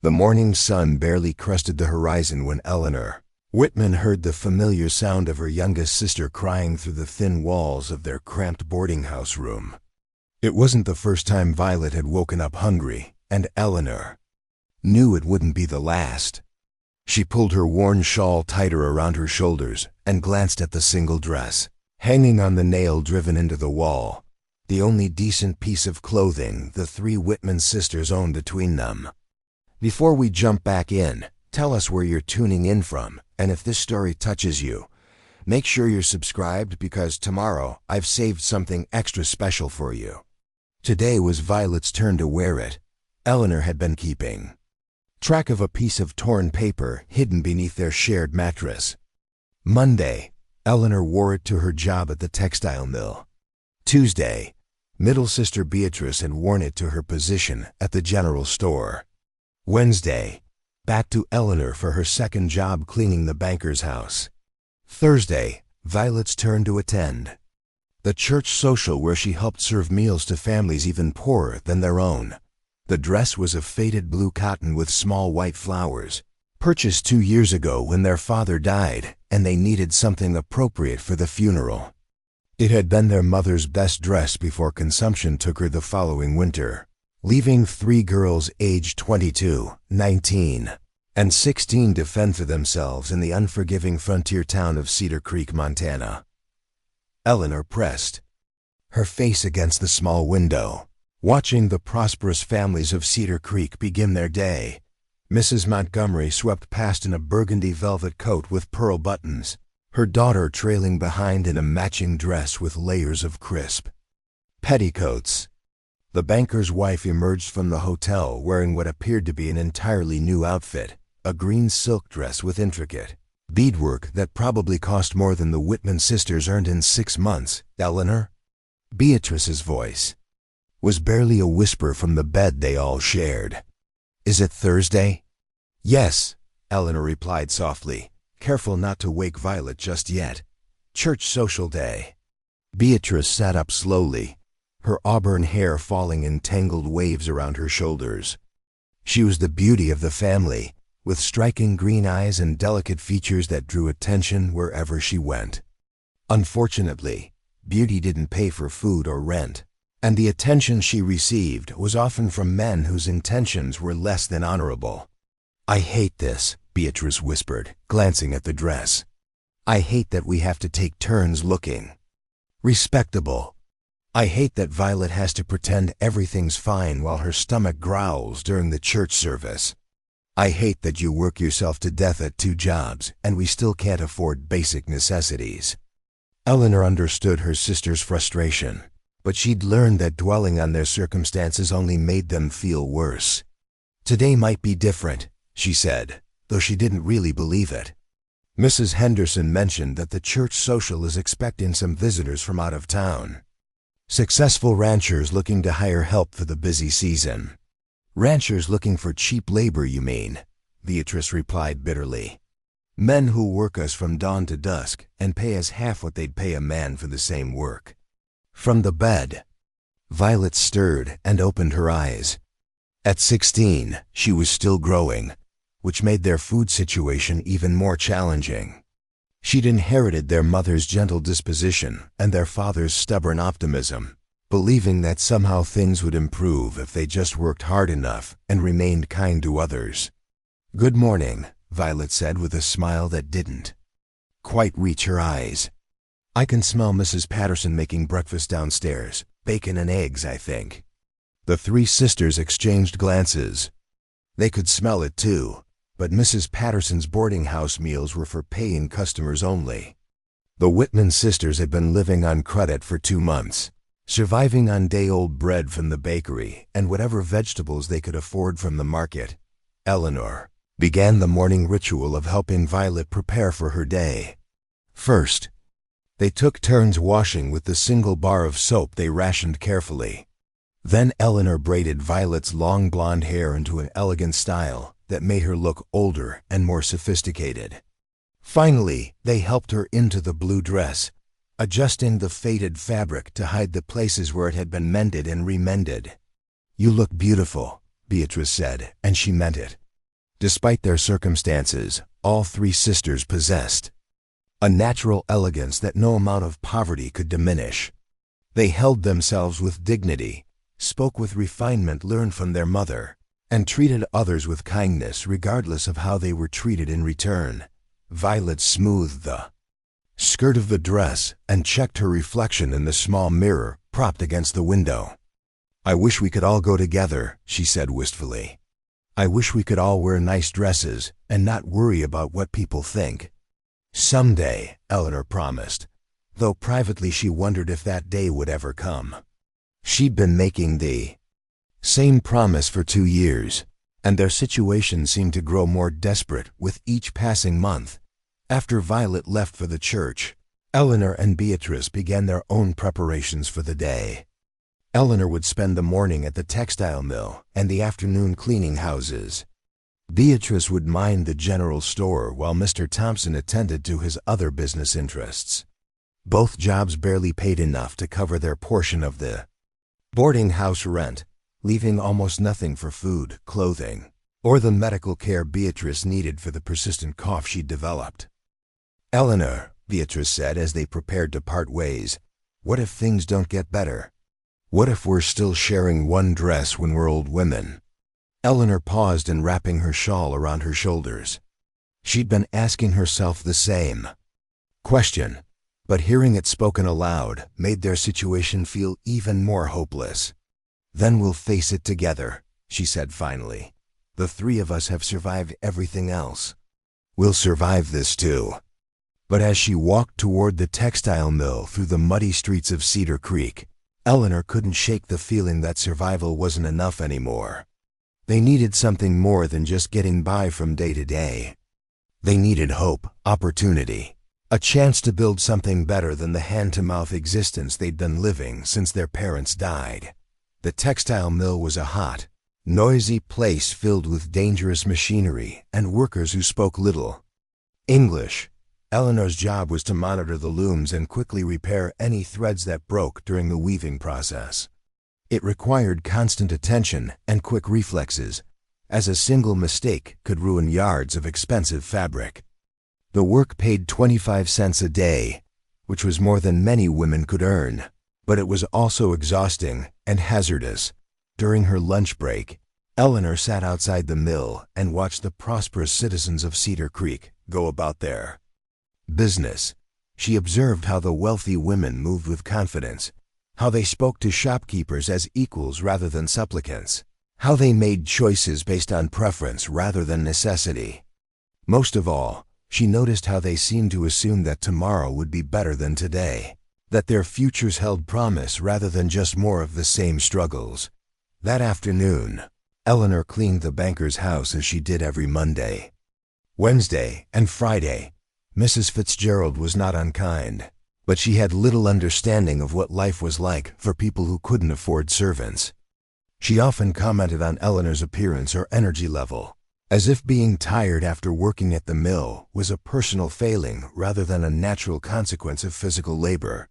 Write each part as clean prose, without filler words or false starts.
The morning sun barely crested the horizon when Eleanor Whitman heard the familiar sound of her youngest sister crying through the thin walls of their cramped boarding house room. It wasn't the first time Violet had woken up hungry, and Eleanor knew it wouldn't be the last. She pulled her worn shawl tighter around her shoulders and glanced at the single dress hanging on the nail driven into the wall, the only decent piece of clothing the three Whitman sisters owned between them. Before we jump back in, tell us where you're tuning in from, and if this story touches you, make sure you're subscribed because tomorrow I've saved something extra special for you. Today was Violet's turn to wear it. Eleanor had been keeping track of a piece of torn paper hidden beneath their shared mattress. Monday, Eleanor wore it to her job at the textile mill. Tuesday, middle sister Beatrice had worn it to her position at the general store. Wednesday, back to Eleanor for her second job cleaning the banker's house. Thursday, Violet's turn to attend the church social where she helped serve meals to families even poorer than their own. The dress was of faded blue cotton with small white flowers, purchased 2 years ago when their father died and they needed something appropriate for the funeral. It had been their mother's best dress before consumption took her the following winter, leaving 3 girls aged 22, 19, and 16 to fend for themselves in the unforgiving frontier town of Cedar Creek, Montana. Eleanor pressed her face against the small window, watching the prosperous families of Cedar Creek begin their day. Mrs. Montgomery swept past in a burgundy velvet coat with pearl buttons, her daughter trailing behind in a matching dress with layers of crisp petticoats. The banker's wife emerged from the hotel wearing what appeared to be an entirely new outfit, a green silk dress with intricate beadwork that probably cost more than the Whitman sisters earned in 6 months. Eleanor? Beatrice's voice was barely a whisper from the bed they all shared. Is it Thursday? Yes, Eleanor replied softly, careful not to wake Violet just yet. Church social day. Beatrice sat up slowly, her auburn hair falling in tangled waves around her shoulders. She was the beauty of the family, with striking green eyes and delicate features that drew attention wherever she went. Unfortunately, beauty didn't pay for food or rent, and the attention she received was often from men whose intentions were less than honorable. I hate this, Beatrice whispered, glancing at the dress. I hate that we have to take turns looking respectable. I hate that Violet has to pretend everything's fine while her stomach growls during the church service. I hate that you work yourself to death at 2 jobs and we still can't afford basic necessities. Eleanor understood her sister's frustration, but she'd learned that dwelling on their circumstances only made them feel worse. Today might be different, she said, though she didn't really believe it. Mrs. Henderson mentioned that the church social is expecting some visitors from out of town. Successful ranchers looking to hire help for the busy season. Ranchers looking for cheap labor, you mean? Beatrice replied bitterly. Men who work us from dawn to dusk and pay us half what they'd pay a man for the same work. From the bed, Violet stirred and opened her eyes. At 16, she was still growing, which made their food situation even more challenging. She'd inherited their mother's gentle disposition and their father's stubborn optimism, believing that somehow things would improve if they just worked hard enough and remained kind to others. Good morning, Violet said with a smile that didn't quite reach her eyes. I can smell Mrs. Patterson making breakfast downstairs, bacon and eggs, I think. The 3 sisters exchanged glances. They could smell it too, but Mrs. Patterson's boarding house meals were for paying customers only. The Whitman sisters had been living on credit for 2 months, surviving on day-old bread from the bakery and whatever vegetables they could afford from the market. Eleanor began the morning ritual of helping Violet prepare for her day. First, they took turns washing with the single bar of soap they rationed carefully. Then Eleanor braided Violet's long blonde hair into an elegant style that made her look older and more sophisticated. Finally, they helped her into the blue dress, adjusting the faded fabric to hide the places where it had been mended and remended. You look beautiful, Beatrice said, and she meant it. Despite their circumstances, all three sisters possessed a natural elegance that no amount of poverty could diminish. They held themselves with dignity, spoke with refinement learned from their mother, and treated others with kindness regardless of how they were treated in return. Violet smoothed the skirt of the dress and checked her reflection in the small mirror propped against the window. "I wish we could all go together," she said wistfully. "I wish we could all wear nice dresses and not worry about what people think." "Someday," Eleanor promised, though privately she wondered if that day would ever come. She'd been making the same promise for 2 years, and their situation seemed to grow more desperate with each passing month. After Violet left for the church, Eleanor and Beatrice began their own preparations for the day. Eleanor would spend the morning at the textile mill and the afternoon cleaning houses. Beatrice would mind the general store while Mr. Thompson attended to his other business interests. Both jobs barely paid enough to cover their portion of the boarding house rent, leaving almost nothing for food, clothing, or the medical care Beatrice needed for the persistent cough she'd developed. "Eleanor," Beatrice said as they prepared to part ways, "what if things don't get better? What if we're still sharing one dress when we're old women?" Eleanor paused in wrapping her shawl around her shoulders. She'd been asking herself the same question, but hearing it spoken aloud made their situation feel even more hopeless. "Then we'll face it together," she said finally. "The three of us have survived everything else. We'll survive this too." But as she walked toward the textile mill through the muddy streets of Cedar Creek, Eleanor couldn't shake the feeling that survival wasn't enough anymore. They needed something more than just getting by from day to day. They needed hope, opportunity, a chance to build something better than the hand-to-mouth existence they'd been living since their parents died. The textile mill was a hot, noisy place filled with dangerous machinery and workers who spoke little English. Eleanor's job was to monitor the looms and quickly repair any threads that broke during the weaving process. It required constant attention and quick reflexes, as a single mistake could ruin yards of expensive fabric. The work paid 25 cents a day, which was more than many women could earn, but it was also exhausting and hazardous. During her lunch break, Eleanor sat outside the mill and watched the prosperous citizens of Cedar Creek go about their business. She observed how the wealthy women moved with confidence, how they spoke to shopkeepers as equals rather than supplicants, how they made choices based on preference rather than necessity. Most of all, she noticed how they seemed to assume that tomorrow would be better than today, that their futures held promise rather than just more of the same struggles. That afternoon, Eleanor cleaned the banker's house as she did every Monday. Wednesday and Friday, Mrs. Fitzgerald was not unkind, but she had little understanding of what life was like for people who couldn't afford servants. She often commented on Eleanor's appearance or energy level, as if being tired after working at the mill was a personal failing rather than a natural consequence of physical labor.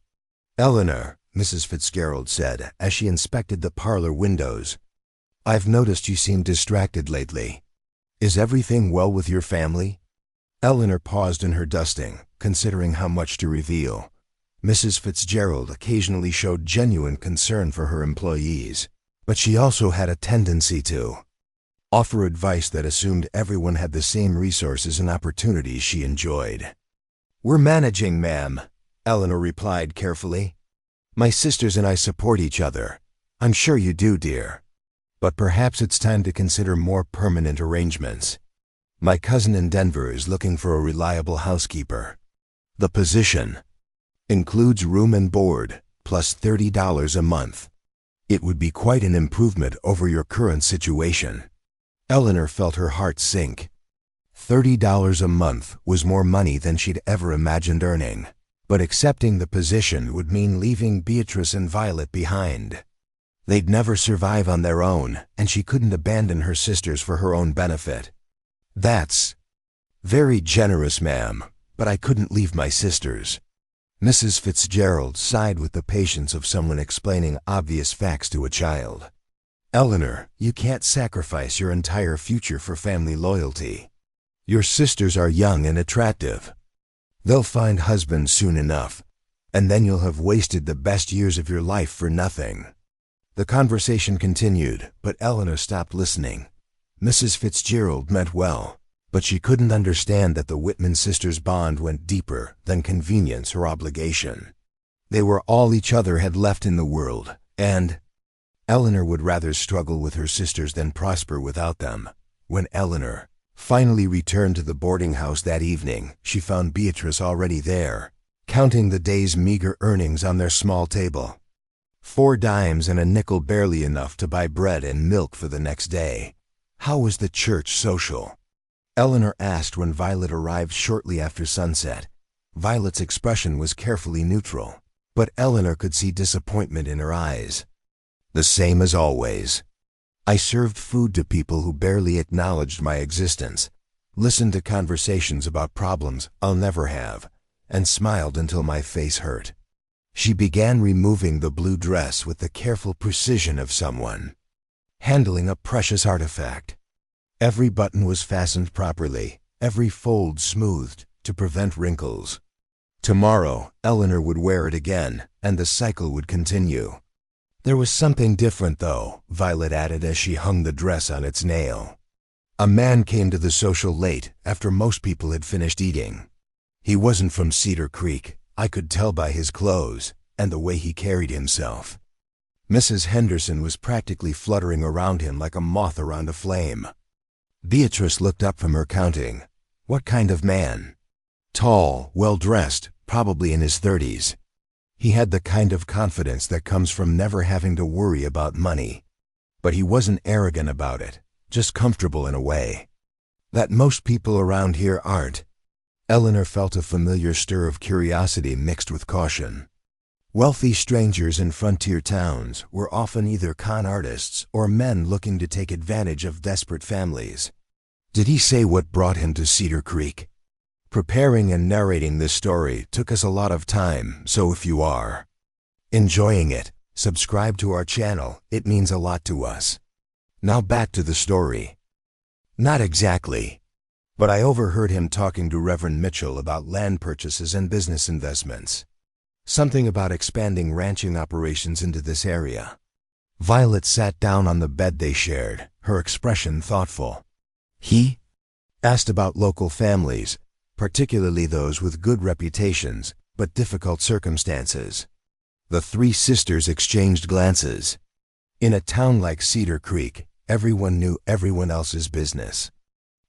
"Eleanor," Mrs. Fitzgerald said as she inspected the parlor windows, "I've noticed you seem distracted lately. Is everything well with your family?" Eleanor paused in her dusting, considering how much to reveal. Mrs. Fitzgerald occasionally showed genuine concern for her employees, but she also had a tendency to offer advice that assumed everyone had the same resources and opportunities she enjoyed. "We're managing, ma'am," Eleanor replied carefully. "My sisters and I support each other. I'm sure you do, dear. But perhaps it's time to consider more permanent arrangements. My cousin in Denver is looking for a reliable housekeeper. The position includes room and board, plus $30 a month. It would be quite an improvement over your current situation." Eleanor felt her heart sink. $30 a month was more money than she'd ever imagined earning, but accepting the position would mean leaving Beatrice and Violet behind. They'd never survive on their own, and she couldn't abandon her sisters for her own benefit. "That's very generous, ma'am, but I couldn't leave my sisters." Mrs. Fitzgerald sighed with the patience of someone explaining obvious facts to a child. Eleanor, you can't sacrifice your entire future for family loyalty. Your sisters are young and attractive. They'll find husbands soon enough, and then you'll have wasted the best years of your life for nothing. The conversation continued, but Eleanor stopped listening. Mrs. Fitzgerald meant well, but she couldn't understand that the Whitman sisters' bond went deeper than convenience or obligation. They were all each other had left in the world, and Eleanor would rather struggle with her sisters than prosper without them. When Eleanor finally returned to the boarding house that evening, she found Beatrice already there, counting the day's meager earnings on their small table. 4 dimes and a nickel, barely enough to buy bread and milk for the next day. How was the church social? Eleanor asked when Violet arrived shortly after sunset. Violet's expression was carefully neutral, but Eleanor could see disappointment in her eyes. The same as always. I served food to people who barely acknowledged my existence, listened to conversations about problems I'll never have, and smiled until my face hurt. She began removing the blue dress with the careful precision of someone handling a precious artifact. Every button was fastened properly, every fold smoothed to prevent wrinkles. Tomorrow, Eleanor would wear it again, and the cycle would continue. There was something different, though, Violet added as she hung the dress on its nail. A man came to the social late, after most people had finished eating. He wasn't from Cedar Creek, I could tell by his clothes, and the way he carried himself. Mrs. Henderson was practically fluttering around him like a moth around a flame. Beatrice looked up from her counting. What kind of man? Tall, well-dressed, probably in his 30s. He had the kind of confidence that comes from never having to worry about money. But he wasn't arrogant about it, just comfortable in a way that most people around here aren't. Eleanor felt a familiar stir of curiosity mixed with caution. Wealthy strangers in frontier towns were often either con artists or men looking to take advantage of desperate families. Did he say what brought him to Cedar Creek? Preparing and narrating this story took us a lot of time, so if you are enjoying it, subscribe to our channel, it means a lot to us. Now back to the story. Not exactly, but I overheard him talking to Reverend Mitchell about land purchases and business investments. Something about expanding ranching operations into this area. Violet sat down on the bed they shared, her expression thoughtful. He asked about local families, particularly those with good reputations, but difficult circumstances. The 3 sisters exchanged glances. In a town like Cedar Creek, everyone knew everyone else's business.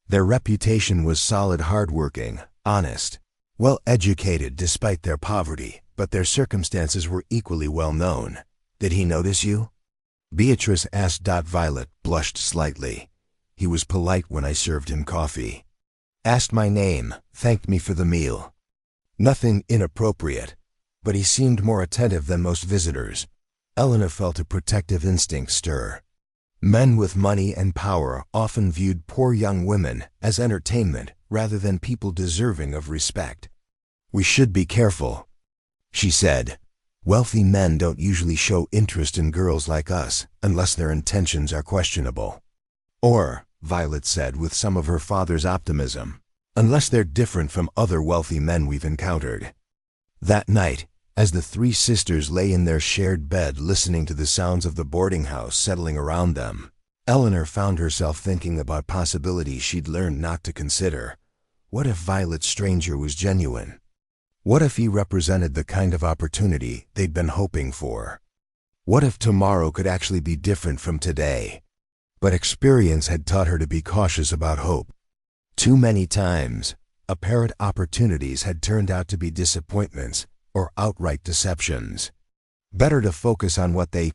Their reputation was solid, hardworking, honest, well-educated despite their poverty, but their circumstances were equally well known. Did he notice you? Beatrice asked. Violet blushed slightly. He was polite when I served him coffee. Asked my name, thanked me for the meal. Nothing inappropriate, but he seemed more attentive than most visitors. Eleanor felt a protective instinct stir. Men with money and power often viewed poor young women as entertainment rather than people deserving of respect. We should be careful, she said. Wealthy men don't usually show interest in girls like us unless their intentions are questionable. Or, Violet said with some of her father's optimism, unless they're different from other wealthy men we've encountered. That night, as the 3 sisters lay in their shared bed listening to the sounds of the boarding house settling around them, Eleanor found herself thinking about possibilities she'd learned not to consider. What if Violet's stranger was genuine? What if he represented the kind of opportunity they'd been hoping for? What if tomorrow could actually be different from today? But experience had taught her to be cautious about hope. Too many times, apparent opportunities had turned out to be disappointments or outright deceptions. Better to focus on what they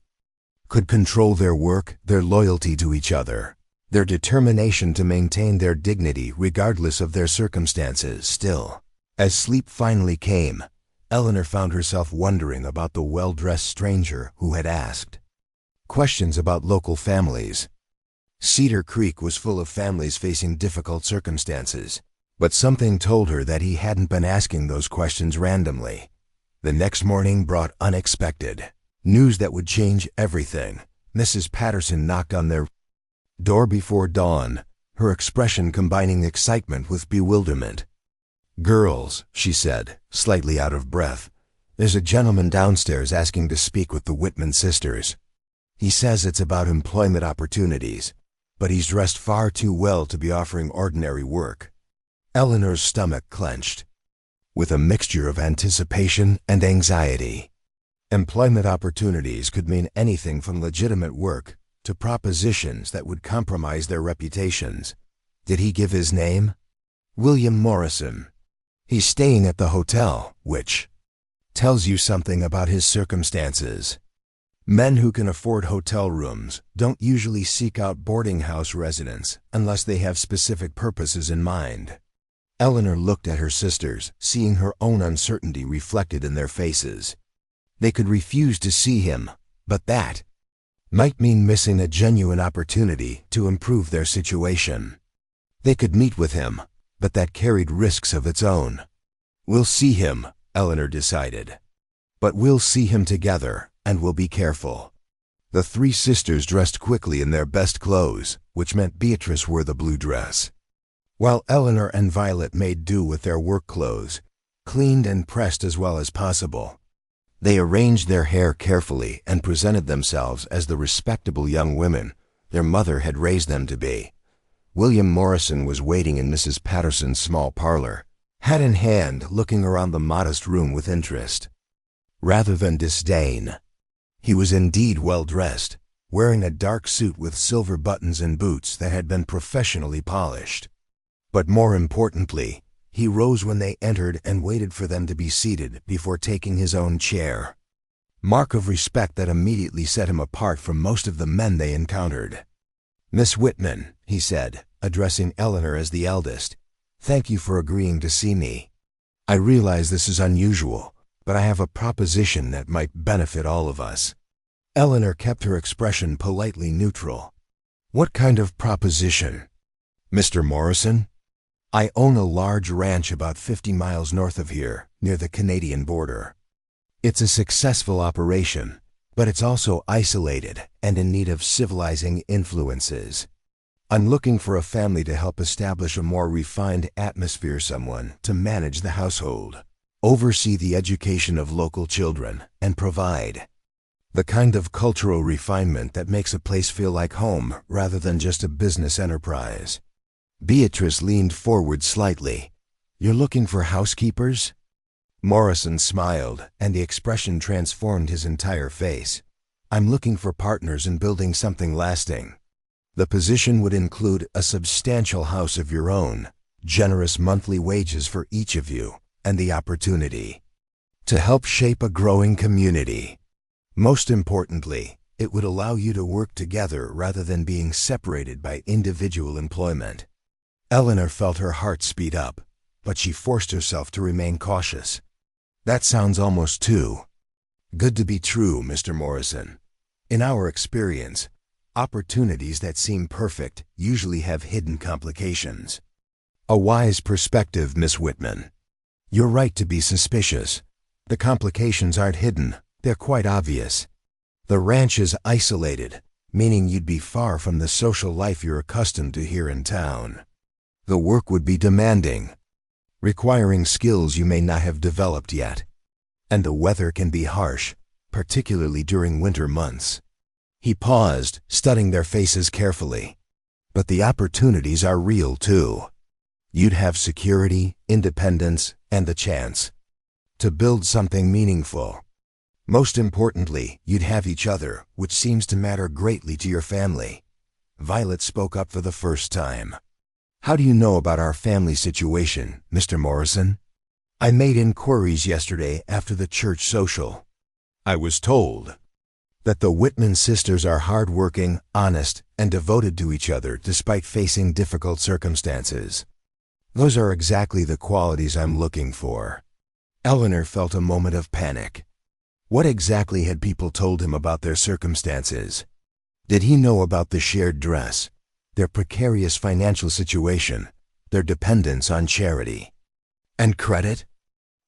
could control: their work, their loyalty to each other, their determination to maintain their dignity regardless of their circumstances. Still, as sleep finally came, Eleanor found herself wondering about the well-dressed stranger who had asked questions about local families. Cedar Creek was full of families facing difficult circumstances, but something told her that he hadn't been asking those questions randomly. The next morning brought unexpected news that would change everything. Mrs. Patterson knocked on their door before dawn, her expression combining excitement with bewilderment. "Girls," she said, slightly out of breath, "there's a gentleman downstairs asking to speak with the Whitman sisters. He says it's about employment opportunities, but he's dressed far too well to be offering ordinary work." Eleanor's stomach clenched, with a mixture of anticipation and anxiety. Employment opportunities could mean anything from legitimate work to propositions that would compromise their reputations. Did he give his name? William Morrison. He's staying at the hotel, which tells you something about his circumstances. Men who can afford hotel rooms don't usually seek out boarding house residents unless they have specific purposes in mind. Eleanor looked at her sisters, seeing her own uncertainty reflected in their faces. They could refuse to see him, but that might mean missing a genuine opportunity to improve their situation. They could meet with him, but that carried risks of its own. "We'll see him," Eleanor decided. "But we'll see him together, and we'll be careful." The three sisters dressed quickly in their best clothes, which meant Beatrice wore the blue dress, while Eleanor and Violet made do with their work clothes, cleaned and pressed as well as possible. They arranged their hair carefully and presented themselves as the respectable young women their mother had raised them to be. William Morrison was waiting in Mrs. Patterson's small parlor, hat in hand, looking around the modest room with interest, rather than disdain. He was indeed well dressed, wearing a dark suit with silver buttons and boots that had been professionally polished. But more importantly, he rose when they entered and waited for them to be seated before taking his own chair. Mark of respect that immediately set him apart from most of the men they encountered. "Miss Whitman," he said, addressing Eleanor as the eldest, "thank you for agreeing to see me. I realize this is unusual, but I have a proposition that might benefit all of us." Eleanor kept her expression politely neutral. "What kind of proposition?" "Mr. Morrison? I own a large ranch about 50 miles north of here, near the Canadian border. It's a successful operation, but it's also isolated and in need of civilizing influences. I'm looking for a family to help establish a more refined atmosphere, someone to manage the household, oversee the education of local children, and provide the kind of cultural refinement that makes a place feel like home rather than just a business enterprise." Beatrice leaned forward slightly. "You're looking for housekeepers?" Morrison smiled, and the expression transformed his entire face. "I'm looking for partners in building something lasting. The position would include a substantial house of your own, generous monthly wages for each of you, and the opportunity to help shape a growing community. Most importantly, it would allow you to work together rather than being separated by individual employment." Eleanor felt her heart speed up, but she forced herself to remain cautious. "That sounds almost too good to be true, Mr. Morrison. In our experience, opportunities that seem perfect usually have hidden complications." "A wise perspective, Miss Whitman. You're right to be suspicious. The complications aren't hidden, they're quite obvious. The ranch is isolated, meaning you'd be far from the social life you're accustomed to here in town. The work would be demanding, requiring skills you may not have developed yet. And the weather can be harsh, particularly during winter months." He paused, studying their faces carefully. "But the opportunities are real too. You'd have security, independence, and the chance to build something meaningful. Most importantly, you'd have each other, which seems to matter greatly to your family." Violet spoke up for the first time. "How do you know about our family situation, Mr. Morrison?" "I made inquiries yesterday after the church social. I was told that the Whitman sisters are hardworking, honest, and devoted to each other despite facing difficult circumstances. Those are exactly the qualities I'm looking for." Eleanor felt a moment of panic. What exactly had people told him about their circumstances? Did he know about the shared dress, their precarious financial situation, their dependence on charity and credit?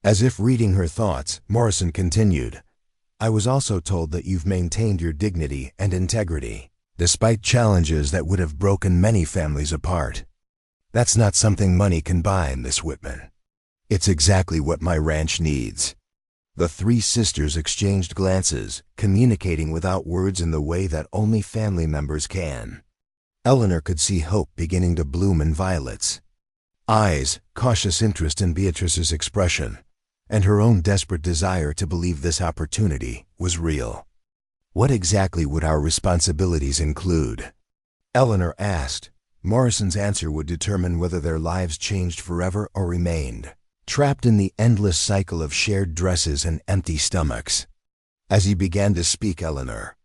As if reading her thoughts, Morrison continued, I was also told that you've maintained your dignity and integrity, despite challenges that would have broken many families apart. That's not something money can buy, Miss Whitman. It's exactly what my ranch needs." The three sisters exchanged glances, communicating without words in the way that only family members can. Eleanor could see hope beginning to bloom in Violet's eyes, cautious interest in Beatrice's expression, and her own desperate desire to believe this opportunity was real. "What exactly would our responsibilities include?" Eleanor asked. Morrison's answer would determine whether their lives changed forever or remained trapped in the endless cycle of shared dresses and empty stomachs. As he began to speak, Eleanor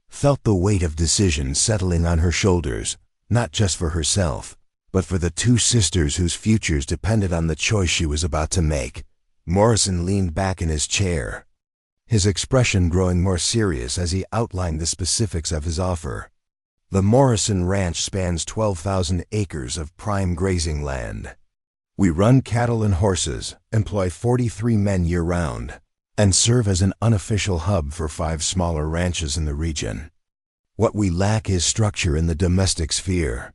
felt the weight of decision settling on her shoulders, not just for herself, but for the two sisters whose futures depended on the choice she was about to make. Morrison leaned back in his chair, his expression growing more serious as he outlined the specifics of his offer. The Morrison Ranch spans 12,000 acres of prime grazing land. We run cattle and horses, employ 43 men year-round, and serve as an unofficial hub for 5 smaller ranches in the region. What we lack is structure in the domestic sphere.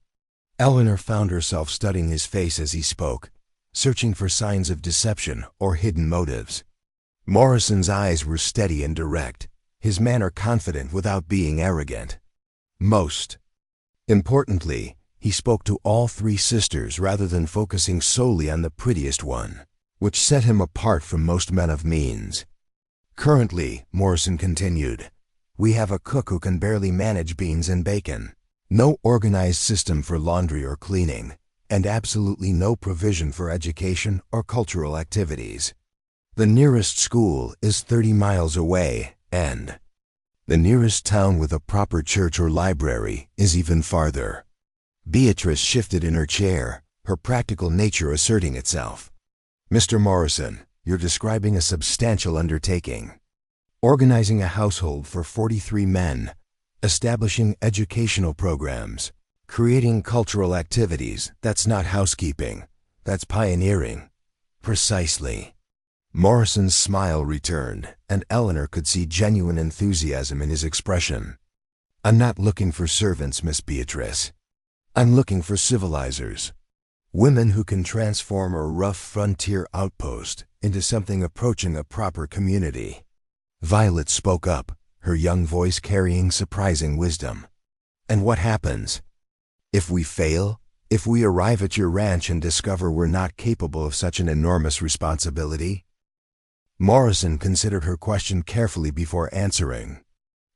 Eleanor found herself studying his face as he spoke, searching for signs of deception or hidden motives. Morrison's eyes were steady and direct, his manner confident without being arrogant. Most importantly, he spoke to all three sisters rather than focusing solely on the prettiest one, which set him apart from most men of means. "Currently," Morrison continued, "we have a cook who can barely manage beans and bacon, no organized system for laundry or cleaning, and absolutely no provision for education or cultural activities. The nearest school is 30 miles away, and the nearest town with a proper church or library is even farther." Beatrice shifted in her chair, her practical nature asserting itself. "Mr. Morrison, you're describing a substantial undertaking. Organizing a household for 43 men, establishing educational programs, creating cultural activities, that's not housekeeping, that's pioneering." "Precisely." Morrison's smile returned, and Eleanor could see genuine enthusiasm in his expression. "I'm not looking for servants, Miss Beatrice. I'm looking for civilizers. Women who can transform a rough frontier outpost into something approaching a proper community." Violet spoke up, her young voice carrying surprising wisdom. "And what happens? If we fail? If we arrive at your ranch and discover we're not capable of such an enormous responsibility?" Morrison considered her question carefully before answering.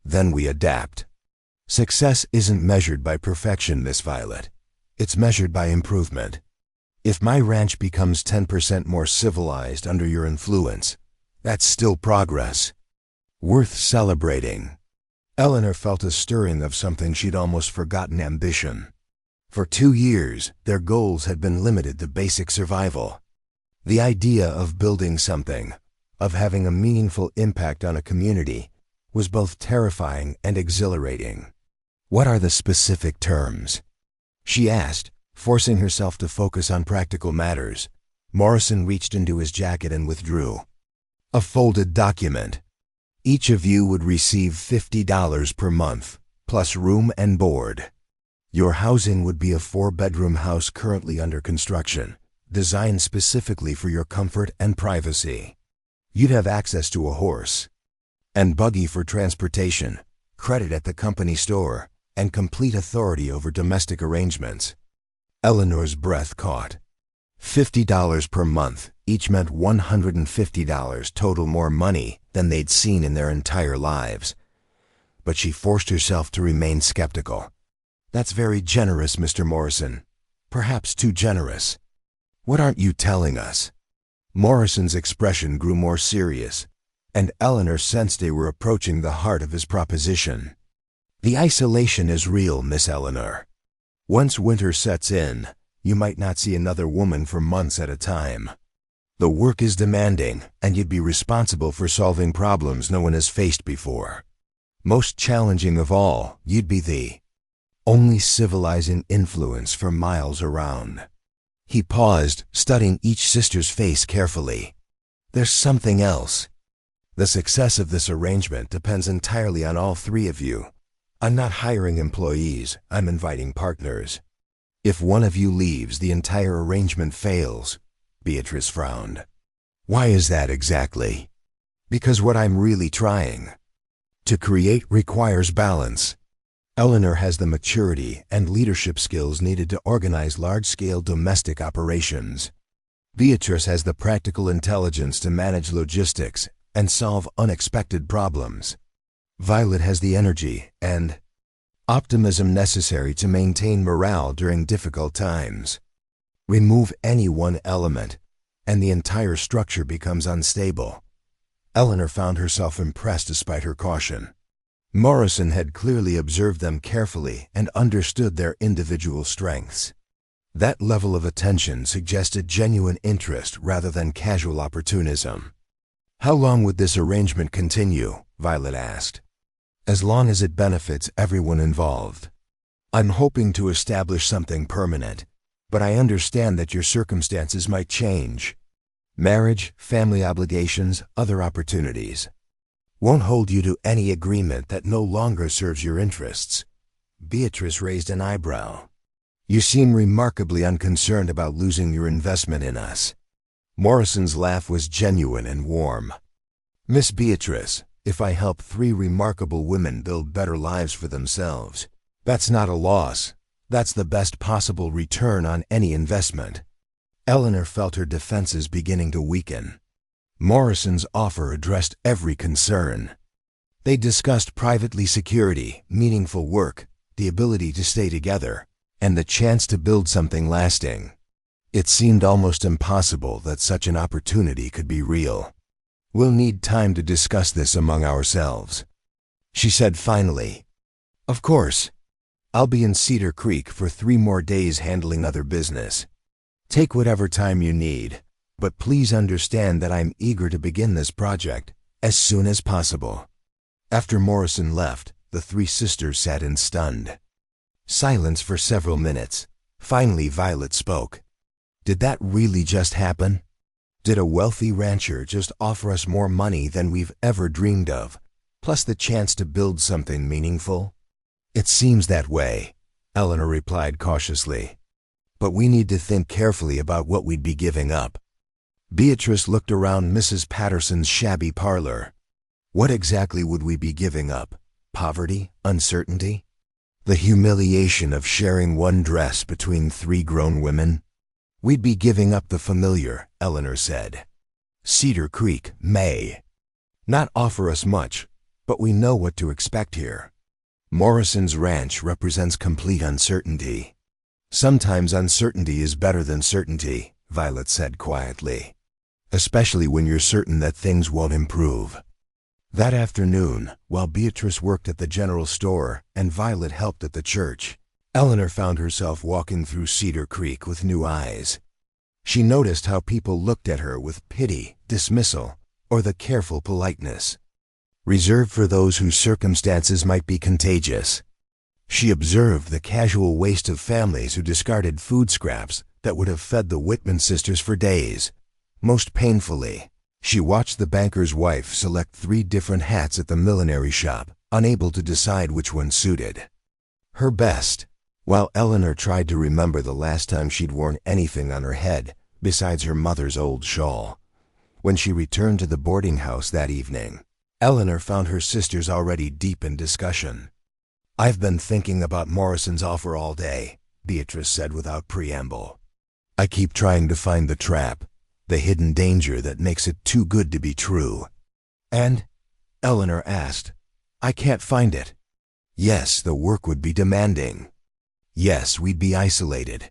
"Then we adapt. Success isn't measured by perfection, Miss Violet. It's measured by improvement. If my ranch becomes 10% more civilized under your influence, that's still progress. Worth celebrating." Eleanor felt a stirring of something she'd almost forgotten: ambition. For 2 years, their goals had been limited to basic survival. The idea of building something, of having a meaningful impact on a community, was both terrifying and exhilarating. "What are the specific terms?" she asked, forcing herself to focus on practical matters. Morrison reached into his jacket and withdrew a folded document. "Each of you would receive $50 per month, plus room and board. Your housing would be a 4-bedroom house currently under construction, designed specifically for your comfort and privacy. You'd have access to a horse and buggy for transportation, credit at the company store, and complete authority over domestic arrangements." Eleanor's breath caught. $50 per month each meant $150 total more money than they'd seen in their entire lives. But she forced herself to remain skeptical. "That's very generous, Mr. Morrison. Perhaps too generous. What aren't you telling us?" Morrison's expression grew more serious, and Eleanor sensed they were approaching the heart of his proposition. "The isolation is real, Miss Eleanor. Once winter sets in, you might not see another woman for months at a time. The work is demanding, and you'd be responsible for solving problems no one has faced before. Most challenging of all, you'd be the only civilizing influence for miles around." He paused, studying each sister's face carefully. "There's something else." The success of this arrangement depends entirely on all three of you. I'm not hiring employees, I'm inviting partners. If one of you leaves, the entire arrangement fails. Beatrice frowned. Why is that exactly? Because what I'm really trying to create requires balance. Eleanor has the maturity and leadership skills needed to organize large-scale domestic operations. Beatrice has the practical intelligence to manage logistics and solve unexpected problems. Violet has the energy and optimism necessary to maintain morale during difficult times. Remove any one element, and the entire structure becomes unstable. Eleanor found herself impressed despite her caution. Morrison had clearly observed them carefully and understood their individual strengths. That level of attention suggested genuine interest rather than casual opportunism. How long would this arrangement continue? Violet asked. As long as it benefits everyone involved. I'm hoping to establish something permanent, but I understand that your circumstances might change. Marriage, family obligations, other opportunities. Won't hold you to any agreement that no longer serves your interests. Beatrice raised an eyebrow. You seem remarkably unconcerned about losing your investment in us. Morrison's laugh was genuine and warm. Miss Beatrice, if I help 3 remarkable women build better lives for themselves, that's not a loss. That's the best possible return on any investment. Eleanor felt her defenses beginning to weaken. Morrison's offer addressed every concern. They discussed privately security, meaningful work, the ability to stay together, and the chance to build something lasting. It seemed almost impossible that such an opportunity could be real. We'll need time to discuss this among ourselves, she said finally. Of course. I'll be in Cedar Creek for 3 more days handling other business. Take whatever time you need, but please understand that I'm eager to begin this project as soon as possible. After Morrison left, the 3 sisters sat in stunned silence for several minutes. Finally, Violet spoke. Did that really just happen? Did a wealthy rancher just offer us more money than we've ever dreamed of, plus the chance to build something meaningful? It seems that way, Eleanor replied cautiously. But we need to think carefully about what we'd be giving up. Beatrice looked around Mrs. Patterson's shabby parlor. What exactly would we be giving up? Poverty? Uncertainty? The humiliation of sharing one dress between 3 grown women? We'd be giving up the familiar, Eleanor said. Cedar Creek may not offer us much, but we know what to expect here. Morrison's ranch represents complete uncertainty. Sometimes uncertainty is better than certainty, Violet said quietly. Especially when you're certain that things won't improve. That afternoon, while Beatrice worked at the general store and Violet helped at the church, Eleanor found herself walking through Cedar Creek with new eyes. She noticed how people looked at her with pity, dismissal, or the careful politeness reserved for those whose circumstances might be contagious. She observed the casual waste of families who discarded food scraps that would have fed the Whitman sisters for days. Most painfully, she watched the banker's wife select 3 different hats at the millinery shop, unable to decide which one suited her best. While Eleanor tried to remember the last time she'd worn anything on her head besides her mother's old shawl. When she returned to the boarding house that evening, Eleanor found her sisters already deep in discussion. I've been thinking about Morrison's offer all day, Beatrice said without preamble. I keep trying to find the trap, the hidden danger that makes it too good to be true. And? Eleanor asked. I can't find it. Yes, the work would be demanding. Yes, we'd be isolated.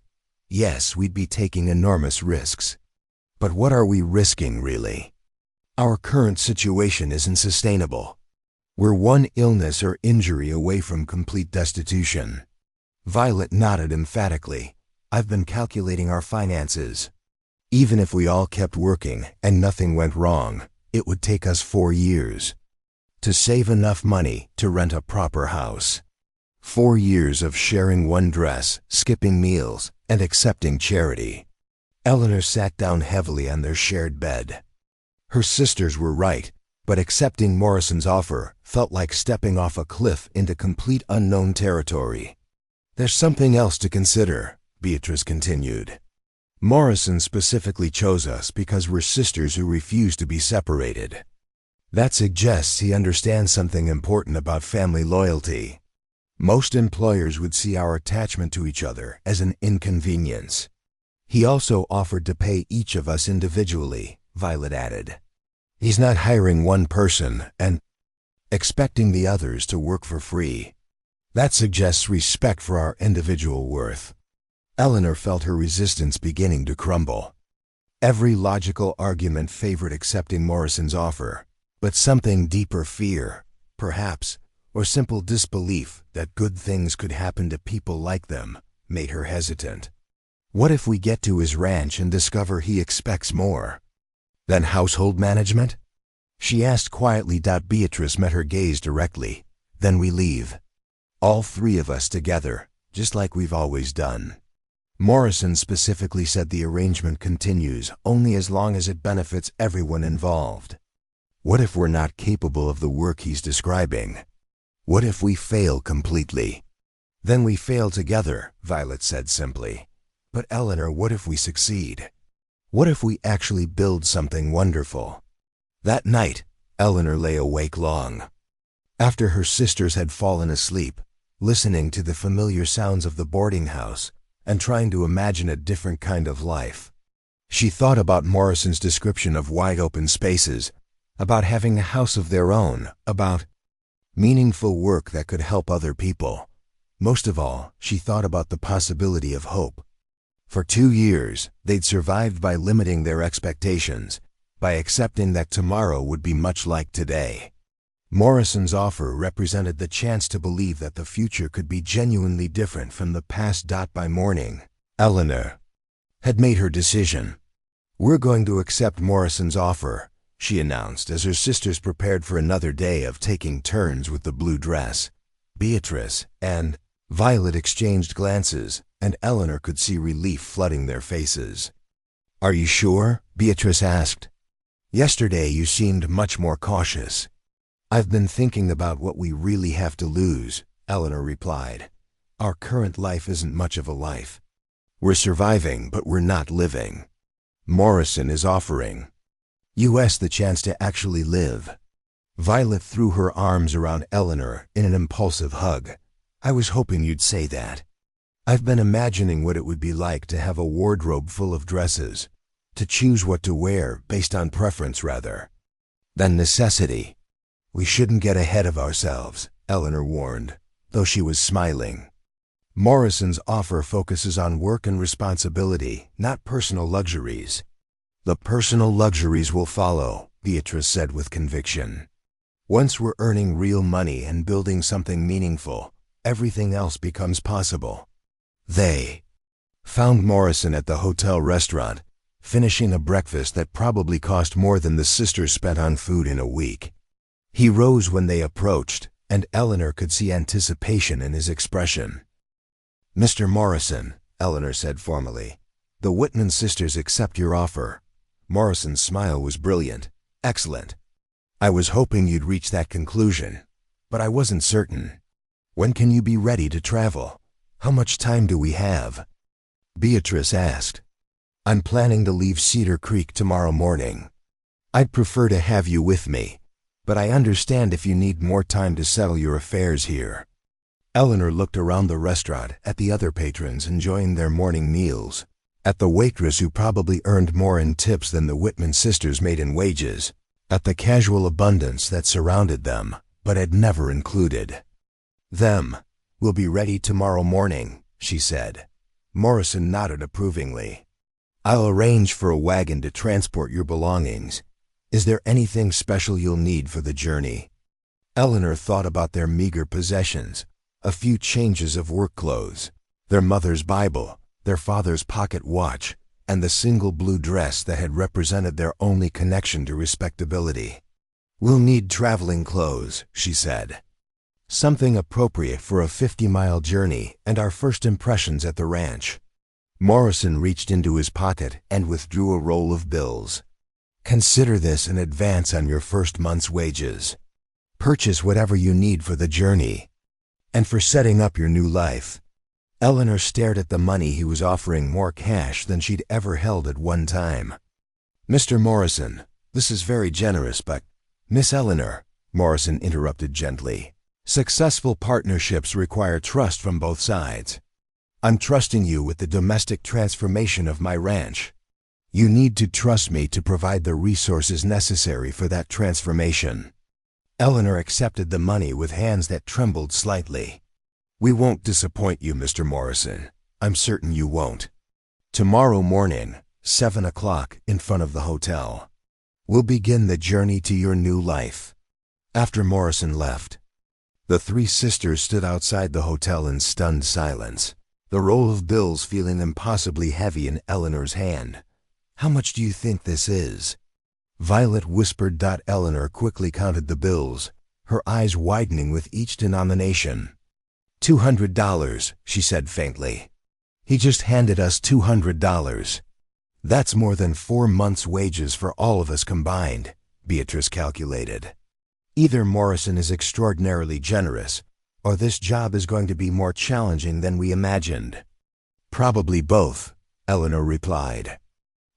Yes, we'd be taking enormous risks. But what are we risking, really? Our current situation isn't sustainable. We're one illness or injury away from complete destitution. Violet nodded emphatically. I've been calculating our finances. Even if we all kept working and nothing went wrong, it would take us 4 years to save enough money to rent a proper house. 4 years of sharing one dress, skipping meals, and accepting charity. Eleanor sat down heavily on their shared bed. Her sisters were right. But accepting Morrison's offer felt like stepping off a cliff into complete unknown territory. "There's something else to consider," Beatrice continued. "Morrison specifically chose us because we're sisters who refuse to be separated. That suggests he understands something important about family loyalty. Most employers would see our attachment to each other as an inconvenience. He also offered to pay each of us individually," Violet added. "He's not hiring one person and expecting the others to work for free. That suggests respect for our individual worth." Eleanor felt her resistance beginning to crumble. Every logical argument favored accepting Morrison's offer, but something deeper, fear, perhaps, or simple disbelief that good things could happen to people like them, made her hesitant. What if we get to his ranch and discover he expects more than household management? She asked quietly. Beatrice met her gaze directly. "Then we leave. All three of us together, just like we've always done." Morrison specifically said the arrangement continues only as long as it benefits everyone involved. What if we're not capable of the work he's describing? What if we fail completely? "Then we fail together," Violet said simply. "But Eleanor, what if we succeed? What if we actually build something wonderful?" That night, Eleanor lay awake long. After her sisters had fallen asleep, listening to the familiar sounds of the boarding house and trying to imagine a different kind of life. She thought about Morrison's description of wide-open spaces, about having a house of their own, about meaningful work that could help other people. Most of all, she thought about the possibility of hope. For 2 years, they'd survived by limiting their expectations, by accepting that tomorrow would be much like today. Morrison's offer represented the chance to believe that the future could be genuinely different from the past. By morning, Eleanor had made her decision. "We're going to accept Morrison's offer," she announced as her sisters prepared for another day of taking turns with the blue dress. Beatrice and Violet exchanged glances, and Eleanor could see relief flooding their faces. "Are you sure?" Beatrice asked. "Yesterday you seemed much more cautious." "I've been thinking about what we really have to lose," Eleanor replied. "Our current life isn't much of a life. We're surviving, but we're not living. Morrison is offering us the chance to actually live." Violet threw her arms around Eleanor in an impulsive hug. "I was hoping you'd say that. I've been imagining what it would be like to have a wardrobe full of dresses, to choose what to wear based on preference rather than necessity." "We shouldn't get ahead of ourselves," Eleanor warned, though she was smiling. "Morrison's offer focuses on work and responsibility, not personal luxuries." "The personal luxuries will follow," Beatrice said with conviction. "Once we're earning real money and building something meaningful, everything else becomes possible." They found Morrison at the hotel restaurant, finishing a breakfast that probably cost more than the sisters spent on food in a week. He rose when they approached, and Eleanor could see anticipation in his expression. "Mr. Morrison," Eleanor said formally, "the Whitman sisters accept your offer." Morrison's smile was brilliant. "Excellent. I was hoping you'd reach that conclusion, but I wasn't certain. When can you be ready to travel? How much time do we have?" Beatrice asked. "I'm planning to leave Cedar Creek tomorrow morning. I'd prefer to have you with me, but I understand if you need more time to settle your affairs here." Eleanor looked around the restaurant at the other patrons enjoying their morning meals, at the waitress who probably earned more in tips than the Whitman sisters made in wages, at the casual abundance that surrounded them, but had never included them. "We'll be ready tomorrow morning," she said. Morrison nodded approvingly. "I'll arrange for a wagon to transport your belongings. Is there anything special you'll need for the journey?" Eleanor thought about their meager possessions, a few changes of work clothes, their mother's Bible, their father's pocket watch, and the single blue dress that had represented their only connection to respectability. "We'll need traveling clothes," she said. "Something appropriate for a 50-mile journey and our first impressions at the ranch." Morrison reached into his pocket and withdrew a roll of bills. Consider this an advance on your first month's wages. Purchase whatever you need for the journey and for setting up your new life." Eleanor stared at the money he was offering, more cash than she'd ever held at one time. "Mr. Morrison, this is very generous, but—" "Miss Eleanor," Morrison interrupted gently, "successful partnerships require trust from both sides. I'm trusting you with the domestic transformation of my ranch. You need to trust me to provide the resources necessary for that transformation." Eleanor accepted the money with hands that trembled slightly. "We won't disappoint you, Mr. Morrison. I'm certain you won't. Tomorrow morning, 7 o'clock, in front of the hotel. We'll begin the journey to your new life." After Morrison left, the three sisters stood outside the hotel in stunned silence, the roll of bills feeling impossibly heavy in Eleanor's hand. "How much do you think this is?" Violet whispered. Eleanor quickly counted the bills, her eyes widening with each denomination. $200, she said faintly. "He just handed us $200. That's more than 4 months' wages for all of us combined," Beatrice calculated. "Either Morrison is extraordinarily generous, or this job is going to be more challenging than we imagined." "Probably both," Eleanor replied.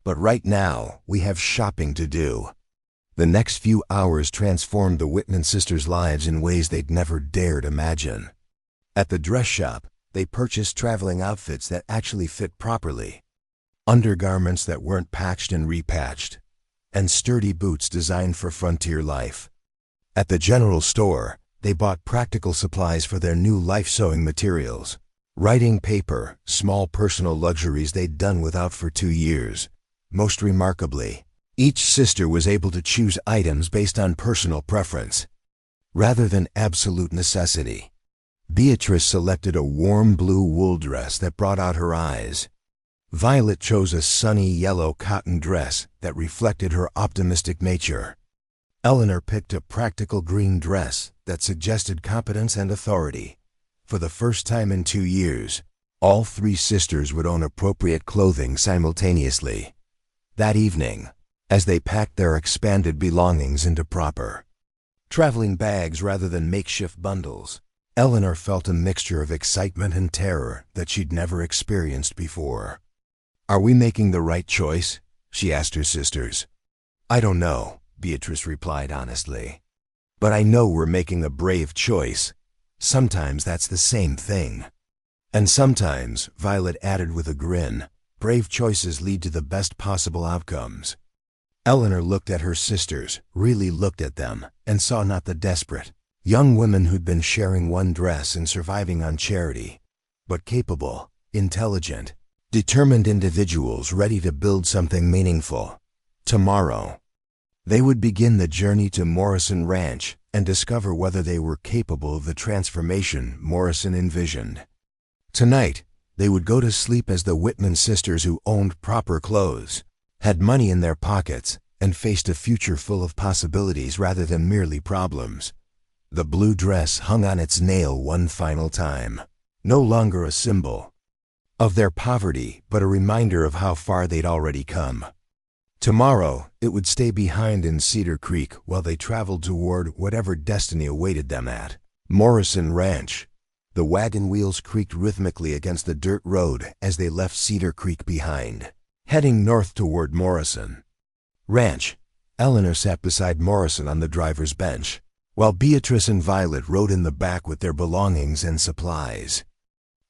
"But right now, we have shopping to do." The next few hours transformed the Whitman sisters' lives in ways they'd never dared imagine. At the dress shop, they purchased traveling outfits that actually fit properly, undergarments that weren't patched and repatched, and sturdy boots designed for frontier life. At the general store, they bought practical supplies for their new life, sewing materials, writing paper, small personal luxuries they'd done without for 2 years. Most remarkably, each sister was able to choose items based on personal preference, rather than absolute necessity. Beatrice selected a warm blue wool dress that brought out her eyes. Violet chose a sunny yellow cotton dress that reflected her optimistic nature. Eleanor picked a practical green dress that suggested competence and authority. For the first time in 2 years, all three sisters would own appropriate clothing simultaneously. That evening, as they packed their expanded belongings into proper traveling bags rather than makeshift bundles, Eleanor felt a mixture of excitement and terror that she'd never experienced before. "Are we making the right choice?" she asked her sisters. "I don't know," Beatrice replied honestly. "But I know we're making a brave choice. Sometimes that's the same thing." "And sometimes," Violet added with a grin, "brave choices lead to the best possible outcomes." Eleanor looked at her sisters, really looked at them, and saw not the desperate young women who'd been sharing one dress and surviving on charity, but capable, intelligent, determined individuals ready to build something meaningful. Tomorrow, they would begin the journey to Morrison Ranch and discover whether they were capable of the transformation Morrison envisioned. Tonight, they would go to sleep as the Whitman sisters who owned proper clothes, had money in their pockets, and faced a future full of possibilities rather than merely problems. The blue dress hung on its nail one final time, no longer a symbol of their poverty, but a reminder of how far they'd already come. Tomorrow, it would stay behind in Cedar Creek while they traveled toward whatever destiny awaited them at Morrison Ranch. The wagon wheels creaked rhythmically against the dirt road as they left Cedar Creek behind, heading north toward Morrison Ranch. Eleanor sat beside Morrison on the driver's bench, while Beatrice and Violet rode in the back with their belongings and supplies.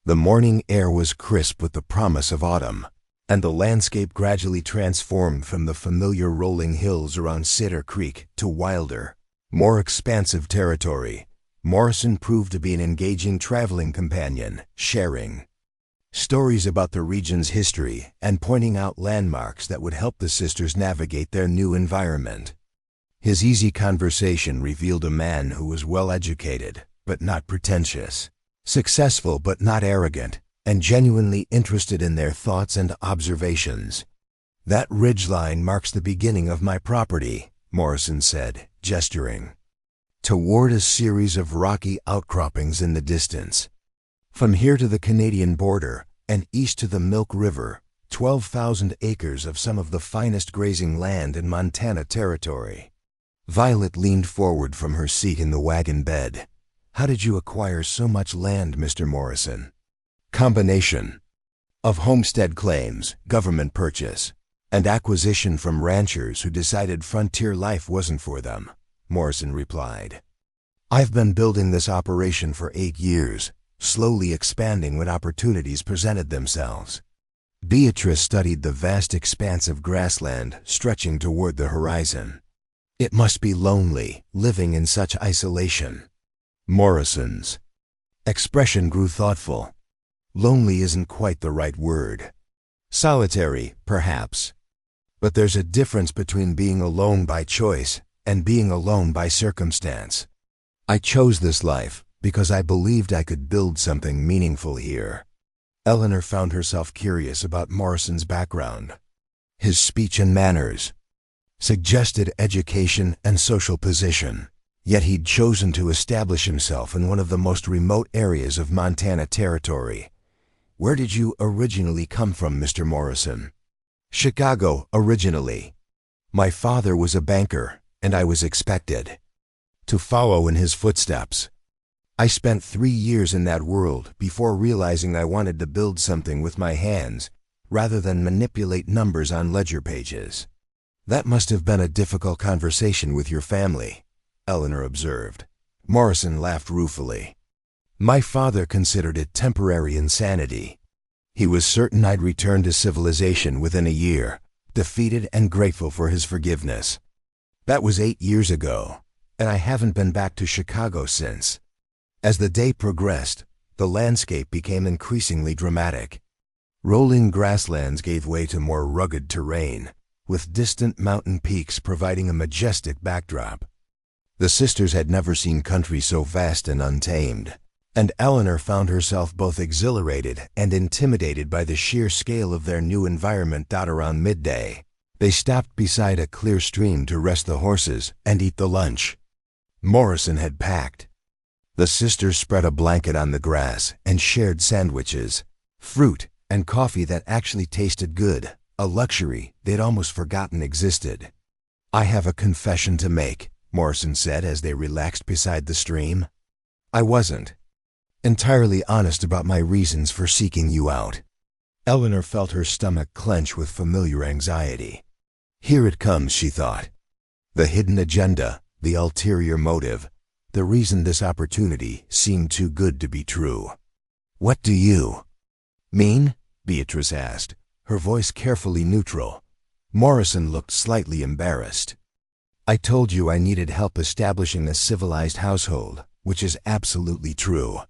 The morning air was crisp with the promise of autumn, and the landscape gradually transformed from the familiar rolling hills around Cedar Creek to wilder, more expansive territory. Morrison proved to be an engaging traveling companion, sharing stories about the region's history and pointing out landmarks that would help the sisters navigate their new environment. His easy conversation revealed a man who was well-educated, but not pretentious, successful but not arrogant, and genuinely interested in their thoughts and observations. "That ridgeline marks the beginning of my property," Morrison said, gesturing toward a series of rocky outcroppings in the distance. "From here to the Canadian border and east to the Milk River, 12,000 acres of some of the finest grazing land in Montana Territory. Violet leaned forward from her seat in the wagon bed. How did you acquire so much land, Mr. Morrison? Combination of homestead claims, government purchase, and acquisition from ranchers who decided frontier life wasn't for them, Morrison replied. I've been building this operation for 8 years, slowly expanding when opportunities presented themselves. Beatrice studied the vast expanse of grassland stretching toward the horizon. It must be lonely, living in such isolation. Morrison's expression grew thoughtful. Lonely isn't quite the right word. Solitary, perhaps. But there's a difference between being alone by choice and being alone by circumstance. I chose this life because I believed I could build something meaningful here. Eleanor found herself curious about Morrison's background. His speech and manners suggested education and social position, yet he'd chosen to establish himself in one of the most remote areas of Montana Territory. Where did you originally come from, Mr. Morrison? Chicago, originally. My father was a banker, and I was expected to follow in his footsteps. I spent 3 years in that world before realizing I wanted to build something with my hands rather than manipulate numbers on ledger pages. That must have been a difficult conversation with your family, Eleanor observed. Morrison laughed ruefully. My father considered it temporary insanity. He was certain I'd return to civilization within a year, defeated and grateful for his forgiveness. That was 8 years ago, and I haven't been back to Chicago since. As the day progressed, the landscape became increasingly dramatic. Rolling grasslands gave way to more rugged terrain, with distant mountain peaks providing a majestic backdrop. The sisters had never seen country so vast and untamed, and Eleanor found herself both exhilarated and intimidated by the sheer scale of their new environment. Around midday, they stopped beside a clear stream to rest the horses and eat the lunch Morrison had packed. The sisters spread a blanket on the grass and shared sandwiches, fruit, and coffee that actually tasted good, a luxury they'd almost forgotten existed. I have a confession to make, Morrison said as they relaxed beside the stream. I wasn't entirely honest about my reasons for seeking you out. Eleanor felt her stomach clench with familiar anxiety. Here it comes, she thought. The hidden agenda, the ulterior motive, the reason this opportunity seemed too good to be true. What do you mean? Beatrice asked, her voice carefully neutral. Morrison looked slightly embarrassed. I told you I needed help establishing a civilized household, which is absolutely true.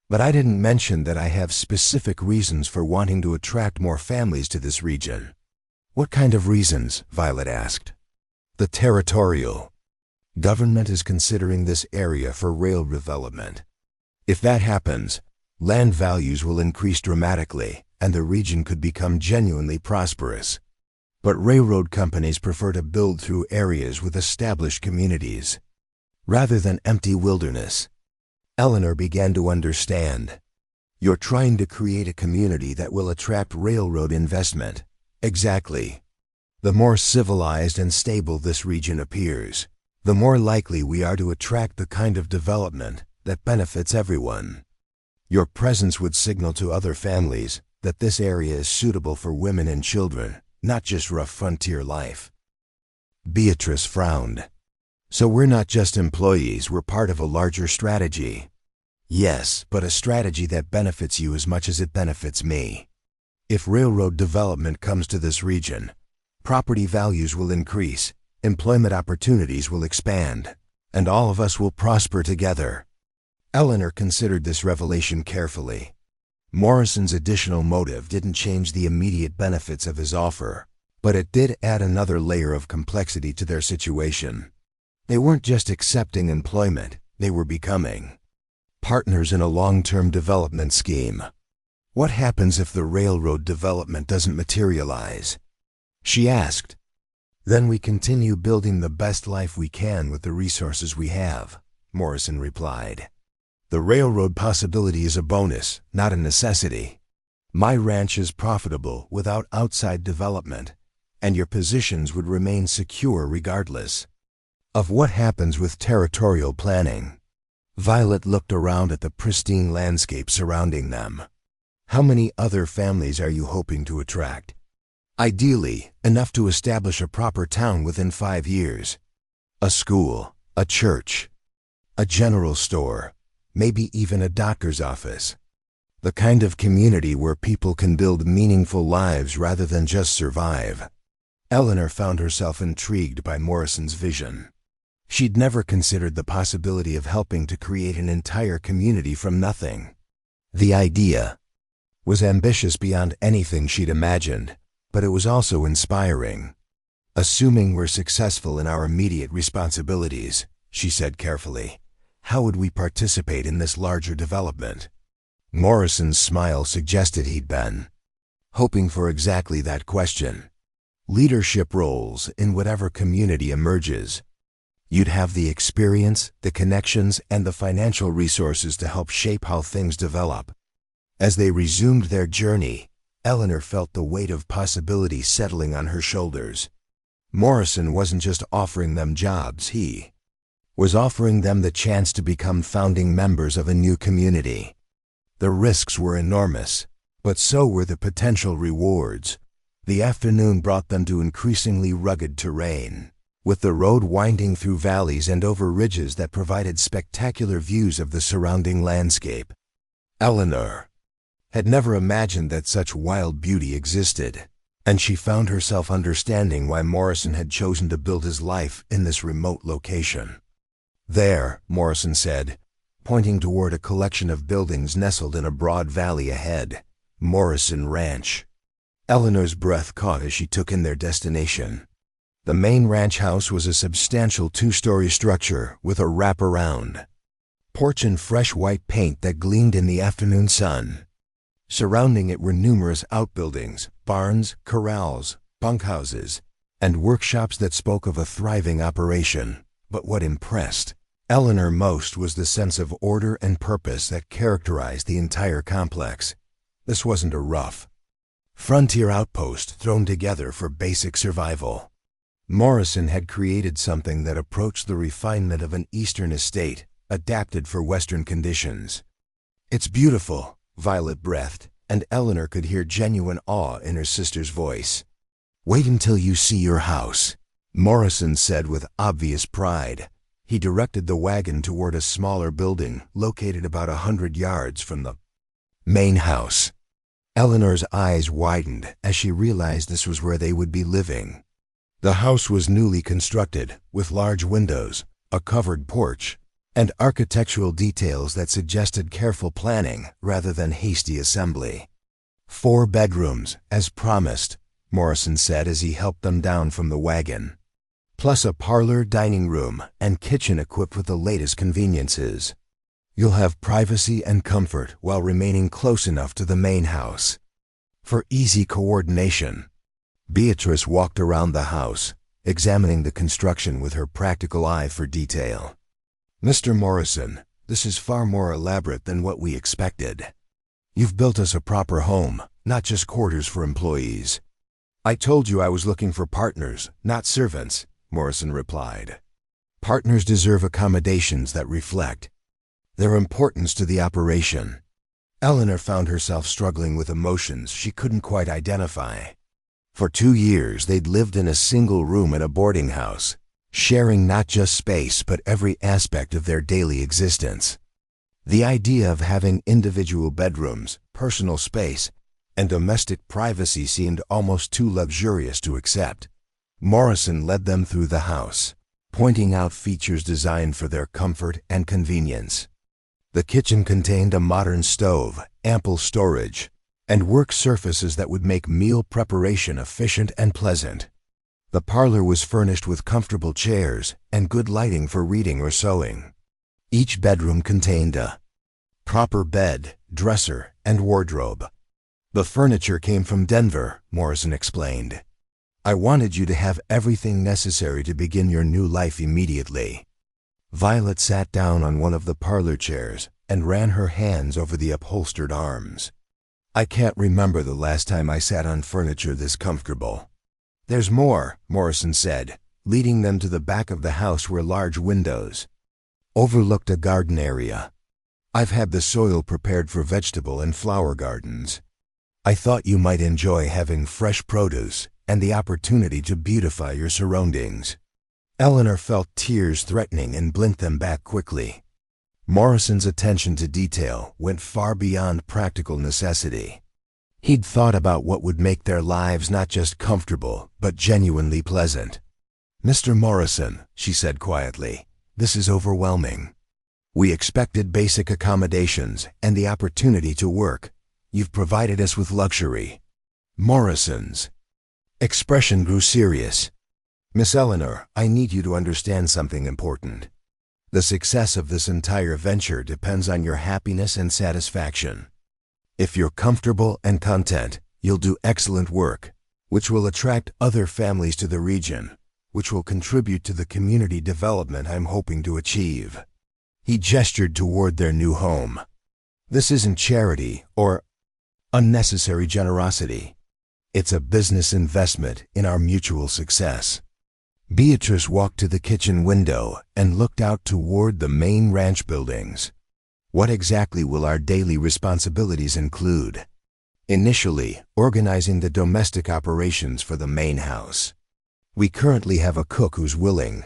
But I didn't mention that I have specific reasons for wanting to attract more families to this region. What kind of reasons? Violet asked. The territorial. Government is considering this area for rail development. If that happens, land values will increase dramatically, and the region could become genuinely prosperous. But railroad companies prefer to build through areas with established communities, rather than empty wilderness. Eleanor began to understand. You're trying to create a community that will attract railroad investment. Exactly. The more civilized and stable this region appears, the more likely we are to attract the kind of development that benefits everyone. Your presence would signal to other families that this area is suitable for women and children, not just rough frontier life. Beatrice frowned. So we're not just employees, we're part of a larger strategy. Yes, but a strategy that benefits you as much as it benefits me. If railroad development comes to this region, property values will increase, employment opportunities will expand, and all of us will prosper together. Eleanor considered this revelation carefully. Morrison's additional motive didn't change the immediate benefits of his offer, but it did add another layer of complexity to their situation. They weren't just accepting employment, they were becoming partners in a long-term development scheme. What happens if the railroad development doesn't materialize? She asked. Then we continue building the best life we can with the resources we have, Morrison replied. The railroad possibility is a bonus, not a necessity. My ranch is profitable without outside development, and your positions would remain secure regardless of what happens with territorial planning. Violet looked around at the pristine landscape surrounding them. How many other families are you hoping to attract? Ideally, enough to establish a proper town within 5 years. A school, a church, a general store, maybe even a doctor's office. The kind of community where people can build meaningful lives rather than just survive. Eleanor found herself intrigued by Morrison's vision. She'd never considered the possibility of helping to create an entire community from nothing. The idea was ambitious beyond anything she'd imagined, but it was also inspiring. Assuming we're successful in our immediate responsibilities, she said carefully, how would we participate in this larger development? Morrison's smile suggested he'd been hoping for exactly that question. Leadership roles in whatever community emerges. You'd have the experience, the connections, and the financial resources to help shape how things develop. As they resumed their journey, Eleanor felt the weight of possibility settling on her shoulders. Morrison wasn't just offering them jobs, he was offering them the chance to become founding members of a new community. The risks were enormous, but so were the potential rewards. The afternoon brought them to increasingly rugged terrain, with the road winding through valleys and over ridges that provided spectacular views of the surrounding landscape. Eleanor had never imagined that such wild beauty existed, and she found herself understanding why Morrison had chosen to build his life in this remote location. There, Morrison said, pointing toward a collection of buildings nestled in a broad valley ahead. Morrison Ranch. Eleanor's breath caught as she took in their destination. The main ranch house was a substantial 2-story structure with a wraparound porch and fresh white paint that gleamed in the afternoon sun. Surrounding it were numerous outbuildings, barns, corrals, bunkhouses, and workshops that spoke of a thriving operation. But what impressed Eleanor most was the sense of order and purpose that characterized the entire complex. This wasn't a rough frontier outpost thrown together for basic survival. Morrison had created something that approached the refinement of an eastern estate, adapted for western conditions. It's beautiful, Violet breathed, and Eleanor could hear genuine awe in her sister's voice. Wait until you see your house, Morrison said with obvious pride. He directed the wagon toward a smaller building located about 100 yards from the main house. Eleanor's eyes widened as she realized this was where they would be living. The house was newly constructed, with large windows, a covered porch, and architectural details that suggested careful planning rather than hasty assembly. 4 bedrooms, as promised, Morrison said as he helped them down from the wagon, plus a parlor, dining room, and kitchen equipped with the latest conveniences. You'll have privacy and comfort while remaining close enough to the main house for easy coordination. Beatrice walked around the house, examining the construction with her practical eye for detail. Mr. Morrison, this is far more elaborate than what we expected. You've built us a proper home, not just quarters for employees. I told you I was looking for partners, not servants, Morrison replied. Partners deserve accommodations that reflect their importance to the operation. Eleanor found herself struggling with emotions she couldn't quite identify. For 2 years they'd lived in a single room in a boarding house, sharing not just space but every aspect of their daily existence. The idea of having individual bedrooms, personal space, and domestic privacy seemed almost too luxurious to accept. Morrison led them through the house, pointing out features designed for their comfort and convenience. The kitchen contained a modern stove, ample storage, and work surfaces that would make meal preparation efficient and pleasant. The parlor was furnished with comfortable chairs and good lighting for reading or sewing. Each bedroom contained a proper bed, dresser, and wardrobe. The furniture came from Denver, Morrison explained. I wanted you to have everything necessary to begin your new life immediately. Violet sat down on one of the parlor chairs and ran her hands over the upholstered arms. I can't remember the last time I sat on furniture this comfortable. There's more, Morrison said, leading them to the back of the house where large windows overlooked a garden area. I've had the soil prepared for vegetable and flower gardens. I thought you might enjoy having fresh produce and the opportunity to beautify your surroundings. Eleanor felt tears threatening and blinked them back quickly. Morrison's attention to detail went far beyond practical necessity. He'd thought about what would make their lives not just comfortable, but genuinely pleasant. "Mr. Morrison," she said quietly, "this is overwhelming. We expected basic accommodations and the opportunity to work. You've provided us with luxury." Morrison's expression grew serious. "Miss Eleanor, I need you to understand something important. The success of this entire venture depends on your happiness and satisfaction. If you're comfortable and content, you'll do excellent work, which will attract other families to the region, which will contribute to the community development I'm hoping to achieve." He gestured toward their new home. "This isn't charity or unnecessary generosity. It's a business investment in our mutual success." Beatrice walked to the kitchen window and looked out toward the main ranch buildings. "What exactly will our daily responsibilities include?" "Initially, organizing the domestic operations for the main house. We currently have a cook who's willing,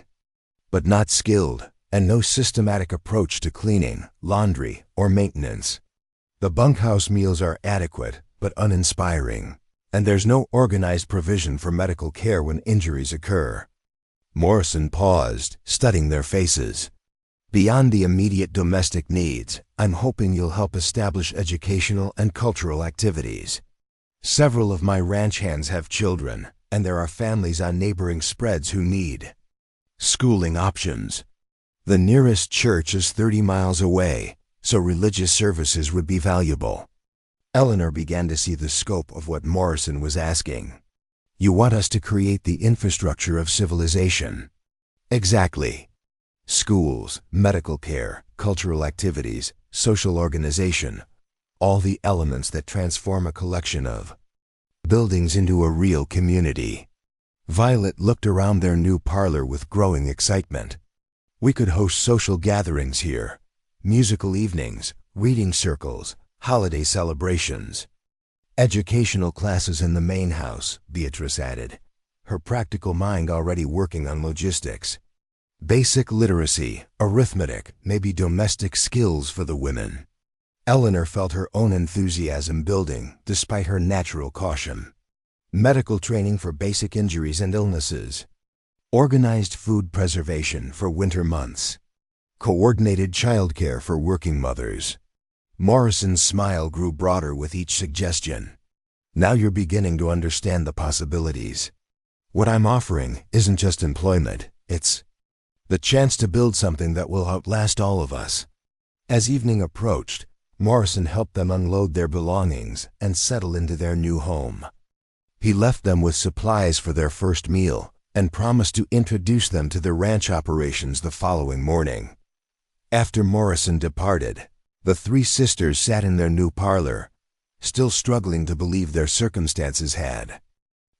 but not skilled, and no systematic approach to cleaning, laundry, or maintenance. The bunkhouse meals are adequate, but uninspiring, and there's no organized provision for medical care when injuries occur." Morrison paused, studying their faces. "Beyond the immediate domestic needs, I'm hoping you'll help establish educational and cultural activities. Several of my ranch hands have children, and there are families on neighboring spreads who need schooling options. The nearest church is 30 miles away, so religious services would be valuable." Eleanor began to see the scope of what Morrison was asking. "You want us to create the infrastructure of civilization." "Exactly. Schools, medical care, cultural activities, social organization, all the elements that transform a collection of buildings into a real community." Violet looked around their new parlor with growing excitement. "We could host social gatherings here, musical evenings, reading circles, holiday celebrations. Educational classes in the main house," Beatrice added, her practical mind already working on logistics. "Basic literacy, arithmetic, maybe domestic skills for the women." Eleanor felt her own enthusiasm building, despite her natural caution. "Medical training for basic injuries and illnesses. Organized food preservation for winter months. Coordinated childcare for working mothers." Morrison's smile grew broader with each suggestion. "Now you're beginning to understand the possibilities. What I'm offering isn't just employment, it's the chance to build something that will outlast all of us." As evening approached, Morrison helped them unload their belongings and settle into their new home. He left them with supplies for their first meal and promised to introduce them to the ranch operations the following morning. After Morrison departed, the three sisters sat in their new parlor, still struggling to believe their circumstances had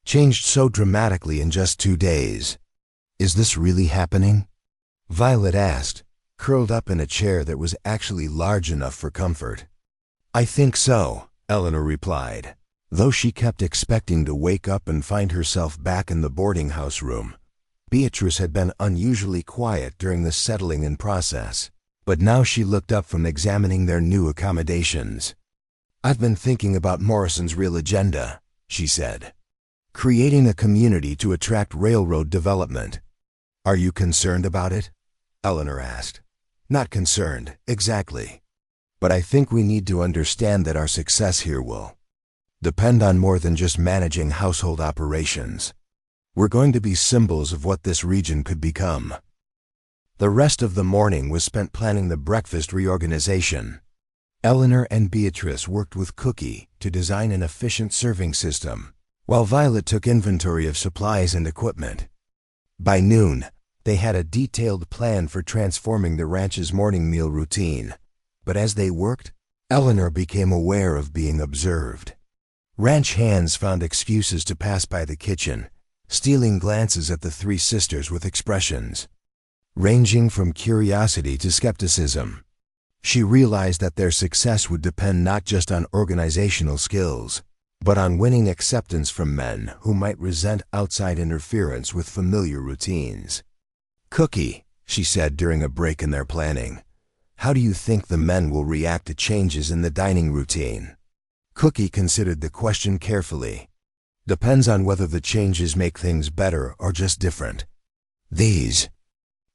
changed so dramatically in just 2 days. "Is this really happening?" Violet asked, curled up in a chair that was actually large enough for comfort. "I think so," Eleanor replied, though she kept expecting to wake up and find herself back in the boarding house room. Beatrice had been unusually quiet during the settling-in process, but now she looked up from examining their new accommodations. "I've been thinking about Morrison's real agenda," she said. "Creating a community to attract railroad development." "Are you concerned about it?" Eleanor asked. "Not concerned, exactly. But I think we need to understand that our success here will depend on more than just managing household operations. We're going to be symbols of what this region could become." The rest of the morning was spent planning the breakfast reorganization. Eleanor and Beatrice worked with Cookie to design an efficient serving system, while Violet took inventory of supplies and equipment. By noon, they had a detailed plan for transforming the ranch's morning meal routine. But as they worked, Eleanor became aware of being observed. Ranch hands found excuses to pass by the kitchen, stealing glances at the three sisters with expressions ranging from curiosity to skepticism. She realized that their success would depend not just on organizational skills, but on winning acceptance from men who might resent outside interference with familiar routines. "Cookie," she said during a break in their planning, "how do you think the men will react to changes in the dining routine?" Cookie considered the question carefully. "Depends on whether the changes make things better or just different. These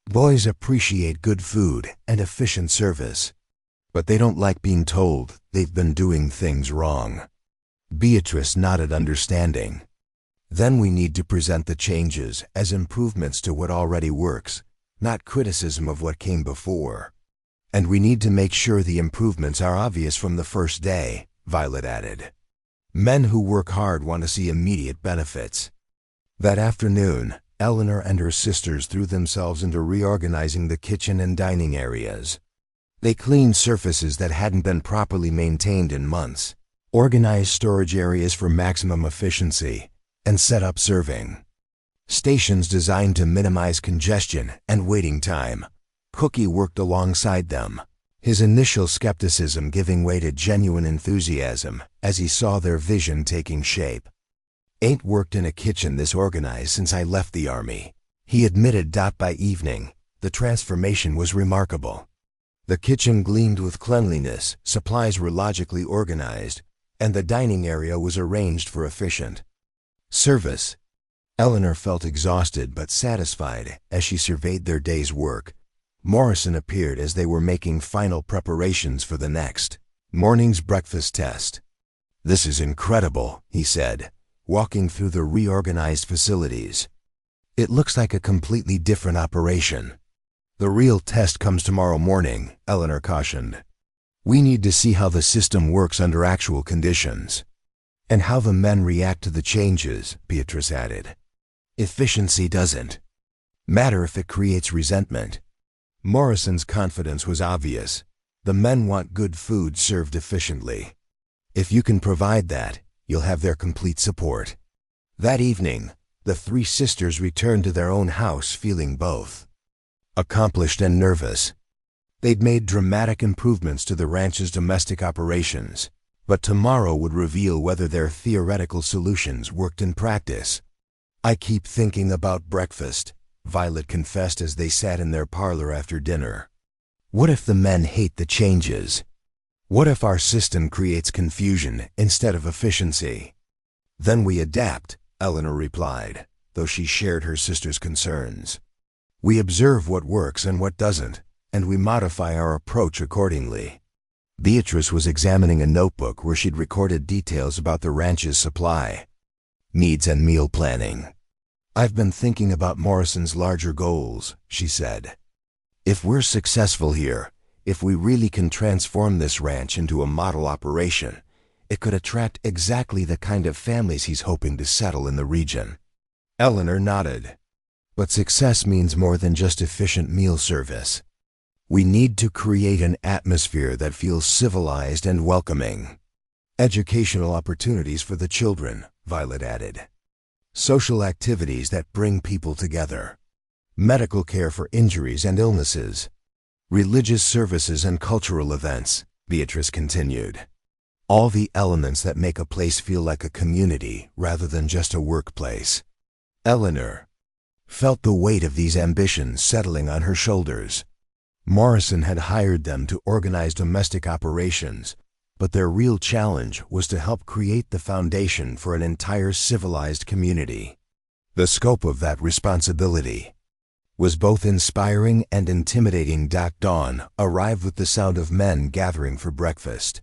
boys appreciate good food and efficient service, but they don't like being told they've been doing things wrong." Beatrice nodded understanding. "Then we need to present the changes as improvements to what already works, not criticism of what came before. And we need to make sure the improvements are obvious from the first day," Violet added. "Men who work hard want to see immediate benefits." That afternoon, Eleanor and her sisters threw themselves into reorganizing the kitchen and dining areas. They cleaned surfaces that hadn't been properly maintained in months, organized storage areas for maximum efficiency, and set up serving stations designed to minimize congestion and waiting time. Cookie worked alongside them, his initial skepticism giving way to genuine enthusiasm as he saw their vision taking shape. "Ain't worked in a kitchen this organized since I left the Army," he admitted. By evening, the transformation was remarkable. The kitchen gleamed with cleanliness, supplies were logically organized, and the dining area was arranged for efficient service. Eleanor felt exhausted but satisfied as she surveyed their day's work. Morrison appeared as they were making final preparations for the next morning's breakfast test. "This is incredible," he said, walking through the reorganized facilities. "It looks like a completely different operation." "The real test comes tomorrow morning," Eleanor cautioned. "We need to see how the system works under actual conditions." "And how the men react to the changes," Beatrice added. "Efficiency doesn't matter if it creates resentment." Morrison's confidence was obvious. "The men want good food served efficiently. If you can provide that, you'll have their complete support." That evening, the three sisters returned to their own house feeling both accomplished and nervous. They'd made dramatic improvements to the ranch's domestic operations, but tomorrow would reveal whether their theoretical solutions worked in practice. "I keep thinking about breakfast," Violet confessed as they sat in their parlor after dinner. "What if the men hate the changes? What if our system creates confusion instead of efficiency?" "Then we adapt," Eleanor replied, though she shared her sister's concerns. "We observe what works and what doesn't, and we modify our approach accordingly." Beatrice was examining a notebook where she'd recorded details about the ranch's supply needs and meal planning. "I've been thinking about Morrison's larger goals," she said. "If we're successful here, if we really can transform this ranch into a model operation, it could attract exactly the kind of families he's hoping to settle in the region." Eleanor nodded. "But success means more than just efficient meal service. We need to create an atmosphere that feels civilized and welcoming." "Educational opportunities for the children," Violet added. "Social activities that bring people together. Medical care for injuries and illnesses. Religious services and cultural events," Beatrice continued. "All the elements that make a place feel like a community rather than just a workplace." Eleanor felt the weight of these ambitions settling on her shoulders. Morrison had hired them to organize domestic operations, but their real challenge was to help create the foundation for an entire civilized community. The scope of that responsibility was both inspiring and intimidating. Dawn arrived with the sound of men gathering for breakfast.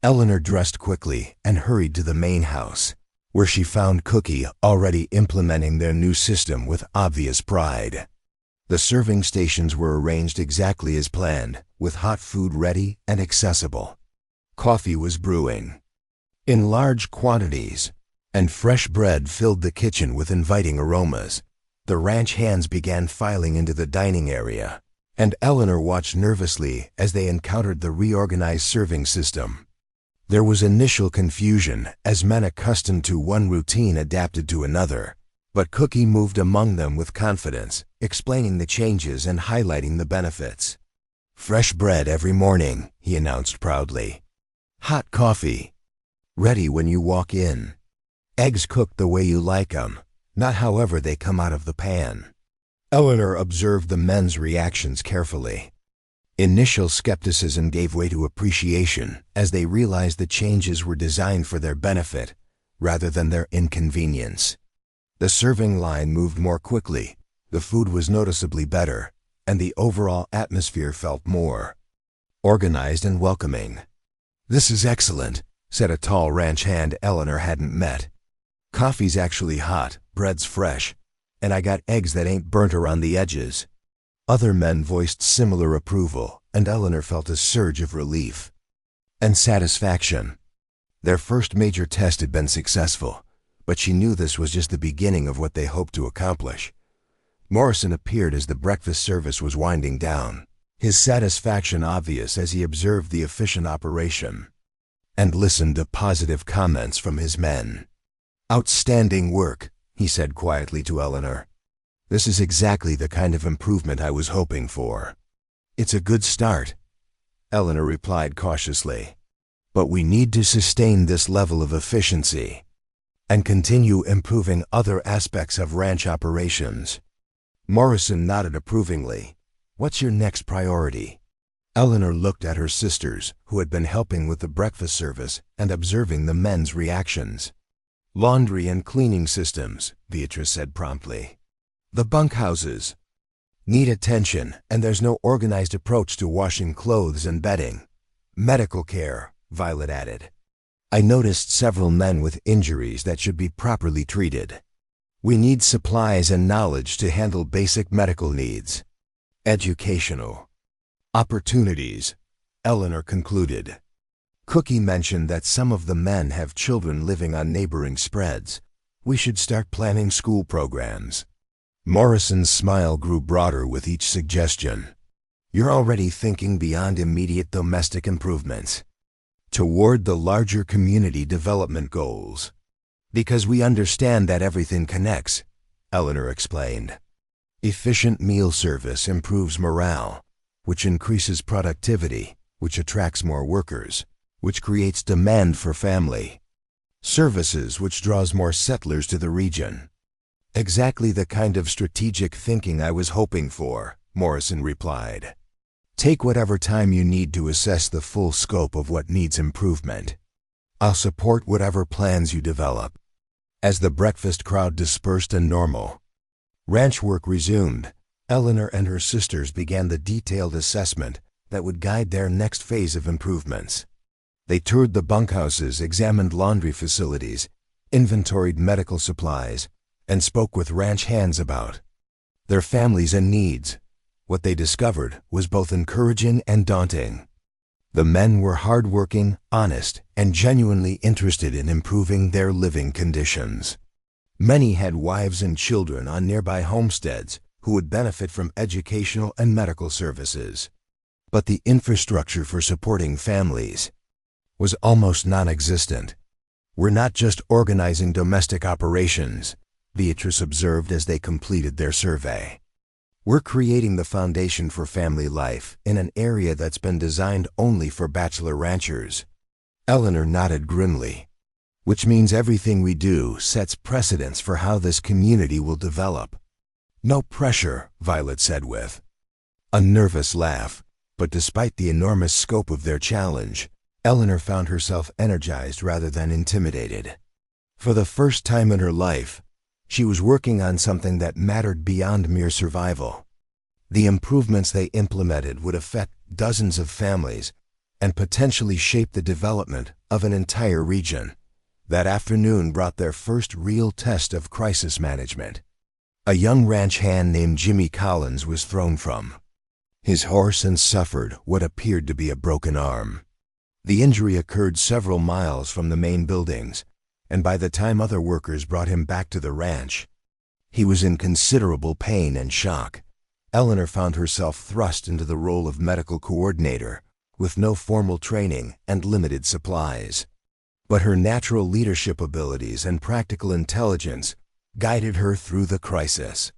Eleanor dressed quickly and hurried to the main house, where she found Cookie already implementing their new system with obvious pride. The serving stations were arranged exactly as planned, with hot food ready and accessible. Coffee was brewing in large quantities, and fresh bread filled the kitchen with inviting aromas. The ranch hands began filing into the dining area, and Eleanor watched nervously as they encountered the reorganized serving system. There was initial confusion as men accustomed to one routine adapted to another, but Cookie moved among them with confidence, explaining the changes and highlighting the benefits. "Fresh bread every morning," he announced proudly. "Hot coffee, ready when you walk in. Eggs cooked the way you like 'em, not however they come out of the pan." Eleanor observed the men's reactions carefully. Initial skepticism gave way to appreciation as they realized the changes were designed for their benefit rather than their inconvenience. The serving line moved more quickly, the food was noticeably better, and the overall atmosphere felt more organized and welcoming. "This is excellent," said a tall ranch hand Eleanor hadn't met. "Coffee's actually hot, bread's fresh, and I got eggs that ain't burnt around the edges." Other men voiced similar approval, and Eleanor felt a surge of relief and satisfaction. Their first major test had been successful, but she knew this was just the beginning of what they hoped to accomplish. Morrison appeared as the breakfast service was winding down, his satisfaction obvious as he observed the efficient operation and listened to positive comments from his men. "Outstanding work," he said quietly to Eleanor. "This is exactly the kind of improvement I was hoping for." "It's a good start," Eleanor replied cautiously. "But we need to sustain this level of efficiency and continue improving other aspects of ranch operations." Morrison nodded approvingly. "What's your next priority?" Eleanor looked at her sisters, who had been helping with the breakfast service and observing the men's reactions. "Laundry and cleaning systems," Beatrice said promptly. "The bunkhouses need attention, and there's no organized approach to washing clothes and bedding." "Medical care," Violet added. "I noticed several men with injuries that should be properly treated. We need supplies and knowledge to handle basic medical needs." "Educational opportunities," Eleanor concluded. Cookie mentioned that some of the men have children living on neighboring spreads. "We should start planning school programs." Morrison's smile grew broader with each suggestion. "You're already thinking beyond immediate domestic improvements, toward the larger community development goals." "Because we understand that everything connects," Eleanor explained. "Efficient meal service improves morale, which increases productivity, which attracts more workers, which creates demand for family services, which draws more settlers to the region." "Exactly the kind of strategic thinking I was hoping for," Morrison replied. "Take whatever time you need to assess the full scope of what needs improvement. I'll support whatever plans you develop." As the breakfast crowd dispersed and normal ranch work resumed, Eleanor and her sisters began the detailed assessment that would guide their next phase of improvements. They toured the bunkhouses, examined laundry facilities, inventoried medical supplies, and spoke with ranch hands about their families and needs. What they discovered was both encouraging and daunting. The men were hardworking, honest, and genuinely interested in improving their living conditions. Many had wives and children on nearby homesteads who would benefit from educational and medical services. But the infrastructure for supporting families was almost non-existent. "We're not just organizing domestic operations," Beatrice observed as they completed their survey. "We're creating the foundation for family life in an area that's been designed only for bachelor ranchers." Eleanor nodded grimly. "Which means everything we do sets precedents for how this community will develop." "No pressure," Violet said with a nervous laugh. But despite the enormous scope of their challenge, Eleanor found herself energized rather than intimidated. For the first time in her life, she was working on something that mattered beyond mere survival. The improvements they implemented would affect dozens of families and potentially shape the development of an entire region. That afternoon brought their first real test of crisis management. A young ranch hand named Jimmy Collins was thrown from his horse and suffered what appeared to be a broken arm. The injury occurred several miles from the main buildings, and by the time other workers brought him back to the ranch, he was in considerable pain and shock. Eleanor found herself thrust into the role of medical coordinator, with no formal training and limited supplies. But her natural leadership abilities and practical intelligence guided her through the crisis.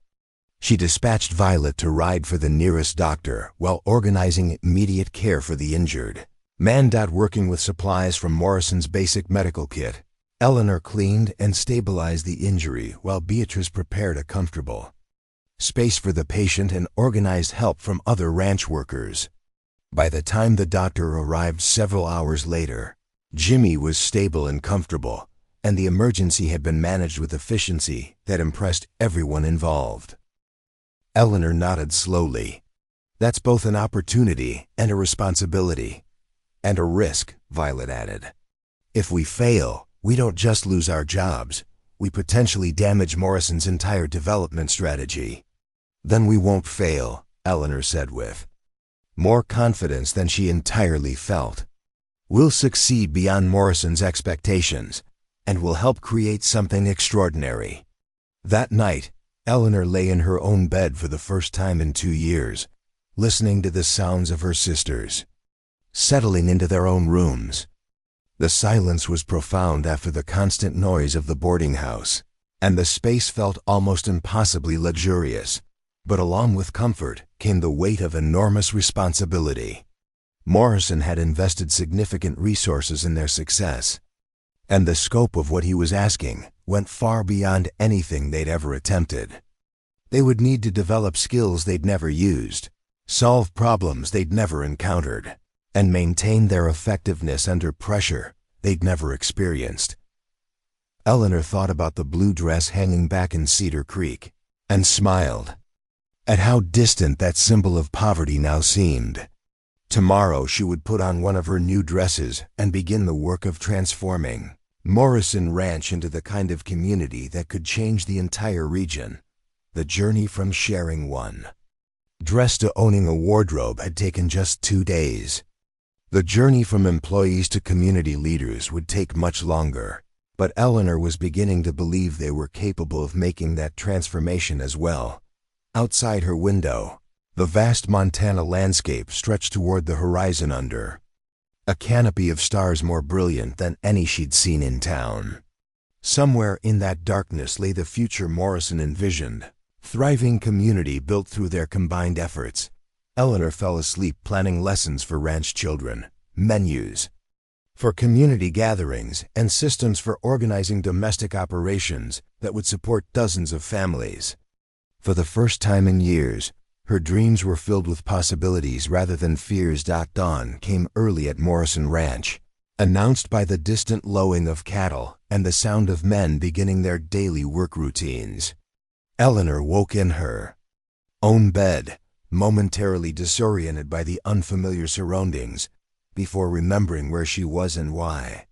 She dispatched Violet to ride for the nearest doctor while organizing immediate care for the injured. Working with supplies from Morrison's basic medical kit, Eleanor cleaned and stabilized the injury while Beatrice prepared a comfortable space for the patient and organized help from other ranch workers. By the time the doctor arrived several hours later, Jimmy was stable and comfortable, and the emergency had been managed with efficiency that impressed everyone involved. Eleanor nodded slowly. "That's both an opportunity and a responsibility. And a risk," Violet added. "If we fail, we don't just lose our jobs, we potentially damage Morrison's entire development strategy." "Then we won't fail," Eleanor said with more confidence than she entirely felt. "We'll succeed beyond Morrison's expectations, and we'll help create something extraordinary." That night, Eleanor lay in her own bed for the first time in 2 years, listening to the sounds of her sisters settling into their own rooms. The silence was profound after the constant noise of the boarding house, and the space felt almost impossibly luxurious. But along with comfort came the weight of enormous responsibility. Morrison had invested significant resources in their success, and the scope of what he was asking went far beyond anything they'd ever attempted. They would need to develop skills they'd never used, solve problems they'd never encountered, and maintain their effectiveness under pressure they'd never experienced. Eleanor thought about the blue dress hanging back in Cedar Creek, and smiled at how distant that symbol of poverty now seemed. Tomorrow she would put on one of her new dresses and begin the work of transforming Morrison Ranch into the kind of community that could change the entire region. The journey from sharing one dress to owning a wardrobe had taken just 2 days. The journey from employees to community leaders would take much longer, but Eleanor was beginning to believe they were capable of making that transformation as well. Outside her window, the vast Montana landscape stretched toward the horizon under a canopy of stars more brilliant than any she'd seen in town. Somewhere in that darkness lay the future Morrison envisioned, thriving community built through their combined efforts. Eleanor fell asleep planning lessons for ranch children, menus for community gatherings, and systems for organizing domestic operations that would support dozens of families. For the first time in years, her dreams were filled with possibilities rather than fears. Dawn came early at Morrison Ranch, announced by the distant lowing of cattle and the sound of men beginning their daily work routines. Eleanor woke in her own bed, momentarily disoriented by the unfamiliar surroundings, before remembering where she was and why.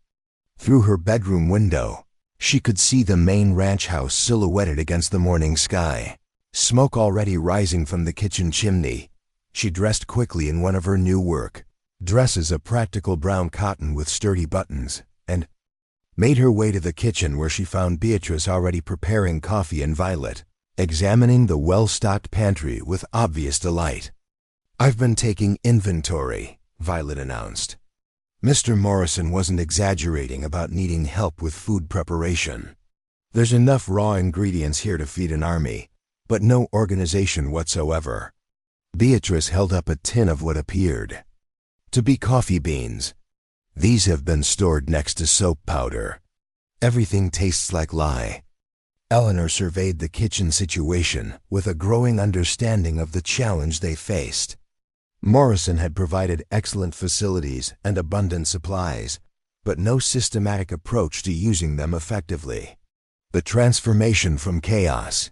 Through her bedroom window, she could see the main ranch house silhouetted against the morning sky, smoke already rising from the kitchen chimney. She dressed quickly in one of her new work dresses, a practical brown cotton with sturdy buttons, and made her way to the kitchen, where she found Beatrice already preparing coffee and Violet examining the well-stocked pantry with obvious delight. "I've been taking inventory," Violet announced. Mr. Morrison wasn't exaggerating about needing help with food preparation. "There's enough raw ingredients here to feed an army, but no organization whatsoever." Beatrice held up a tin of what appeared to be coffee beans. "These have been stored next to soap powder. Everything tastes like lye." Eleanor surveyed the kitchen situation with a growing understanding of the challenge they faced. Morrison had provided excellent facilities and abundant supplies, but no systematic approach to using them effectively. The transformation from chaos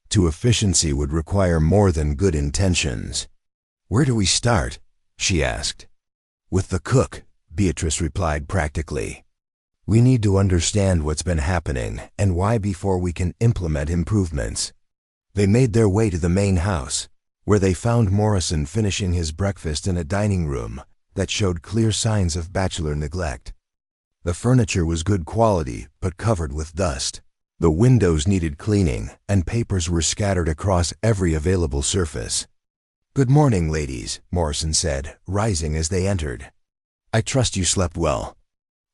to efficiency would require more than good intentions. "Where do we start?" she asked. "With the cook," Beatrice replied practically. "We need to understand what's been happening and why before we can implement improvements." They made their way to the main house, where they found Morrison finishing his breakfast in a dining room that showed clear signs of bachelor neglect. The furniture was good quality but covered with dust, The windows needed cleaning, and papers were scattered across every available surface. "Good morning, ladies," Morrison said, rising as they entered. "I trust you slept well."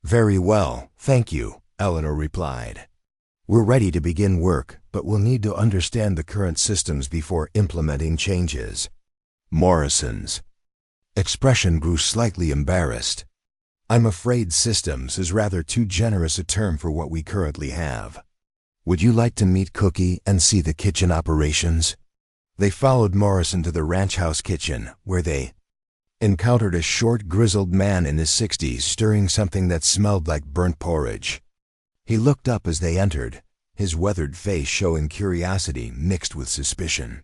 "Very well, thank you," Eleanor replied. "We're ready to begin work, but we'll need to understand the current systems before implementing changes." Morrison's expression grew slightly embarrassed. "I'm afraid systems is rather too generous a term for what we currently have. Would you like to meet Cookie and see the kitchen operations?" They followed Morrison to the ranch house kitchen, where they encountered a short, grizzled man in his 60s stirring something that smelled like burnt porridge. He looked up as they entered, his weathered face showing curiosity mixed with suspicion.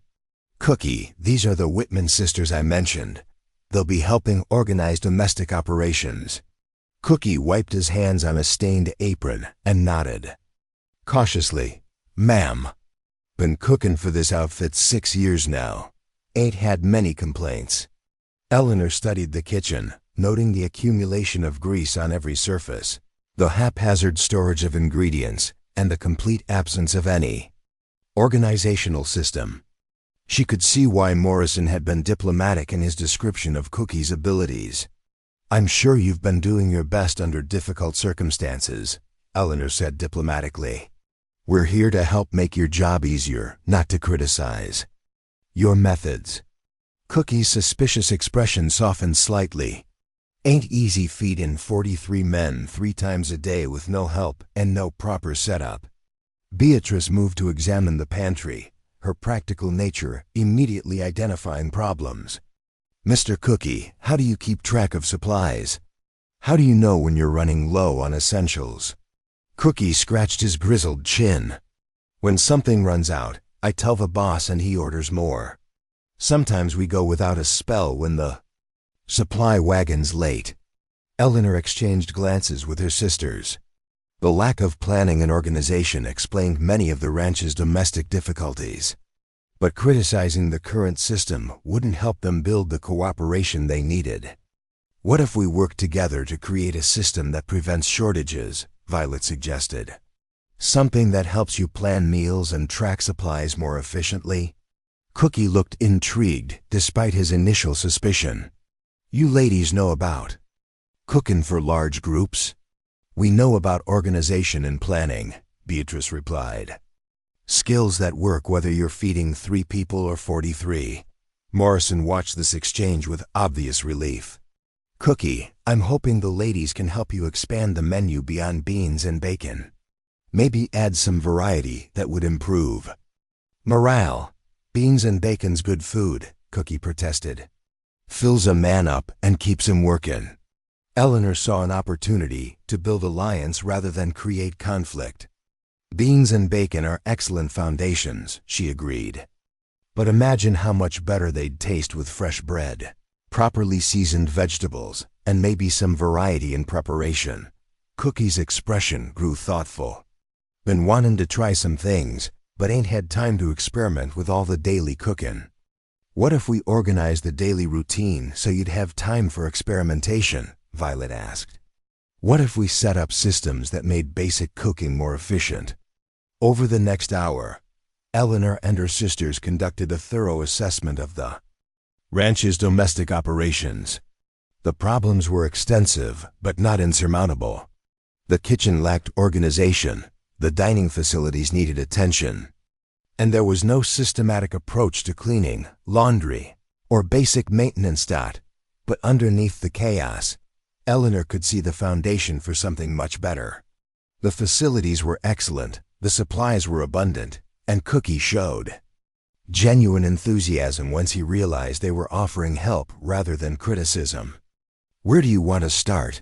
"Cookie, these are the Whitman sisters I mentioned. They'll be helping organize domestic operations." Cookie wiped his hands on a stained apron and nodded. Cautiously, "Ma'am, been cooking for this outfit 6 years now. Ain't had many complaints." Eleanor studied the kitchen, noting the accumulation of grease on every surface, the haphazard storage of ingredients, and the complete absence of any organizational system. She could see why Morrison had been diplomatic in his description of Cookie's abilities. "I'm sure you've been doing your best under difficult circumstances," Eleanor said diplomatically. "We're here to help make your job easier, not to criticize your methods." Cookie's suspicious expression softened slightly. "Ain't easy feeding 43 men 3 times a day with no help and no proper setup." Beatrice moved to examine the pantry, her practical nature immediately identifying problems. "Mr. Cookie, how do you keep track of supplies? How do you know when you're running low on essentials?" Cookie scratched his grizzled chin. "When something runs out, I tell the boss and he orders more. Sometimes we go without a spell when the supply wagon's late." Eleanor exchanged glances with her sisters. The lack of planning and organization explained many of the ranch's domestic difficulties. But criticizing the current system wouldn't help them build the cooperation they needed. "What if we work together to create a system that prevents shortages?" Violet suggested. "Something that helps you plan meals and track supplies more efficiently?" Cookie looked intrigued despite his initial suspicion. "You ladies know about cooking for large groups?" "We know about organization and planning," Beatrice replied. "Skills that work whether you're feeding 3 people or 43. Morrison watched this exchange with obvious relief. "Cookie, I'm hoping the ladies can help you expand the menu beyond beans and bacon. Maybe add some variety that would improve morale." "Beans and bacon's good food," Cookie protested. "Fills a man up and keeps him working." Eleanor saw an opportunity to build alliance rather than create conflict. "Beans and bacon are excellent foundations," she agreed. "But imagine how much better they'd taste with fresh bread, properly seasoned vegetables, and maybe some variety in preparation." Cookie's expression grew thoughtful. "Been wanting to try some things, but ain't had time to experiment with all the daily cooking. What if we organize the daily routine so you'd have time for experimentation?" Violet asked. "What if we set up systems that made basic cooking more efficient?" Over the next hour, Eleanor and her sisters conducted a thorough assessment of the ranch's domestic operations. The problems were extensive, but not insurmountable. The kitchen lacked organization, the dining facilities needed attention, and there was no systematic approach to cleaning, laundry, or basic maintenance. But underneath the chaos, Eleanor could see the foundation for something much better. The facilities were excellent, the supplies were abundant, and Cookie showed genuine enthusiasm once he realized they were offering help rather than criticism. "Where do you want to start?"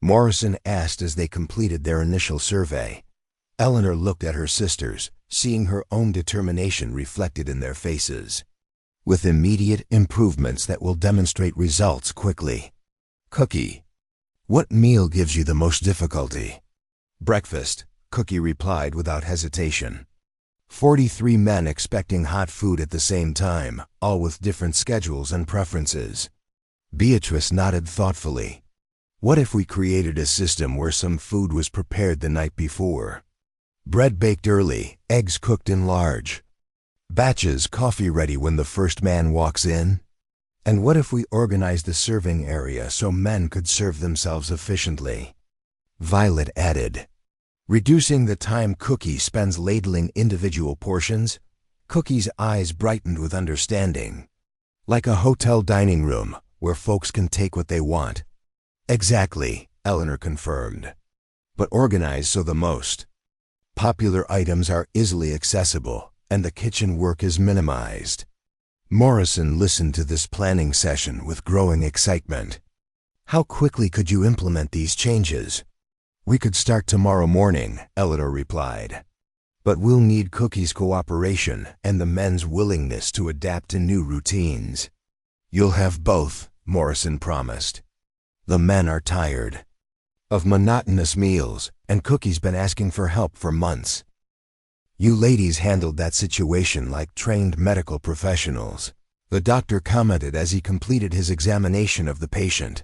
Morrison asked as they completed their initial survey. Eleanor looked at her sisters, seeing her own determination reflected in their faces. "With immediate improvements that will demonstrate results quickly." "Cookie, what meal gives you the most difficulty?" "Breakfast," Cookie replied without hesitation. 43 men expecting hot food at the same time, all with different schedules and preferences. Beatrice nodded thoughtfully. "What if we created a system where some food was prepared the night before? Bread baked early, eggs cooked in large batches, coffee ready when the first man walks in. And what if we organized the serving area so men could serve themselves efficiently? Violet added. Reducing the time Cookie spends ladling individual portions, Cookie's eyes brightened with understanding. Like a hotel dining room, where folks can take what they want. Exactly, Eleanor confirmed. But organized so the most popular items are easily accessible, and the kitchen work is minimized. Morrison listened to this planning session with growing excitement. How quickly could you implement these changes? We could start tomorrow morning, Eleanor replied. But we'll need Cookie's cooperation and the men's willingness to adapt to new routines. You'll have both, Morrison promised. The men are tired of monotonous meals, and Cookie's been asking for help for months. You ladies handled that situation like trained medical professionals, the doctor commented as he completed his examination of the patient.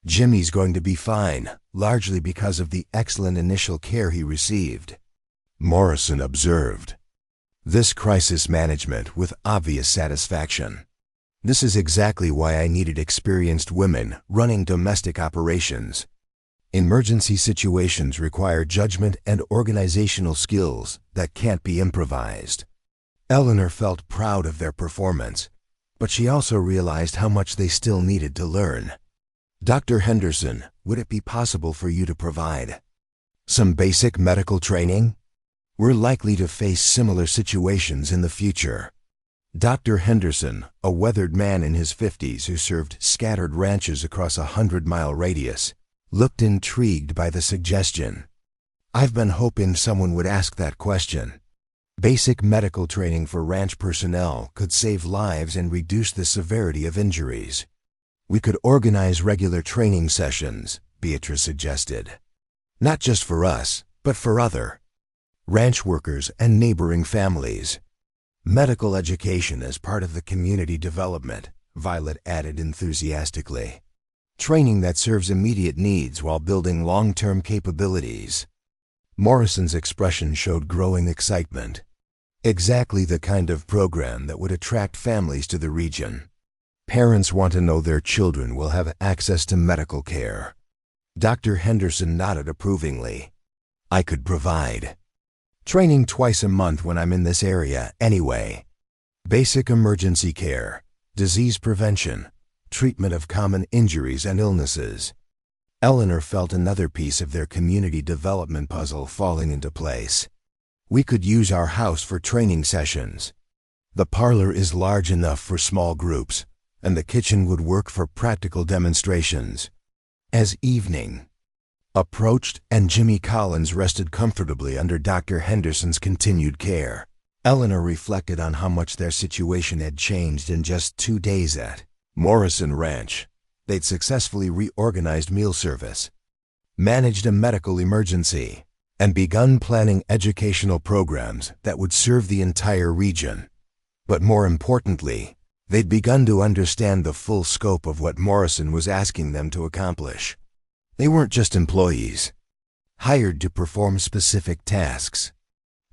Jimmy's going to be fine, largely because of the excellent initial care he received, Morrison observed. This crisis management with obvious satisfaction. This is exactly why I needed experienced women running domestic operations. Emergency situations require judgment and organizational skills that can't be improvised. Eleanor felt proud of their performance, but she also realized how much they still needed to learn. Dr. Henderson, would it be possible for you to provide some basic medical training? We're likely to face similar situations in the future. Dr. Henderson, a weathered man in his 50s who served scattered ranches across a 100-mile radius, looked intrigued by the suggestion. I've been hoping someone would ask that question. Basic medical training for ranch personnel could save lives and reduce the severity of injuries. We could organize regular training sessions, Beatrice suggested. Not just for us, but for other ranch workers and neighboring families. Medical education as part of the community development, Violet added enthusiastically. Training that serves immediate needs while building long-term capabilities. Morrison's expression showed growing excitement. Exactly the kind of program that would attract families to the region. Parents want to know their children will have access to medical care. Dr. Henderson nodded approvingly. I could provide training twice a month when I'm in this area anyway. Basic emergency care, disease prevention, treatment of common injuries and illnesses. Eleanor felt another piece of their community development puzzle falling into place. We could use our house for training sessions. The parlor is large enough for small groups, and the kitchen would work for practical demonstrations. As evening approached and Jimmy Collins rested comfortably under Dr. Henderson's continued care, Eleanor reflected on how much their situation had changed in just 2 days at Morrison Ranch. They'd successfully reorganized meal service, managed a medical emergency, and begun planning educational programs that would serve the entire region. But more importantly, they'd begun to understand the full scope of what Morrison was asking them to accomplish. They weren't just employees, hired to perform specific tasks.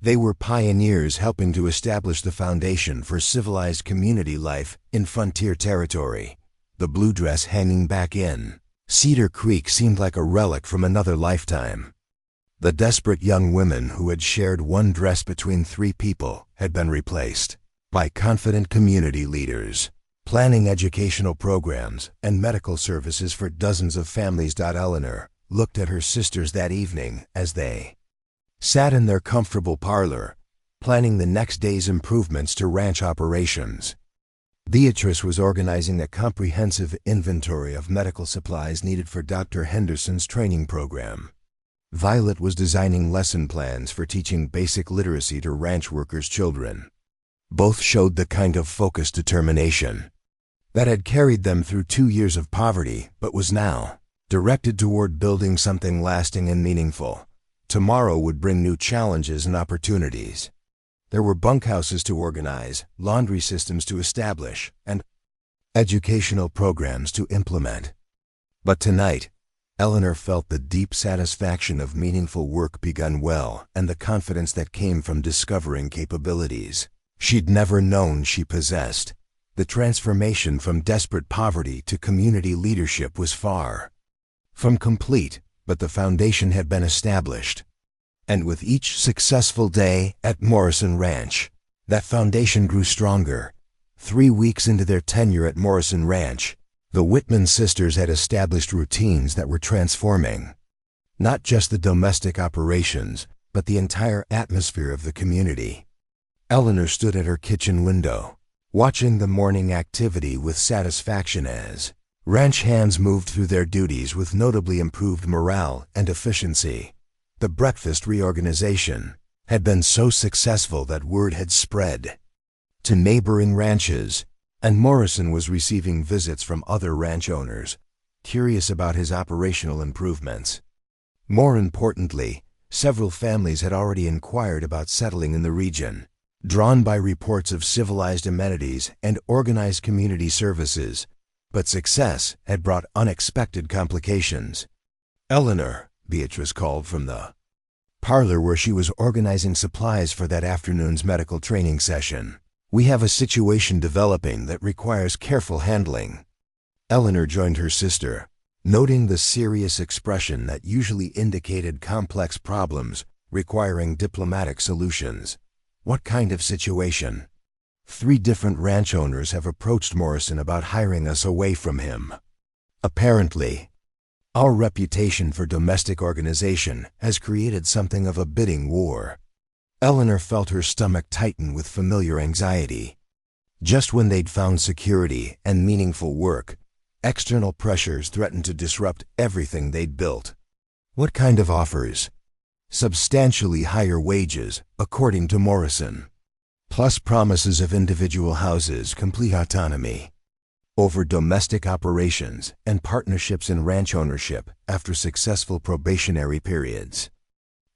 They were pioneers helping to establish the foundation for civilized community life in frontier territory. The blue dress hanging back in Cedar Creek seemed like a relic from another lifetime. The desperate young women who had shared one dress between 3 people had been replaced by confident community leaders, planning educational programs and medical services for dozens of families. Eleanor looked at her sisters that evening as they sat in their comfortable parlor, planning the next day's improvements to ranch operations. Beatrice was organizing a comprehensive inventory of medical supplies needed for Dr. Henderson's training program. Violet was designing lesson plans for teaching basic literacy to ranch workers' children. Both showed the kind of focused determination that had carried them through 2 years of poverty but was now directed toward building something lasting and meaningful. Tomorrow would bring new challenges and opportunities. There were bunkhouses to organize, laundry systems to establish, and educational programs to implement. But tonight, Eleanor felt the deep satisfaction of meaningful work begun well and the confidence that came from discovering capabilities she'd never known she possessed. The transformation from desperate poverty to community leadership was far from complete, but the foundation had been established. And with each successful day at Morrison Ranch, that foundation grew stronger. 3 weeks into their tenure at Morrison Ranch, the Whitman sisters had established routines that were transforming not just the domestic operations, but the entire atmosphere of the community. Eleanor stood at her kitchen window, watching the morning activity with satisfaction as ranch hands moved through their duties with notably improved morale and efficiency. The breakfast reorganization had been so successful that word had spread to neighboring ranches, and Morrison was receiving visits from other ranch owners, curious about his operational improvements. More importantly, several families had already inquired about settling in the region, drawn by reports of civilized amenities and organized community services, but success had brought unexpected complications. "Eleanor," Beatrice called from the parlor where she was organizing supplies for that afternoon's medical training session. "We have a situation developing that requires careful handling." Eleanor joined her sister, noting the serious expression that usually indicated complex problems requiring diplomatic solutions. "What kind of situation?" 3 different ranch owners have approached Morrison about hiring us away from him. Apparently, our reputation for domestic organization has created something of a bidding war. Eleanor felt her stomach tighten with familiar anxiety. Just when they'd found security and meaningful work, external pressures threatened to disrupt everything they'd built. "What kind of offers?" "Substantially higher wages, according to Morrison, plus promises of individual houses, complete autonomy over domestic operations, and partnerships in ranch ownership after successful probationary periods."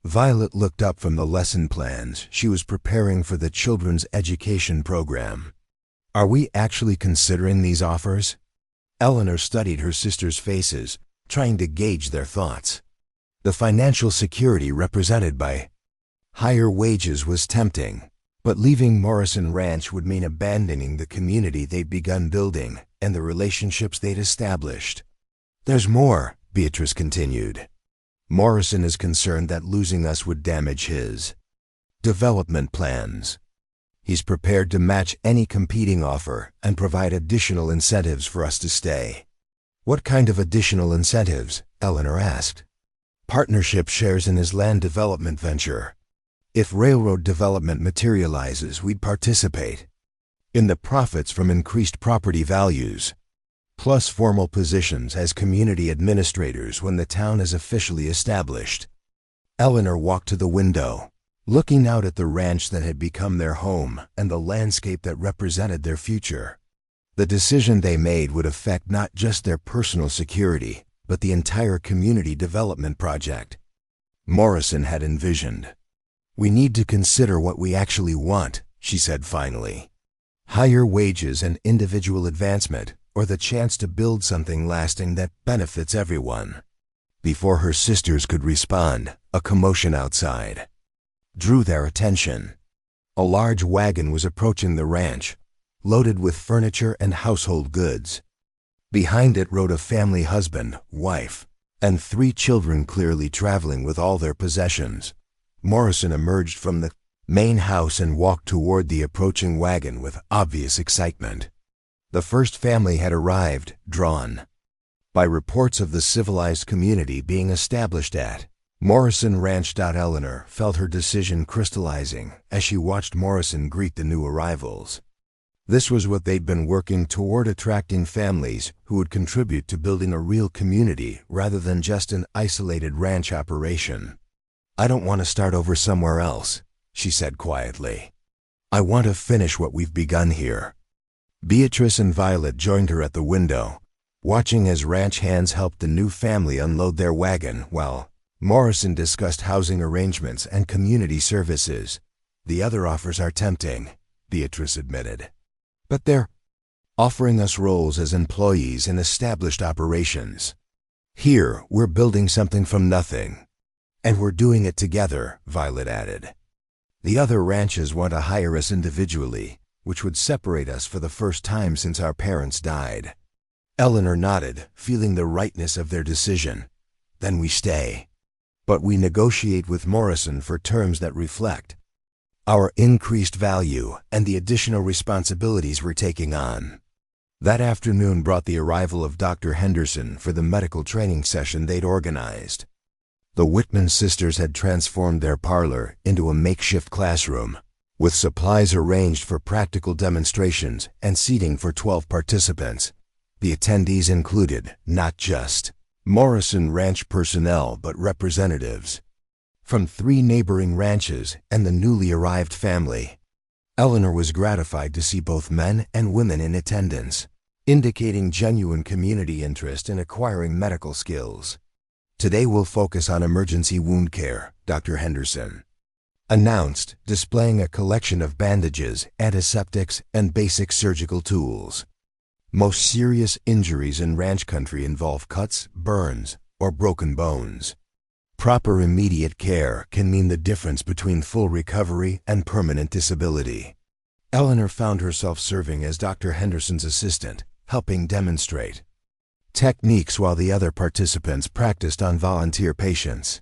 Violet looked up from the lesson plans she was preparing for the children's education program. "Are we actually considering these offers?" Eleanor studied her sisters' faces, trying to gauge their thoughts. The financial security represented by higher wages was tempting, but leaving Morrison Ranch would mean abandoning the community they'd begun building and the relationships they'd established. "There's more," Beatrice continued. "Morrison is concerned that losing us would damage his development plans. He's prepared to match any competing offer and provide additional incentives for us to stay." "What kind of additional incentives?" Eleanor asked. "Partnership shares in his land development venture. If railroad development materializes, we'd participate in the profits from increased property values, plus formal positions as community administrators when the town is officially established." Eleanor walked to the window, looking out at the ranch that had become their home and the landscape that represented their future. The decision they made would affect not just their personal security, but the entire community development project Morrison had envisioned. "We need to consider what we actually want," she said finally. "Higher wages and individual advancement, or the chance to build something lasting that benefits everyone." Before her sisters could respond, a commotion outside drew their attention. A large wagon was approaching the ranch, loaded with furniture and household goods. Behind it rode a family husband, wife, and 3 children, clearly traveling with all their possessions. Morrison emerged from the main house and walked toward the approaching wagon with obvious excitement. The first family had arrived, drawn by reports of the civilized community being established at Morrison Ranch. Eleanor felt her decision crystallizing as she watched Morrison greet the new arrivals. This was what they'd been working toward, attracting families who would contribute to building a real community rather than just an isolated ranch operation. "I don't want to start over somewhere else," she said quietly. "I want to finish what we've begun here." Beatrice and Violet joined her at the window, watching as ranch hands helped the new family unload their wagon while Morrison discussed housing arrangements and community services. "The other offers are tempting," Beatrice admitted. "But they're offering us roles as employees in established operations." Here, we're building something from nothing. And we're doing it together, Violet added. The other ranches want to hire us individually, which would separate us for the first time since our parents died. Eleanor nodded, feeling the rightness of their decision. Then we stay. But we negotiate with Morrison for terms that reflect our increased value and the additional responsibilities we're taking on. That afternoon brought the arrival of Dr. Henderson for the medical training session they'd organized. The Whitman sisters had transformed their parlor into a makeshift classroom, with supplies arranged for practical demonstrations and seating for 12 participants. The attendees included not just Morrison Ranch personnel but representatives from 3 neighboring ranches and the newly arrived family. Eleanor was gratified to see both men and women in attendance, indicating genuine community interest in acquiring medical skills. Today we'll focus on emergency wound care, Dr. Henderson announced, displaying a collection of bandages, antiseptics, and basic surgical tools. Most serious injuries in ranch country involve cuts, burns, or broken bones. Proper immediate care can mean the difference between full recovery and permanent disability. Eleanor found herself serving as Dr. Henderson's assistant, helping demonstrate techniques while the other participants practiced on volunteer patients.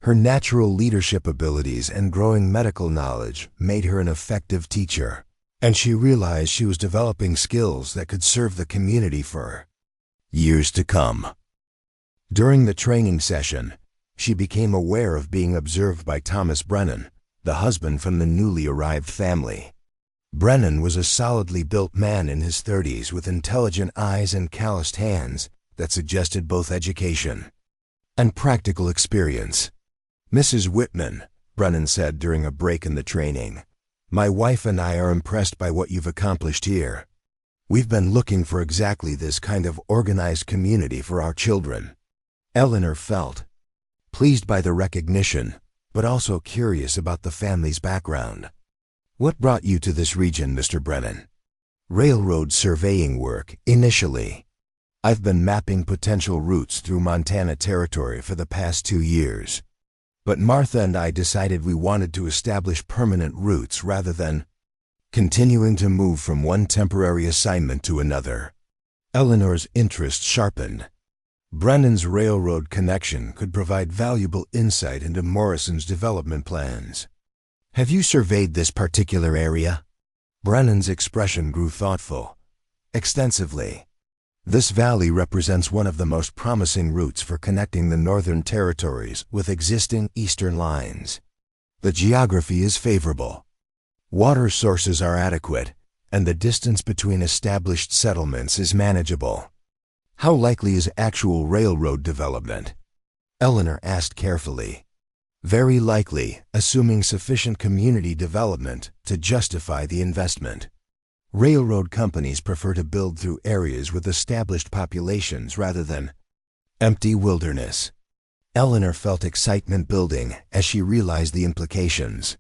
Her natural leadership abilities and growing medical knowledge made her an effective teacher, and she realized she was developing skills that could serve the community for years to come. During the training session, she became aware of being observed by Thomas Brennan, the husband from the newly arrived family. Brennan was a solidly built man in his 30s with intelligent eyes and calloused hands that suggested both education and practical experience. "Mrs. Whitman," Brennan said during a break in the training, "my wife and I are impressed by what you've accomplished here. We've been looking for exactly this kind of organized community for our children." Eleanor felt pleased by the recognition, but also curious about the family's background. "What brought you to this region, Mr. Brennan?" "Railroad surveying work, initially. I've been mapping potential routes through Montana Territory for the past 2 years. But Martha and I decided we wanted to establish permanent routes rather than continuing to move from one temporary assignment to another." Eleanor's interest sharpened. Brennan's railroad connection could provide valuable insight into Morrison's development plans. "Have you surveyed this particular area?" Brennan's expression grew thoughtful. "Extensively. This valley represents one of the most promising routes for connecting the northern territories with existing eastern lines. The geography is favorable. Water sources are adequate, and the distance between established settlements is manageable." "How likely is actual railroad development?" Eleanor asked carefully. "Very likely, assuming sufficient community development to justify the investment. Railroad companies prefer to build through areas with established populations rather than empty wilderness." Eleanor felt excitement building as she realized the implications.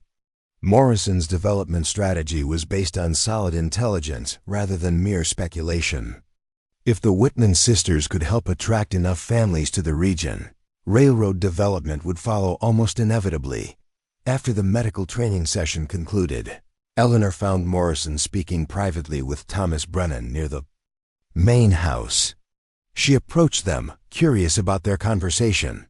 Morrison's development strategy was based on solid intelligence rather than mere speculation. If the Whitman sisters could help attract enough families to the region, railroad development would follow almost inevitably. After the medical training session concluded, Eleanor found Morrison speaking privately with Thomas Brennan near the main house. She approached them, curious about their conversation.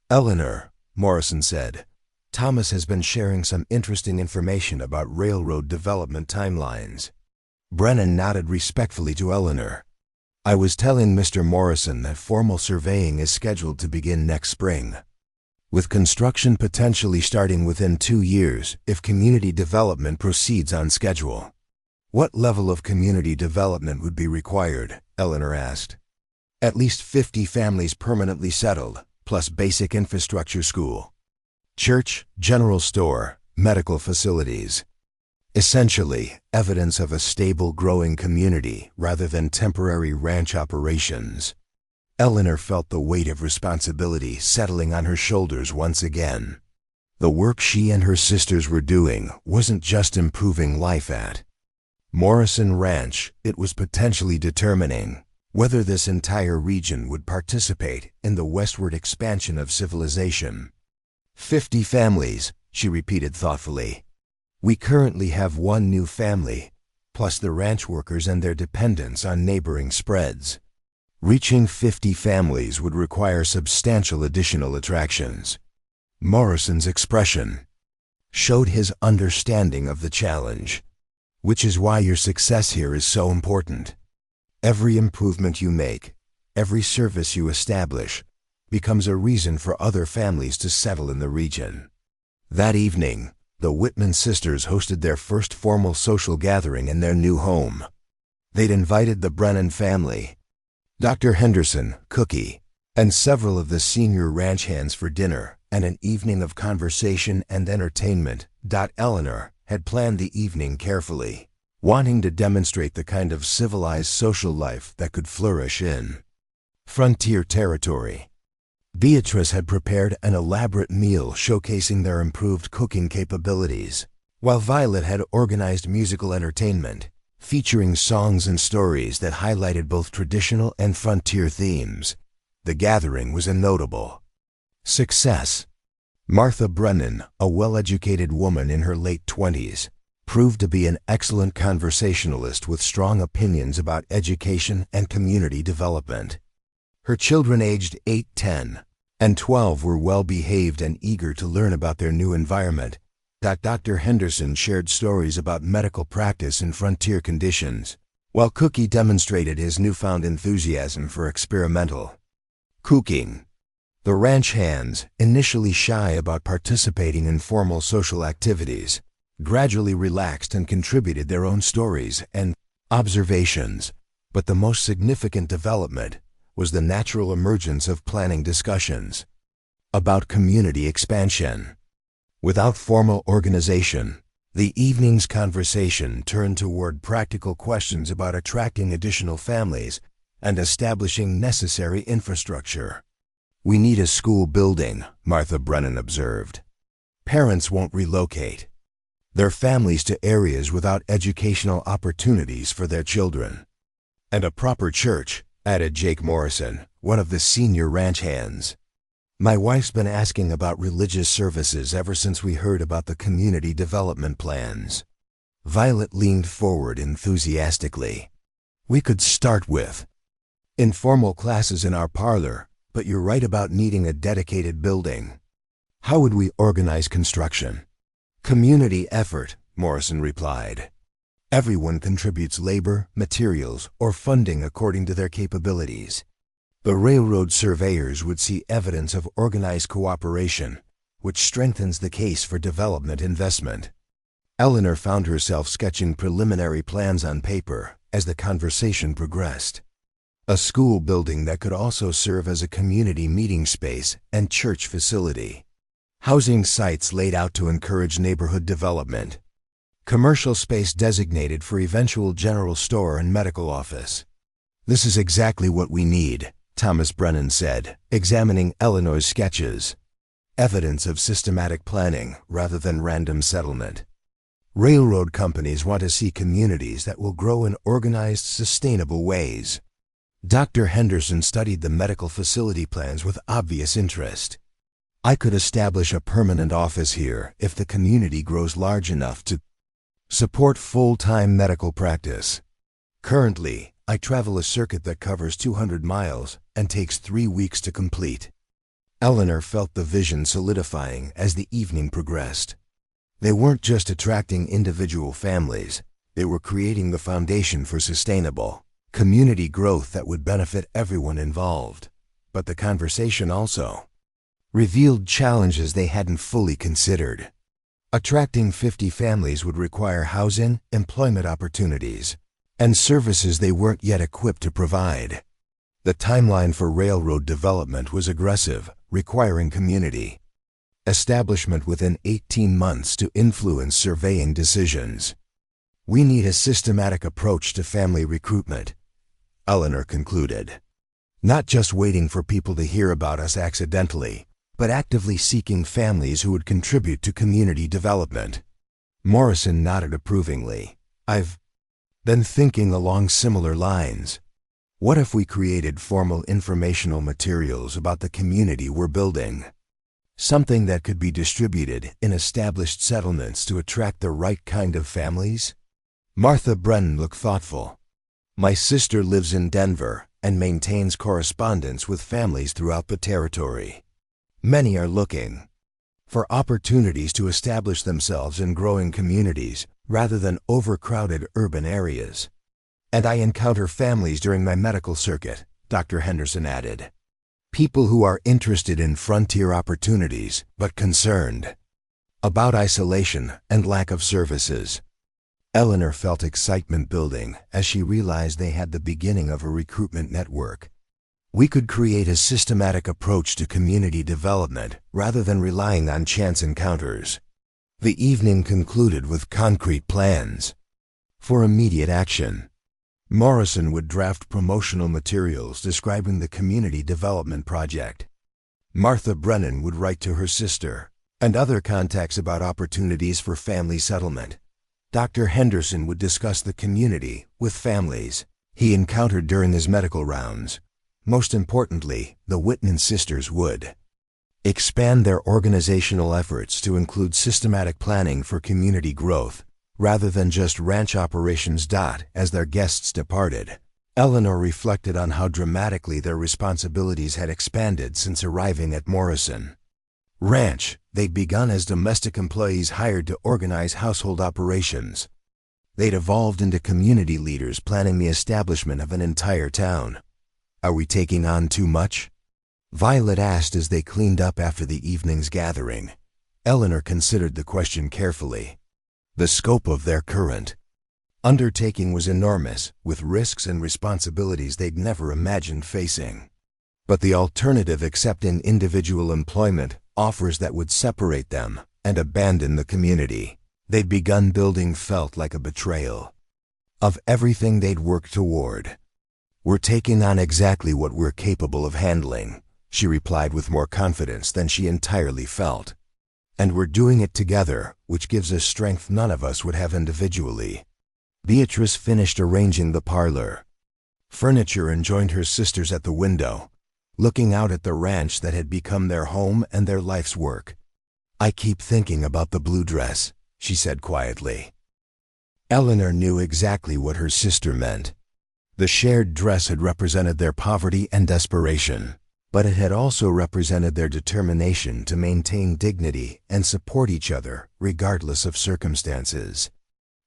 "Eleanor," Morrison said, "Thomas has been sharing some interesting information about railroad development timelines." Brennan nodded respectfully to Eleanor. "I was telling Mr. Morrison that formal surveying is scheduled to begin next spring, with construction potentially starting within 2 years if community development proceeds on schedule." "What level of community development would be required?" Eleanor asked. "At least 50 families permanently settled, plus basic infrastructure: school, church, general store, medical facilities. Essentially, evidence of a stable, growing community rather than temporary ranch operations." Eleanor felt the weight of responsibility settling on her shoulders once again. The work she and her sisters were doing wasn't just improving life at Morrison Ranch, it was potentially determining whether this entire region would participate in the westward expansion of civilization. 50 families, she repeated thoughtfully. We currently have one new family, plus the ranch workers and their dependents on neighboring spreads. Reaching 50 families would require substantial additional attractions. Morrison's expression showed his understanding of the challenge, which is why your success here is so important. Every improvement you make, every service you establish, becomes a reason for other families to settle in the region. That evening, the Whitman sisters hosted their first formal social gathering in their new home. They'd invited the Brennan family, Dr. Henderson, Cookie, and several of the senior ranch hands for dinner and an evening of conversation and entertainment. Eleanor had planned the evening carefully, wanting to demonstrate the kind of civilized social life that could flourish in frontier territory. Beatrice had prepared an elaborate meal showcasing their improved cooking capabilities, while Violet had organized musical entertainment, featuring songs and stories that highlighted both traditional and frontier themes. The gathering was a notable success. Martha Brennan, a well-educated woman in her late 20s, proved to be an excellent conversationalist with strong opinions about education and community development. Her children aged 8, 10, and 12 were well-behaved and eager to learn about their new environment. Dr. Henderson shared stories about medical practice in frontier conditions, while Cookie demonstrated his newfound enthusiasm for experimental cooking. The ranch hands, initially shy about participating in formal social activities, gradually relaxed and contributed their own stories and observations, but the most significant development was the natural emergence of planning discussions about community expansion. Without formal organization, the evening's conversation turned toward practical questions about attracting additional families and establishing necessary infrastructure. We need a school building, Martha Brennan observed. Parents won't relocate their families to areas without educational opportunities for their children. And a proper church, added Jake Morrison, one of the senior ranch hands. My wife's been asking about religious services ever since we heard about the community development plans. Violet leaned forward enthusiastically. We could start with informal classes in our parlor, but you're right about needing a dedicated building. How would we organize construction? Community effort, Morrison replied. Everyone contributes labor, materials, or funding according to their capabilities. The railroad surveyors would see evidence of organized cooperation, which strengthens the case for development investment. Eleanor found herself sketching preliminary plans on paper as the conversation progressed. A school building that could also serve as a community meeting space and church facility. Housing sites laid out to encourage neighborhood development. Commercial space designated for eventual general store and medical office. This is exactly what we need, Thomas Brennan said, examining Eleanor's sketches. Evidence of systematic planning rather than random settlement. Railroad companies want to see communities that will grow in organized, sustainable ways. Dr. Henderson studied the medical facility plans with obvious interest. I could establish a permanent office here if the community grows large enough to support full-time medical practice. Currently, I travel a circuit that covers 200 miles and takes 3 weeks to complete. Eleanor felt the vision solidifying as the evening progressed. They weren't just attracting individual families, they were creating the foundation for sustainable community growth that would benefit everyone involved. But the conversation also revealed challenges they hadn't fully considered. Attracting 50 families would require housing, employment opportunities, and services they weren't yet equipped to provide. The timeline for railroad development was aggressive, requiring community establishment within 18 months to influence surveying decisions. We need a systematic approach to family recruitment, Eleanor concluded. Not just waiting for people to hear about us accidentally, but actively seeking families who would contribute to community development. Morrison nodded approvingly. I've been thinking along similar lines. What if we created formal informational materials about the community we're building? Something that could be distributed in established settlements to attract the right kind of families? Martha Brennan looked thoughtful. My sister lives in Denver and maintains correspondence with families throughout the territory. Many are looking for opportunities to establish themselves in growing communities rather than overcrowded urban areas. And I encounter families during my medical circuit, Dr. Henderson added. People who are interested in frontier opportunities but concerned about isolation and lack of services. Eleanor felt excitement building as she realized they had the beginning of a recruitment network. We could create a systematic approach to community development rather than relying on chance encounters. The evening concluded with concrete plans for immediate action. Morrison would draft promotional materials describing the community development project. Martha Brennan would write to her sister and other contacts about opportunities for family settlement. Dr. Henderson would discuss the community with families he encountered during his medical rounds. Most importantly, the Whitman sisters would expand their organizational efforts to include systematic planning for community growth, rather than just ranch operations. As their guests departed, Eleanor reflected on how dramatically their responsibilities had expanded since arriving at Morrison Ranch. They'd begun as domestic employees hired to organize household operations. They'd evolved into community leaders planning the establishment of an entire town. Are we taking on too much? Violet asked as they cleaned up after the evening's gathering. Eleanor considered the question carefully. The scope of their current undertaking was enormous, with risks and responsibilities they'd never imagined facing. But the alternative, accepting individual employment, offers that would separate them and abandon the community they'd begun building, felt like a betrayal of everything they'd worked toward. We're taking on exactly what we're capable of handling, she replied with more confidence than she entirely felt. And we're doing it together, which gives us strength none of us would have individually. Beatrice finished arranging the parlor furniture and joined her sisters at the window, looking out at the ranch that had become their home and their life's work. I keep thinking about the blue dress, she said quietly. Eleanor knew exactly what her sister meant. The shared dress had represented their poverty and desperation, but it had also represented their determination to maintain dignity and support each other regardless of circumstances.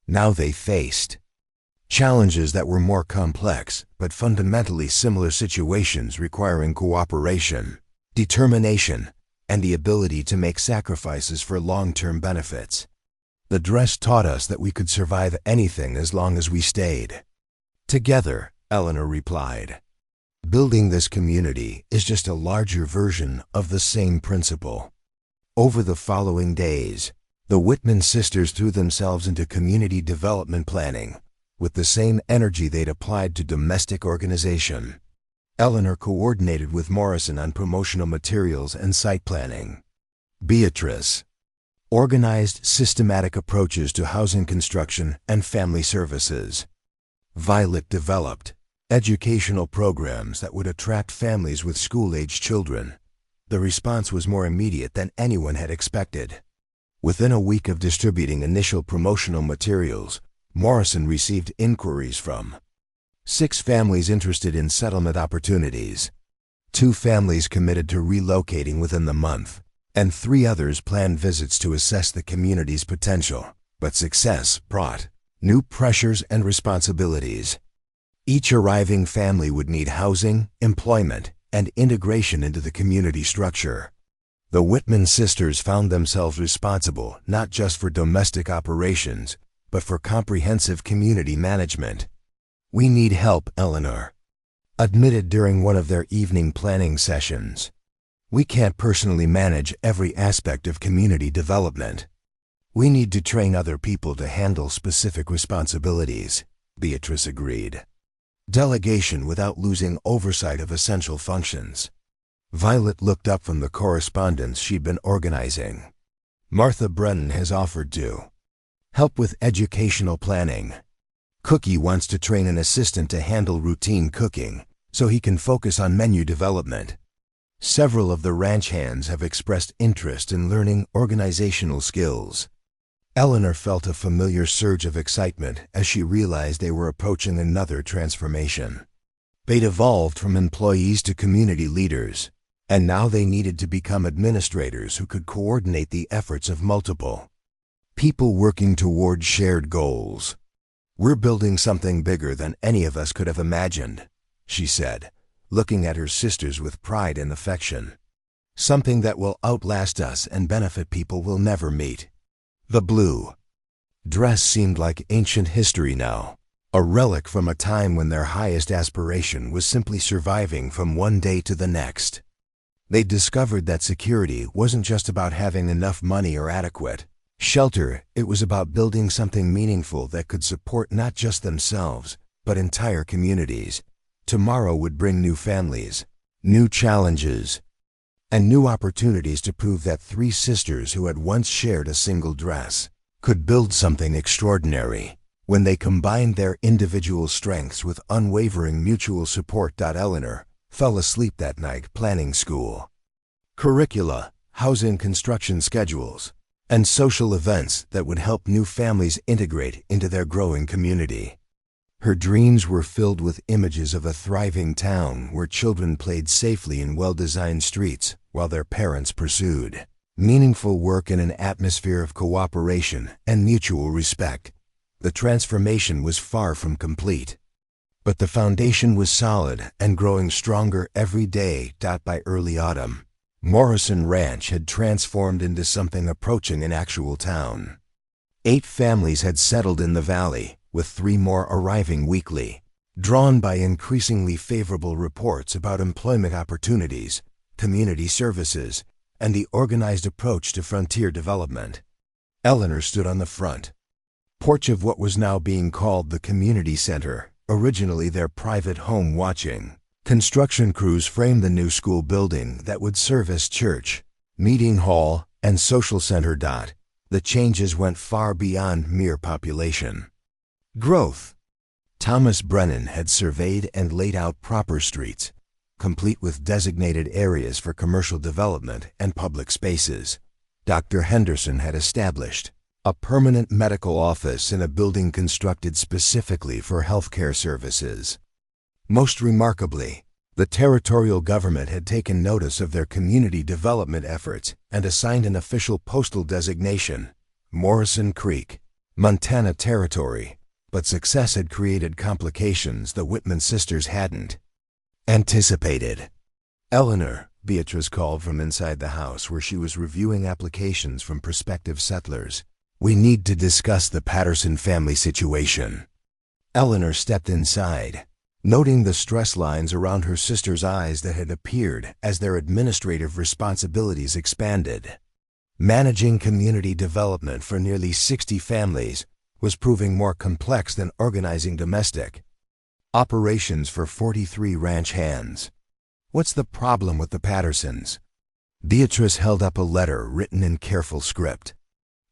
Now they faced challenges that were more complex, but fundamentally similar situations requiring cooperation, determination, and the ability to make sacrifices for long-term benefits. The dress taught us that we could survive anything as long as we stayed together, Eleanor replied. Building this community is just a larger version of the same principle. Over the following days, the Whitman sisters threw themselves into community development planning with the same energy they'd applied to domestic organization. Eleanor coordinated with Morrison on promotional materials and site planning. Beatrice organized systematic approaches to housing construction and family services. Violet developed educational programs that would attract families with school-age children. The response was more immediate than anyone had expected. Within a week of distributing initial promotional materials, Morrison received inquiries from 6 families interested in settlement opportunities. 2 families committed to relocating within the month, and 3 others planned visits to assess the community's potential. But success brought new pressures and responsibilities. Each arriving family would need housing, employment, and integration into the community structure. The Whitman sisters found themselves responsible not just for domestic operations, but for comprehensive community management. We need help, Eleanor admitted during one of their evening planning sessions. We can't personally manage every aspect of community development. We need to train other people to handle specific responsibilities, Beatrice agreed. Delegation without losing oversight of essential functions. Violet looked up from the correspondence she'd been organizing. Martha Brennan has offered to help with educational planning. Cookie wants to train an assistant to handle routine cooking, so he can focus on menu development. Several of the ranch hands have expressed interest in learning organizational skills. Eleanor felt a familiar surge of excitement as she realized they were approaching another transformation. They'd evolved from employees to community leaders, and now they needed to become administrators who could coordinate the efforts of multiple people working toward shared goals. "We're building something bigger than any of us could have imagined," she said, looking at her sisters with pride and affection. "Something that will outlast us and benefit people we'll never meet." The blue dress seemed like ancient history now, a relic from a time when their highest aspiration was simply surviving from one day to the next. They discovered that security wasn't just about having enough money or adequate shelter, it was about building something meaningful that could support not just themselves, but entire communities. Tomorrow would bring new families, new challenges, and new opportunities to prove that three sisters who had once shared a single dress could build something extraordinary when they combined their individual strengths with unwavering mutual support. Eleanor fell asleep that night planning school curricula, housing construction schedules, and social events that would help new families integrate into their growing community. Her dreams were filled with images of a thriving town where children played safely in well-designed streets while their parents pursued meaningful work in an atmosphere of cooperation and mutual respect. The transformation was far from complete, but the foundation was solid and growing stronger every day. By early autumn, Morrison Ranch had transformed into something approaching an actual town. 8 families had settled in the valley, with 3 more arriving weekly, drawn by increasingly favorable reports about employment opportunities, community services, and the organized approach to frontier development. Eleanor stood on the front porch of what was now being called the community center, originally their private home, watching construction crews frame the new school building that would serve as church, meeting hall, and social center. The changes went far beyond mere population growth. Thomas Brennan had surveyed and laid out proper streets, complete with designated areas for commercial development and public spaces. Dr. Henderson had established a permanent medical office in a building constructed specifically for healthcare services. Most remarkably, the territorial government had taken notice of their community development efforts and assigned an official postal designation, Morrison Creek, Montana Territory, but success had created complications the Whitman sisters hadn't anticipated. "Eleanor," Beatrice called from inside the house where she was reviewing applications from prospective settlers, "we need to discuss the Patterson family situation." Eleanor stepped inside, noting the stress lines around her sister's eyes that had appeared as their administrative responsibilities expanded. Managing community development for nearly 60 families was proving more complex than organizing domestic operations for 43 ranch hands. "What's the problem with the Pattersons?" Beatrice held up a letter written in careful script.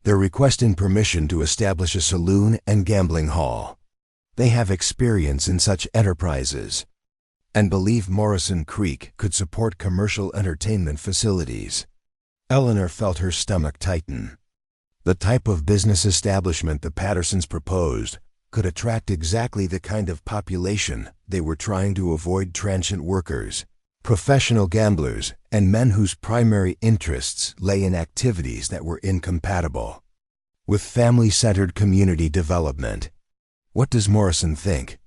"They're requesting permission to establish a saloon and gambling hall. They have experience in such enterprises and believe Morrison Creek could support commercial entertainment facilities." Eleanor felt her stomach tighten. The type of business establishment the Pattersons proposed could attract exactly the kind of population they were trying to avoid: transient workers, professional gamblers, and men whose primary interests lay in activities that were incompatible with family-centered community development. What does Morrison think?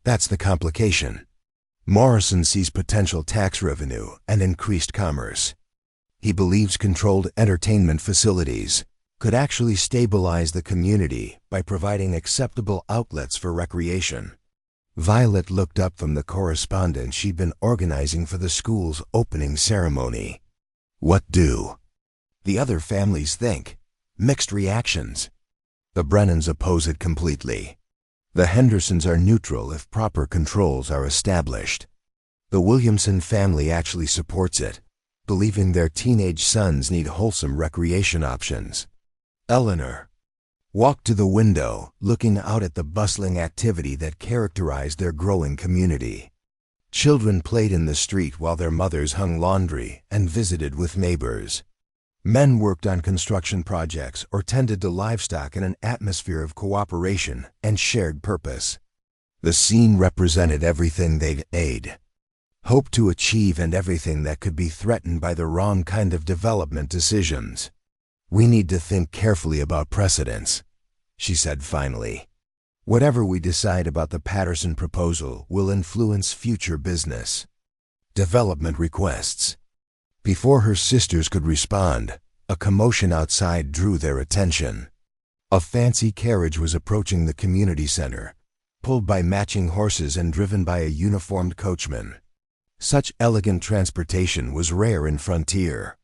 That's the complication. Morrison sees potential tax revenue and increased commerce. He believes controlled entertainment facilities could actually stabilize the community by providing acceptable outlets for recreation. Violet looked up from the correspondence she'd been organizing for the school's opening ceremony. What do the other families think? Mixed reactions. The Brennans oppose it completely. The Hendersons are neutral if proper controls are established. The Williamson family actually supports it, believing their teenage sons need wholesome recreation options. Eleanor, walked to the window, looking out at the bustling activity that characterized their growing community. Children played in the street while their mothers hung laundry and visited with neighbors. Men worked on construction projects or tended to livestock in an atmosphere of cooperation and shared purpose. The scene represented everything they'd hoped to achieve and everything that could be threatened by the wrong kind of development decisions. "We need to think carefully about precedents," she said finally. "Whatever we decide about the Patterson proposal will influence future business development requests." Before her sisters could respond, a commotion outside drew their attention. A fancy carriage was approaching the community center, pulled by matching horses and driven by a uniformed coachman. Such elegant transportation was rare in frontier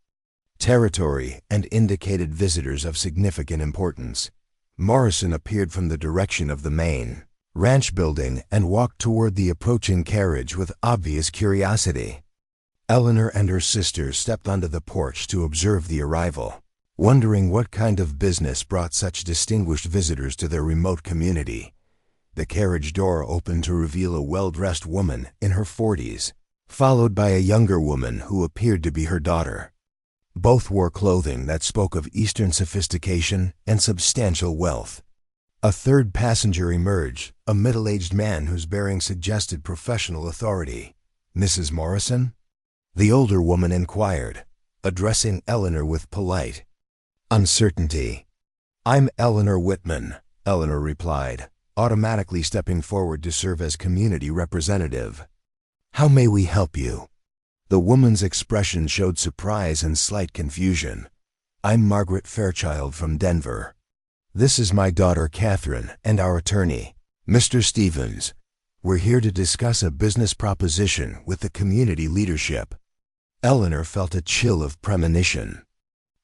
territory and indicated visitors of significant importance. Morrison appeared from the direction of the main ranch building and walked toward the approaching carriage with obvious curiosity. Eleanor and her sisters stepped onto the porch to observe the arrival, wondering what kind of business brought such distinguished visitors to their remote community. The carriage door opened to reveal a well-dressed woman in her 40s, followed by a younger woman who appeared to be her daughter. Both wore clothing that spoke of Eastern sophistication and substantial wealth. A third passenger emerged, a middle-aged man whose bearing suggested professional authority. "Mrs. Morrison?" the older woman inquired, addressing Eleanor with polite uncertainty. "I'm Eleanor Whitman," Eleanor replied, automatically stepping forward to serve as community representative. "How may we help you?" The woman's expression showed surprise and slight confusion. "I'm Margaret Fairchild from Denver. This is my daughter Catherine and our attorney, Mr. Stevens. We're here to discuss a business proposition with the community leadership." Eleanor felt a chill of premonition.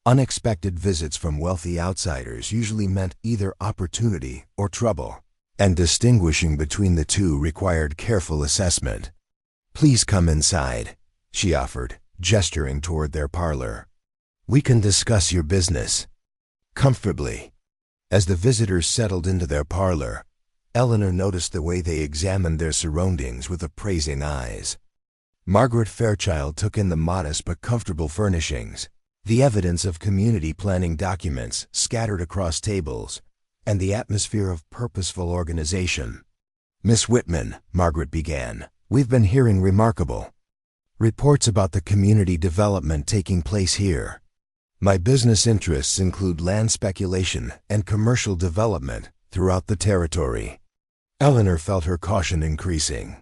Unexpected visits from wealthy outsiders usually meant either opportunity or trouble, and distinguishing between the two required careful assessment. "Please come inside," she offered, gesturing toward their parlor. "We can discuss your business comfortably." As the visitors settled into their parlor, Eleanor noticed the way they examined their surroundings with appraising eyes. Margaret Fairchild took in the modest but comfortable furnishings, the evidence of community planning documents scattered across tables, and the atmosphere of purposeful organization. "Miss Whitman," Margaret began, "we've been hearing remarkable reports about the community development taking place here. My business interests include land speculation and commercial development throughout the territory." Eleanor felt her caution increasing.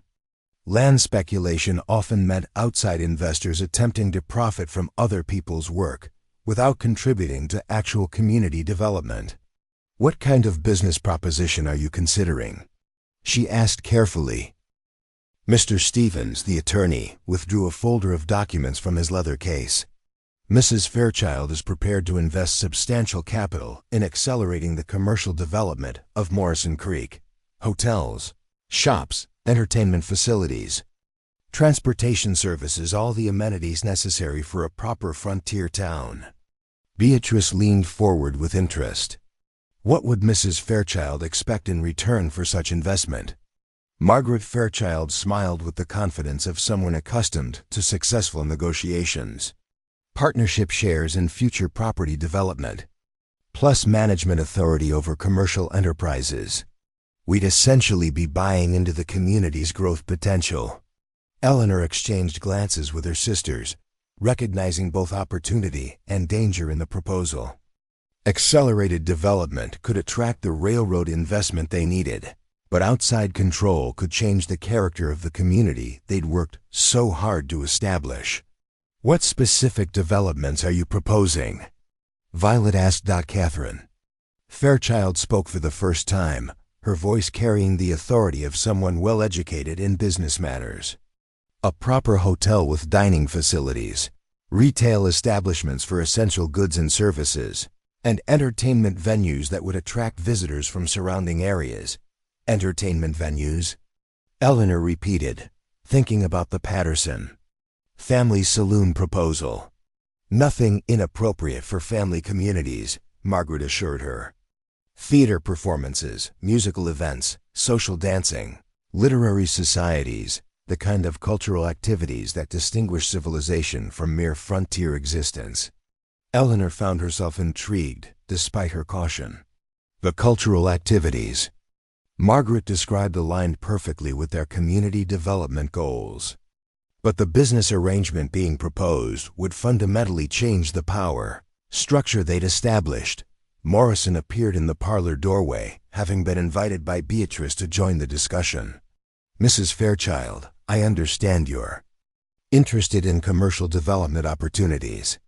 Land speculation often meant outside investors attempting to profit from other people's work without contributing to actual community development. "What kind of business proposition are you considering?" she asked carefully. Mr. Stevens, the attorney, withdrew a folder of documents from his leather case. "Mrs. Fairchild is prepared to invest substantial capital in accelerating the commercial development of Morrison Creek. Hotels, shops, entertainment facilities, transportation services, all the amenities necessary for a proper frontier town." Beatrice leaned forward with interest. What would Mrs. Fairchild expect in return for such investment? Margaret Fairchild smiled with the confidence of someone accustomed to successful negotiations. "Partnership shares in future property development, plus management authority over commercial enterprises. We'd essentially be buying into the community's growth potential." Eleanor exchanged glances with her sisters, recognizing both opportunity and danger in the proposal. Accelerated development could attract the railroad investment they needed, but outside control could change the character of the community they'd worked so hard to establish. "What specific developments are you proposing?" Violet asked Catherine. Fairchild spoke for the first time, her voice carrying the authority of someone well-educated in business matters. "A proper hotel with dining facilities, retail establishments for essential goods and services, and entertainment venues that would attract visitors from surrounding areas." "Entertainment venues?" Eleanor repeated, thinking about the Patterson family saloon proposal. "Nothing inappropriate for family communities," Margaret assured her. theater performances, musical events, social dancing, literary societies, the kind of cultural activities that distinguish civilization from mere frontier existence. Eleanor found herself intrigued, despite her caution. The cultural activities. Margaret described aligned perfectly with their community development goals. But the business arrangement being proposed would fundamentally change the power structure they'd established. Morrison appeared in the parlor doorway, having been invited by Beatrice to join the discussion. "Mrs. Fairchild, I understand you're interested in commercial development opportunities."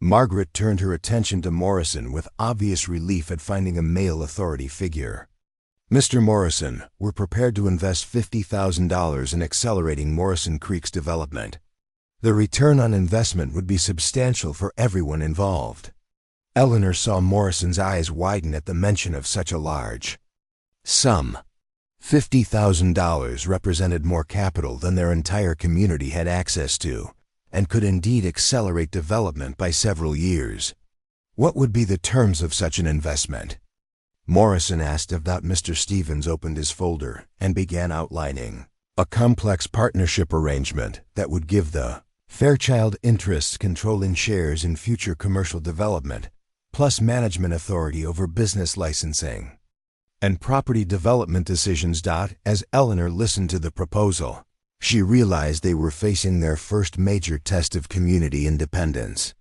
Margaret turned her attention to Morrison with obvious relief at finding a male authority figure. "Mr. Morrison, we're prepared to invest $50,000 in accelerating Morrison Creek's development. The return on investment would be substantial for everyone involved." Eleanor saw Morrison's eyes widen at the mention of such a large sum. $50,000 represented more capital than their entire community had access to, and could indeed accelerate development by several years. What would be the terms of such an investment? Morrison asked. Mr. Stevens opened his folder and began outlining a complex partnership arrangement that would give the Fairchild interests control in shares in future commercial development, plus management authority over business licensing and property development decisions. As Eleanor listened to the proposal, she realized they were facing their first major test of community independence.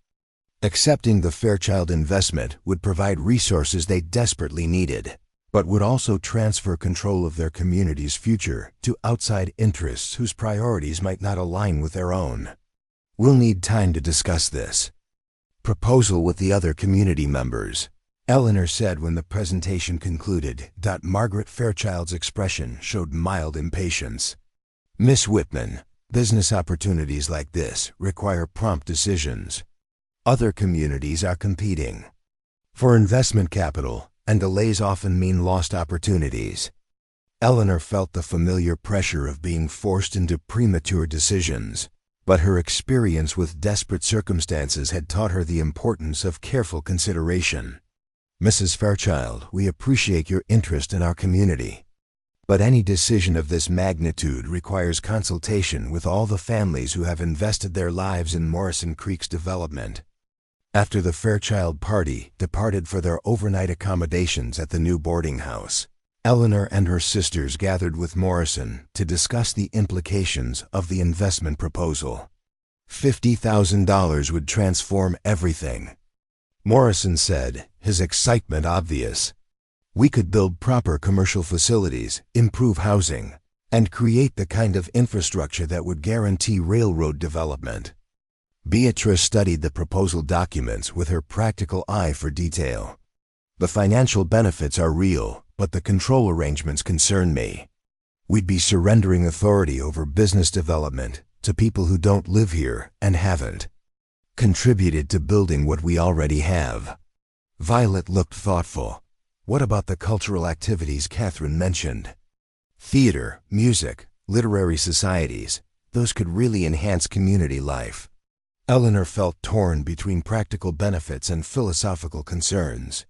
Accepting the Fairchild investment would provide resources they desperately needed, but would also transfer control of their community's future to outside interests whose priorities might not align with their own. "We'll need time to discuss this proposal with the other community members," Eleanor said when the presentation concluded. Margaret Fairchild's expression showed mild impatience. "Miss Whitman, business opportunities like this require prompt decisions. Other communities are competing for investment capital, and delays often mean lost opportunities." Eleanor felt the familiar pressure of being forced into premature decisions, but her experience with desperate circumstances had taught her the importance of careful consideration. "Mrs. Fairchild, we appreciate your interest in our community, but any decision of this magnitude requires consultation with all the families who have invested their lives in Morrison Creek's development." After the Fairchild party departed for their overnight accommodations at the new boarding house, Eleanor and her sisters gathered with Morrison to discuss the implications of the investment proposal. $50,000 would transform everything, Morrison said, his excitement obvious. "We could build proper commercial facilities, improve housing, and create the kind of infrastructure that would guarantee railroad development." Beatrice studied the proposal documents with her practical eye for detail. "The financial benefits are real, but the control arrangements concern me. We'd be surrendering authority over business development to people who don't live here and haven't contributed to building what we already have." Violet looked thoughtful. "What about the cultural activities Catherine mentioned? Theater, music, literary societies, those could really enhance community life." Eleanor felt torn between practical benefits and philosophical concerns.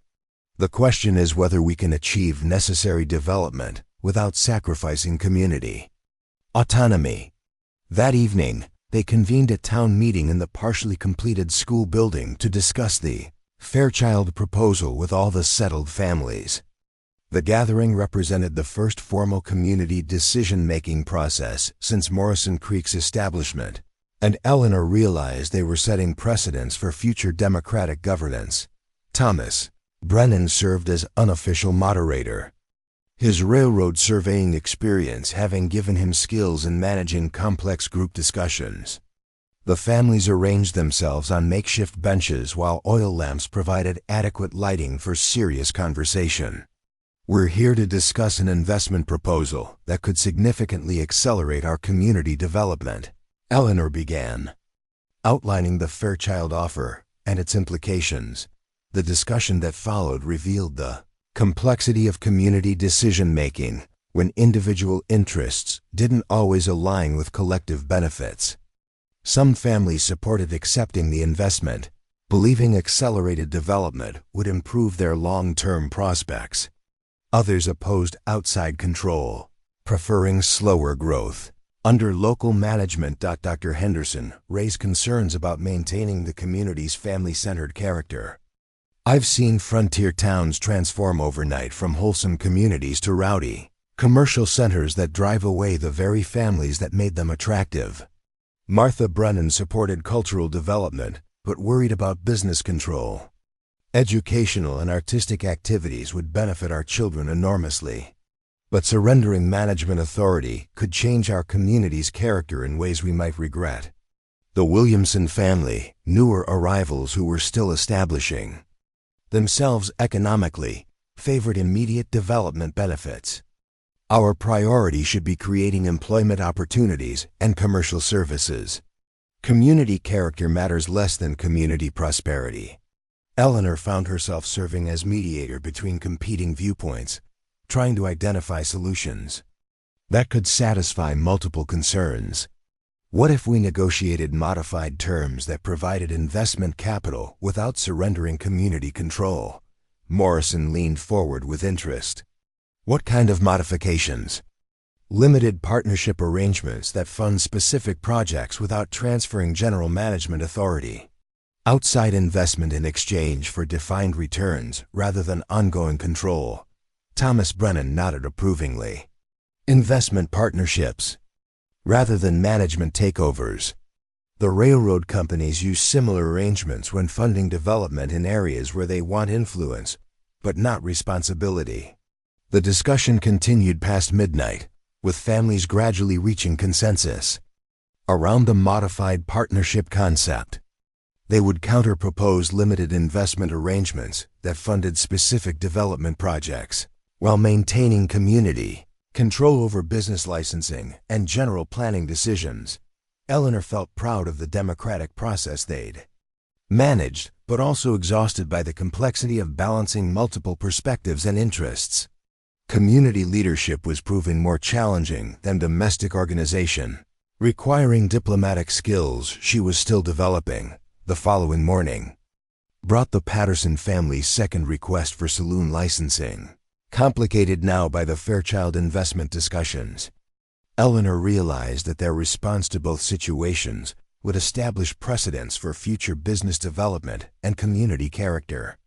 "The question is whether we can achieve necessary development without sacrificing community autonomy." That evening, they convened a town meeting in the partially completed school building to discuss the Fairchild proposal with all the settled families. The gathering represented the first formal community decision-making process since Morrison Creek's establishment, and Eleanor realized they were setting precedents for future democratic governance. Thomas Brennan served as unofficial moderator, his railroad surveying experience having given him skills in managing complex group discussions. The families arranged themselves on makeshift benches while oil lamps provided adequate lighting for serious conversation. "We're here to discuss an investment proposal that could significantly accelerate our community development," Eleanor began, outlining the Fairchild offer and its implications. The discussion that followed revealed the complexity of community decision-making when individual interests didn't always align with collective benefits. Some families supported accepting the investment, believing accelerated development would improve their long-term prospects. Others opposed outside control, preferring slower growth. Under local management, Dr. Henderson raised concerns about maintaining the community's family-centered character. I've seen frontier towns transform overnight from wholesome communities to rowdy, commercial centers that drive away the very families that made them attractive. Martha Brennan supported cultural development, but worried about business control. Educational and artistic activities would benefit our children enormously. But surrendering management authority could change our community's character in ways we might regret. The Williamson family, newer arrivals who were still establishing themselves economically, favored immediate development benefits. Our priority should be creating employment opportunities and commercial services. Community character matters less than community prosperity. Eleanor found herself serving as mediator between competing viewpoints, trying to identify solutions that could satisfy multiple concerns. What if we negotiated modified terms that provided investment capital without surrendering community control? Morrison leaned forward with interest. What kind of modifications? Limited partnership arrangements that fund specific projects without transferring general management authority. Outside investment in exchange for defined returns rather than ongoing control. Thomas Brennan nodded approvingly. Investment partnerships rather than management takeovers. The railroad companies use similar arrangements when funding development in areas where they want influence, but not responsibility. The discussion continued past midnight, with families gradually reaching consensus around the modified partnership concept. They would counter-propose limited investment arrangements that funded specific development projects, while maintaining community control over business licensing and general planning decisions. Eleanor felt proud of the democratic process they'd managed, but also exhausted by the complexity of balancing multiple perspectives and interests. Community leadership was proving more challenging than domestic organization, requiring diplomatic skills she was still developing. The following morning brought the Patterson family's second request for saloon licensing, complicated now by the Fairchild investment discussions. Eleanor realized that their response to both situations would establish precedents for future business development and community character.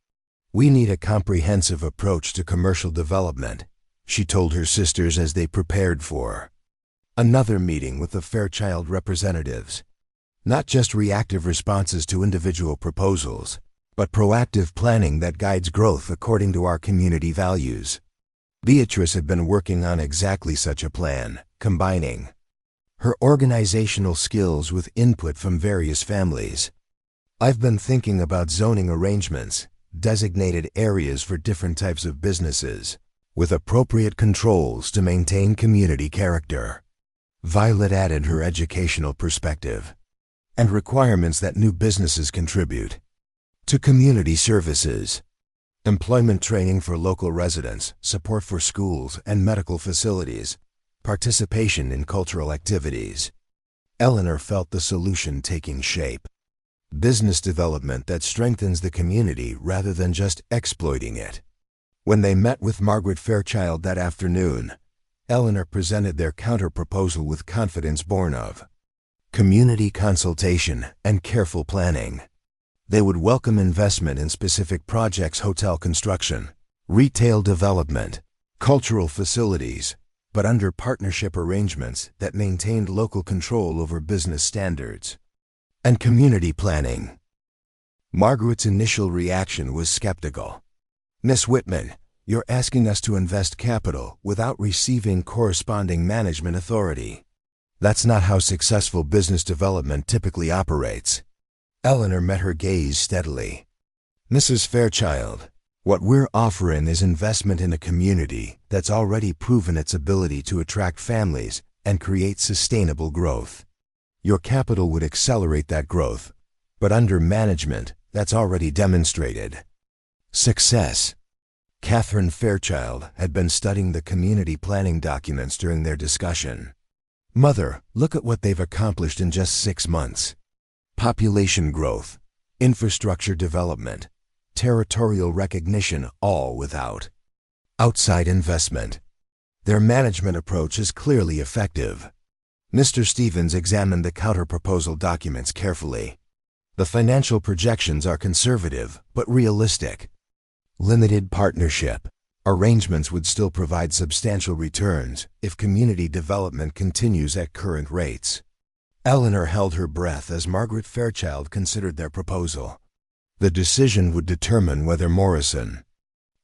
"We need a comprehensive approach to commercial development," she told her sisters as they prepared for another meeting with the Fairchild representatives. Not just reactive responses to individual proposals, but proactive planning that guides growth according to our community values. Beatrice had been working on exactly such a plan, combining her organizational skills with input from various families. "I've been thinking about zoning arrangements, designated areas for different types of businesses, with appropriate controls to maintain community character." Violet added her educational perspective and requirements that new businesses contribute to community services, employment training for local residents, support for schools and medical facilities, participation in cultural activities. Eleanor felt the solution taking shape. Business development that strengthens the community rather than just exploiting it. When they met with Margaret Fairchild that afternoon, Eleanor presented their counter-proposal with confidence born of community consultation and careful planning. They would welcome investment in specific projects: hotel construction, retail development, cultural facilities, but under partnership arrangements that maintained local control over business standards and community planning. Margaret's initial reaction was skeptical. "Miss Whitman, you're asking us to invest capital without receiving corresponding management authority. That's not how successful business development typically operates." Eleanor met her gaze steadily. "Mrs. Fairchild, what we're offering is investment in a community that's already proven its ability to attract families and create sustainable growth. Your capital would accelerate that growth, but under management that's already demonstrated success." Catherine Fairchild had been studying the community planning documents during their discussion. "Mother, look at what they've accomplished in just 6 months. Population growth, infrastructure development, territorial recognition, all without outside investment. Their management approach is clearly effective. Mr. Stevens examined the counter-proposal documents carefully. The financial projections are conservative, but realistic. Limited partnership arrangements would still provide substantial returns if community development continues at current rates. Eleanor held her breath as Margaret Fairchild considered their proposal. The decision would determine whether Morrison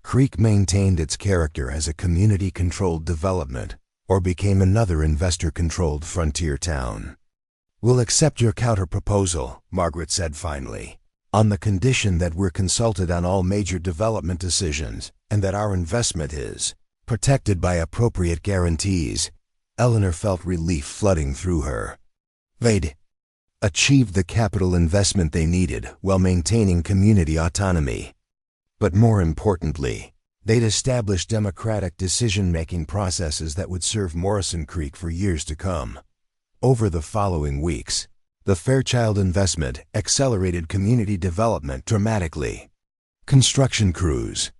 Creek maintained its character as a community-controlled development or became another investor-controlled frontier town. "We'll accept your counter-proposal," Margaret said finally, "on the condition that we're consulted on all major development decisions and that our investment is protected by appropriate guarantees." Eleanor felt relief flooding through her. They'd achieved the capital investment they needed while maintaining community autonomy. But more importantly, they'd established democratic decision-making processes that would serve Morrison Creek for years to come. Over the following weeks, the Fairchild investment accelerated community development dramatically. Construction crews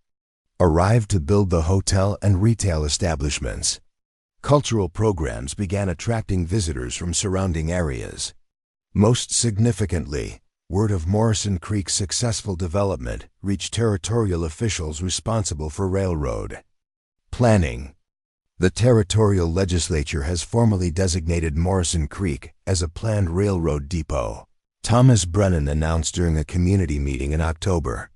arrived to build the hotel and retail establishments. Cultural programs began attracting visitors from surrounding areas. Most significantly, word of Morrison Creek's successful development reached territorial officials responsible for railroad planning. The territorial legislature has formally designated Morrison Creek as a planned railroad depot, Thomas Brennan announced during a community meeting in October.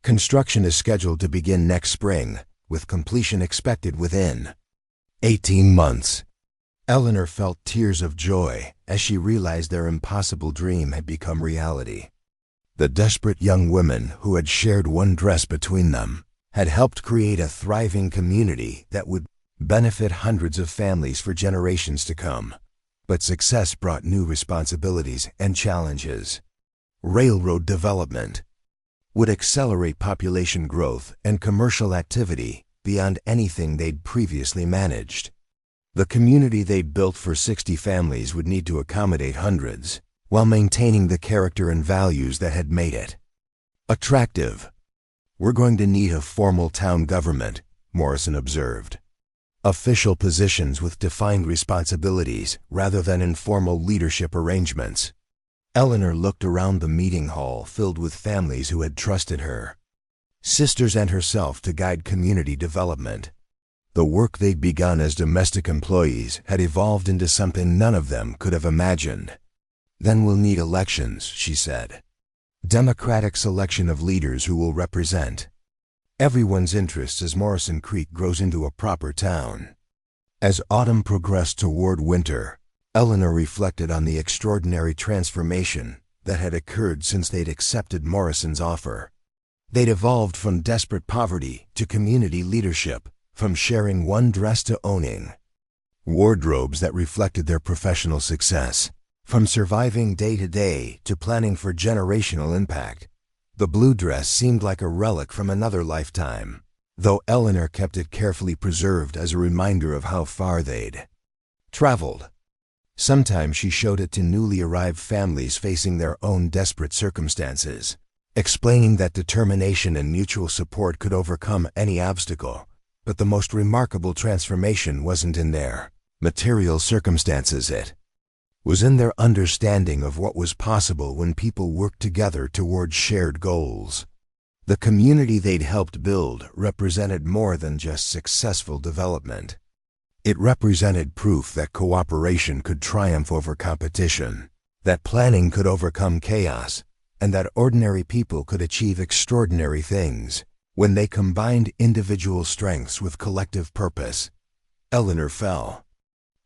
Construction is scheduled to begin next spring, with completion expected within 18 months. Eleanor felt tears of joy as she realized their impossible dream had become reality. The desperate young women who had shared one dress between them had helped create a thriving community that would benefit hundreds of families for generations to come. But success brought new responsibilities and challenges. Railroad development would accelerate population growth and commercial activity beyond anything they'd previously managed. The community they'd built for 60 families would need to accommodate hundreds, while maintaining the character and values that had made it attractive. "We're going to need a formal town government," Morrison observed. "Official positions with defined responsibilities rather than informal leadership arrangements." Eleanor looked around the meeting hall filled with families who had trusted her, sisters and herself, to guide community development. The work they'd begun as domestic employees had evolved into something none of them could have imagined. "Then we'll need elections," she said. "Democratic selection of leaders who will represent everyone's interests as Morrison Creek grows into a proper town." As autumn progressed toward winter, Eleanor reflected on the extraordinary transformation that had occurred since they'd accepted Morrison's offer. They'd evolved from desperate poverty to community leadership, from sharing one dress to owning wardrobes that reflected their professional success, from surviving day to day to planning for generational impact. The blue dress seemed like a relic from another lifetime, though Eleanor kept it carefully preserved as a reminder of how far they'd traveled. Sometimes she showed it to newly arrived families facing their own desperate circumstances, explaining that determination and mutual support could overcome any obstacle. But the most remarkable transformation wasn't in their material circumstances. It was in their understanding of what was possible when people worked together toward shared goals. The community they'd helped build represented more than just successful development. It represented proof that cooperation could triumph over competition, that planning could overcome chaos, and that ordinary people could achieve extraordinary things when they combined individual strengths with collective purpose. Eleanor fell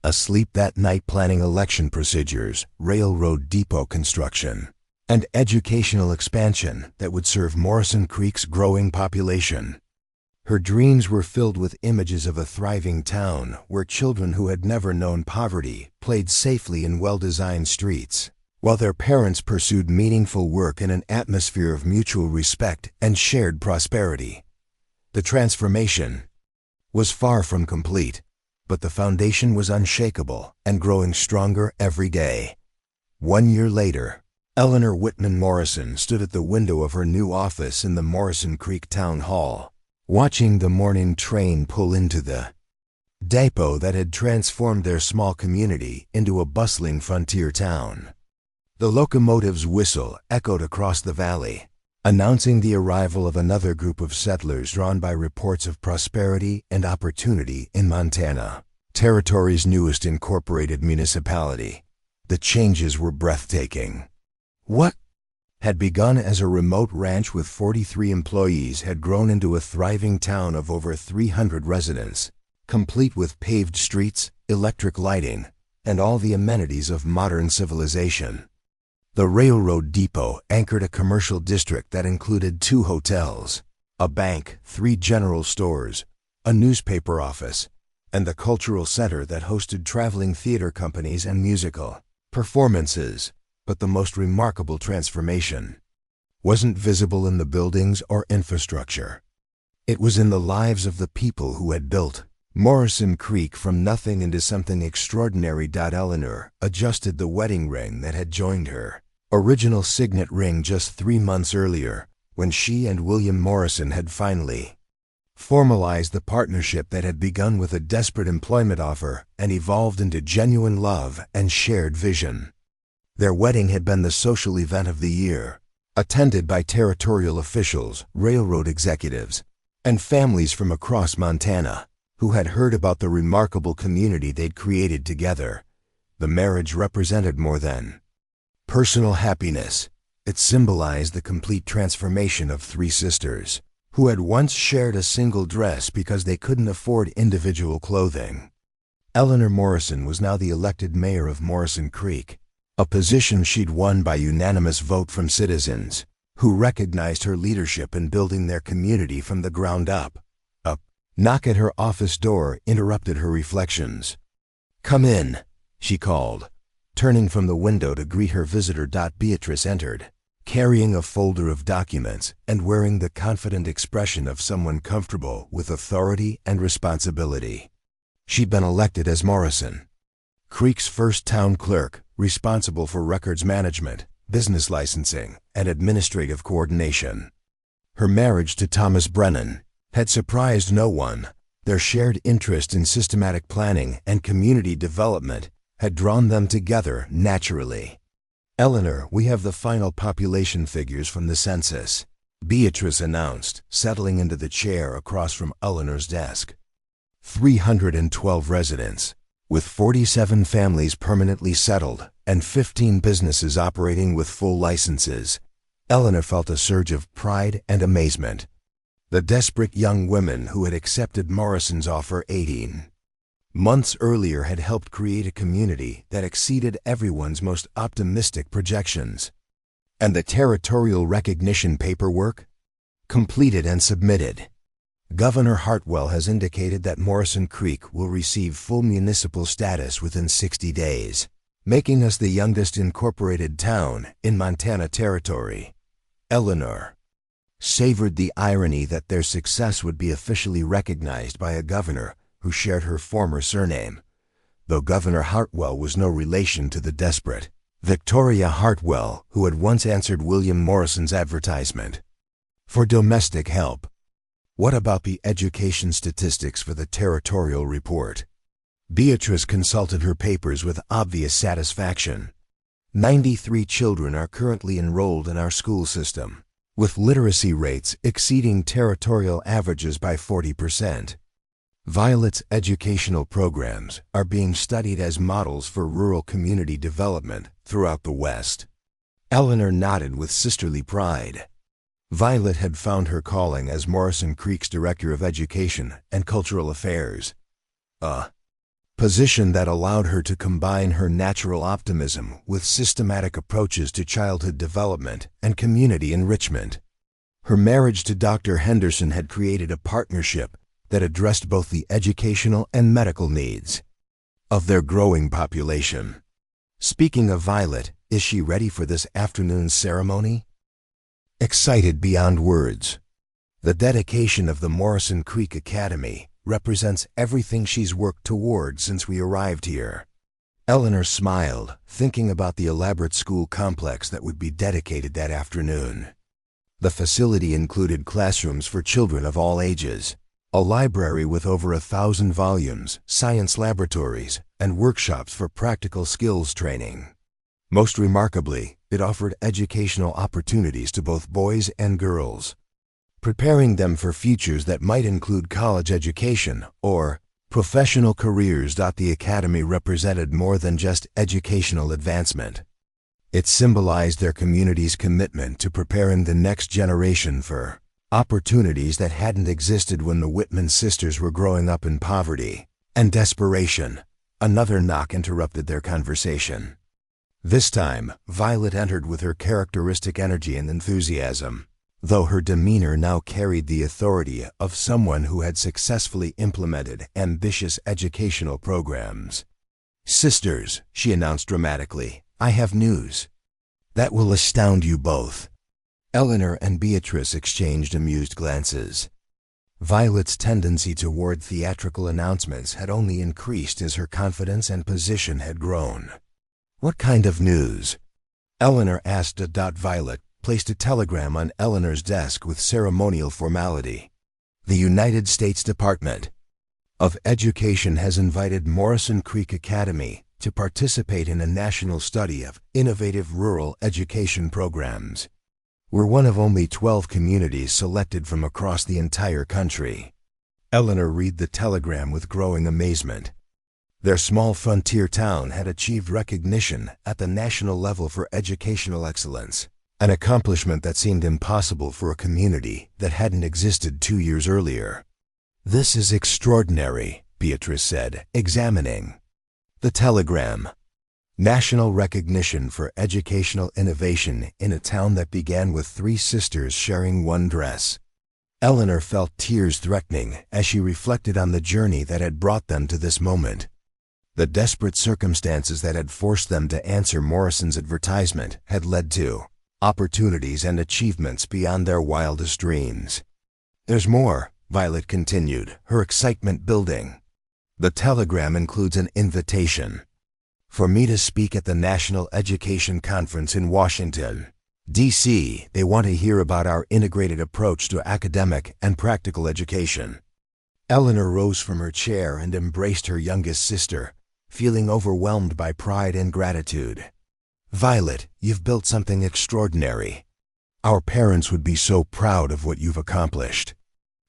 asleep that night planning election procedures, railroad depot construction, and educational expansion that would serve Morrison Creek's growing population. Her dreams were filled with images of a thriving town where children who had never known poverty played safely in well-designed streets, while their parents pursued meaningful work in an atmosphere of mutual respect and shared prosperity. The transformation was far from complete, but the foundation was unshakable and growing stronger every day. 1 year later, Eleanor Whitman Morrison stood at the window of her new office in the Morrison Creek Town Hall, watching the morning train pull into the depot that had transformed their small community into a bustling frontier town. The locomotive's whistle echoed across the valley, announcing the arrival of another group of settlers drawn by reports of prosperity and opportunity in Montana, Territory's newest incorporated municipality. The changes were breathtaking. What had begun as a remote ranch with 43 employees had grown into a thriving town of over 300 residents, complete with paved streets, electric lighting, and all the amenities of modern civilization. The railroad depot anchored a commercial district that included 2 hotels, a bank, 3 general stores, a newspaper office, and the cultural center that hosted traveling theater companies and musical performances. But the most remarkable transformation wasn't visible in the buildings or infrastructure. It was in the lives of the people who had built Morrison Creek from nothing into something extraordinary. Eleanor adjusted the wedding ring that had joined her original signet ring just 3 months earlier, when she and William Morrison had finally formalized the partnership that had begun with a desperate employment offer and evolved into genuine love and shared vision. Their wedding had been the social event of the year, attended by territorial officials, railroad executives, and families from across Montana who had heard about the remarkable community they'd created together. The marriage represented more than personal happiness. It symbolized the complete transformation of 3 sisters who had once shared a single dress because they couldn't afford individual clothing. Eleanor Morrison was now the elected mayor of Morrison Creek, a position she'd won by unanimous vote from citizens who recognized her leadership in building their community from the ground up. A knock at her office door interrupted her reflections. "Come in," she called, turning from the window to greet her visitor. Beatrice entered, carrying a folder of documents and wearing the confident expression of someone comfortable with authority and responsibility. She'd been elected as Morrison Creek's first town clerk, responsible for records management, business licensing, and administrative coordination. Her marriage to Thomas Brennan had surprised no one. Their shared interest in systematic planning and community development had drawn them together naturally. "Eleanor, we have the final population figures from the census," Beatrice announced, settling into the chair across from Eleanor's desk. 312 residents, with 47 families permanently settled and 15 businesses operating with full licenses. Eleanor felt a surge of pride and amazement. The desperate young women who had accepted Morrison's offer 18 months earlier had helped create a community that exceeded everyone's most optimistic projections. And the territorial recognition paperwork? Completed and submitted. Governor Hartwell has indicated that Morrison Creek will receive full municipal status within 60 days, making us the youngest incorporated town in Montana Territory. Eleanor savored the irony that their success would be officially recognized by a governor who shared her former surname, though Governor Hartwell was no relation to the desperate Victoria Hartwell who had once answered William Morrison's advertisement for domestic help. What about the education statistics for the territorial report? Beatrice consulted her papers with obvious satisfaction. 93 children are currently enrolled in our school system, with literacy rates exceeding territorial averages by 40%. Violet's educational programs are being studied as models for rural community development throughout the West. Eleanor nodded with sisterly pride. Violet had found her calling as Morrison Creek's Director of Education and Cultural Affairs, a position that allowed her to combine her natural optimism with systematic approaches to childhood development and community enrichment. Her marriage to Dr. Henderson had created a partnership that addressed both the educational and medical needs of their growing population. Speaking of Violet, is she ready for this afternoon's ceremony? Excited beyond words. The dedication of the Morrison Creek Academy represents everything she's worked toward since we arrived here. Eleanor smiled, thinking about the elaborate school complex that would be dedicated that afternoon. The facility included classrooms for children of all ages, a library with over 1,000 volumes, science laboratories, and workshops for practical skills training. Most remarkably, it offered educational opportunities to both boys and girls, preparing them for futures that might include college education or professional careers. The academy represented more than just educational advancement. It symbolized their community's commitment to preparing the next generation for opportunities that hadn't existed when the Whitman sisters were growing up in poverty and desperation. Another knock interrupted their conversation. This time, Violet entered with her characteristic energy and enthusiasm, though her demeanor now carried the authority of someone who had successfully implemented ambitious educational programs. "Sisters," she announced dramatically, "I have news that will astound you both." Eleanor and Beatrice exchanged amused glances. Violet's tendency toward theatrical announcements had only increased as her confidence and position had grown. "What kind of news?" Eleanor asked. Violet placed a telegram on Eleanor's desk with ceremonial formality. "The United States Department of Education has invited Morrison Creek Academy to participate in a national study of innovative rural education programs. We're one of only 12 communities selected from across the entire country." Eleanor read the telegram with growing amazement. Their small frontier town had achieved recognition at the national level for educational excellence, an accomplishment that seemed impossible for a community that hadn't existed 2 years earlier. "This is extraordinary," Beatrice said, examining the telegram. National recognition for educational innovation in a town that began with 3 sisters sharing one dress. Eleanor felt tears threatening as she reflected on the journey that had brought them to this moment. The desperate circumstances that had forced them to answer Morrison's advertisement had led to opportunities and achievements beyond their wildest dreams. "There's more," Violet continued, her excitement building. "The telegram includes an invitation for me to speak at the National Education Conference in Washington, D.C. They want to hear about our integrated approach to academic and practical education." Eleanor rose from her chair and embraced her youngest sister, feeling overwhelmed by pride and gratitude. "Violet, you've built something extraordinary. Our parents would be so proud of what you've accomplished."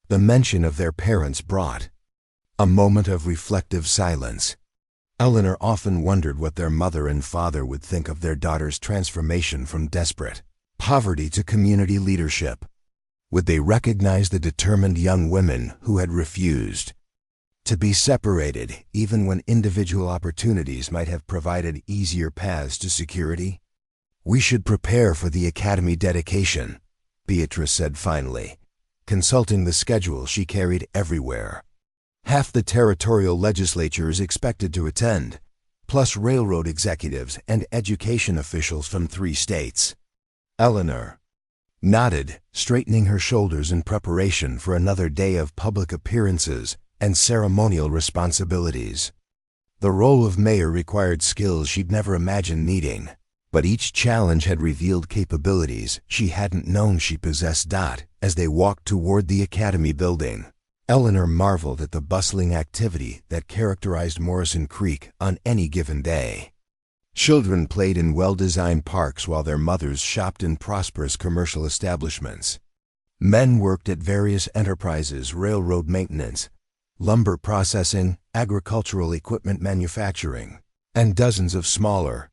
The mention of their parents brought a moment of reflective silence. Eleanor often wondered what their mother and father would think of their daughter's transformation from desperate poverty to community leadership. Would they recognize the determined young women who had refused to be separated even when individual opportunities might have provided easier paths to security? "We should prepare for the academy dedication," Beatrice said finally, consulting the schedule she carried everywhere. Half the territorial legislature is expected to attend, plus railroad executives and education officials from 3 states. Eleanor nodded, straightening her shoulders in preparation for another day of public appearances and ceremonial responsibilities. The role of mayor required skills she'd never imagined needing, but each challenge had revealed capabilities she hadn't known she possessed. As they walked toward the academy building, Eleanor marveled at the bustling activity that characterized Morrison Creek on any given day. Children played in well-designed parks while their mothers shopped in prosperous commercial establishments. Men worked at various enterprises, railroad maintenance, lumber processing, agricultural equipment manufacturing, and dozens of smaller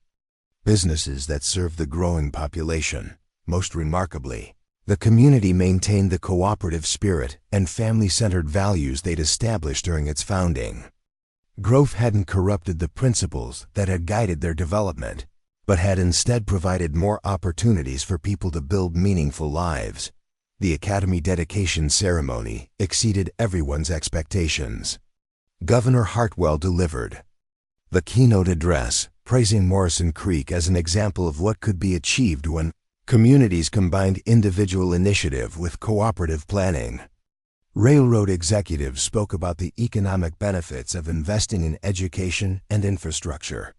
businesses that served the growing population. Most remarkably, the community maintained the cooperative spirit and family-centered values they'd established during its founding. Growth hadn't corrupted the principles that had guided their development, but had instead provided more opportunities for people to build meaningful lives. The academy dedication ceremony exceeded everyone's expectations. Governor Hartwell delivered the keynote address, praising Morrison Creek as an example of what could be achieved when communities combined individual initiative with cooperative planning. Railroad executives spoke about the economic benefits of investing in education and infrastructure,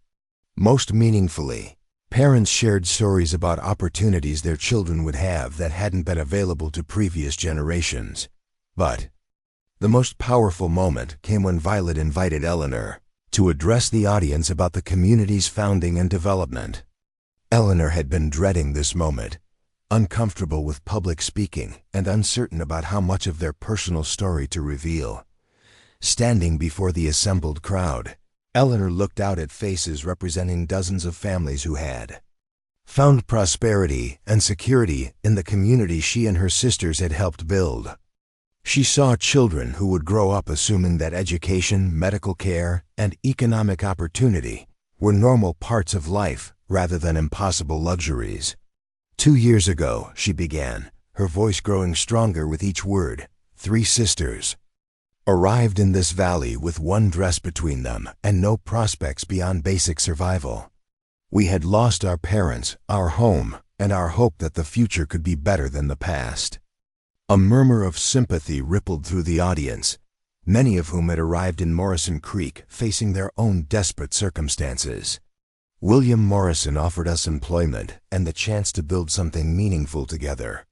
Most meaningfully, parents shared stories about opportunities their children would have that hadn't been available to previous generations. But the most powerful moment came when Violet invited Eleanor to address the audience about the community's founding and development. Eleanor had been dreading this moment, uncomfortable with public speaking and uncertain about how much of their personal story to reveal. Standing before the assembled crowd, Eleanor looked out at faces representing dozens of families who had found prosperity and security in the community she and her sisters had helped build. She saw children who would grow up assuming that education, medical care, and economic opportunity were normal parts of life rather than impossible luxuries. 2 years ago, she began, her voice growing stronger with each word, 3 sisters arrived in this valley with one dress between them and no prospects beyond basic survival. We had lost our parents, our home, and our hope that the future could be better than the past. A murmur of sympathy rippled through the audience, many of whom had arrived in Morrison Creek facing their own desperate circumstances. William Morrison offered us employment and the chance to build something meaningful together.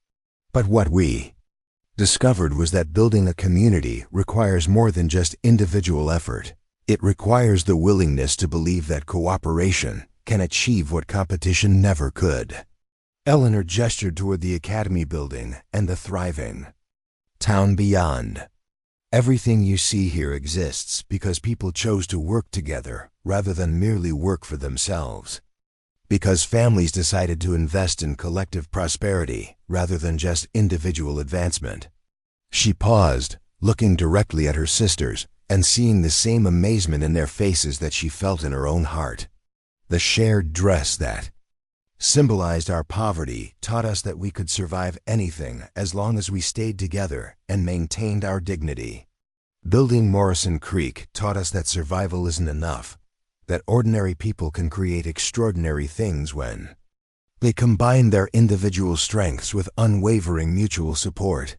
But what we discovered was that building a community requires more than just individual effort. It requires the willingness to believe that cooperation can achieve what competition never could. Eleanor gestured toward the academy building and the thriving town beyond. Everything you see here exists because people chose to work together rather than merely work for themselves. Because families decided to invest in collective prosperity rather than just individual advancement. She paused, looking directly at her sisters and seeing the same amazement in their faces that she felt in her own heart. The shared dress that symbolized our poverty taught us that we could survive anything as long as we stayed together and maintained our dignity. Building Morrison Creek taught us that survival isn't enough, that ordinary people can create extraordinary things when they combine their individual strengths with unwavering mutual support.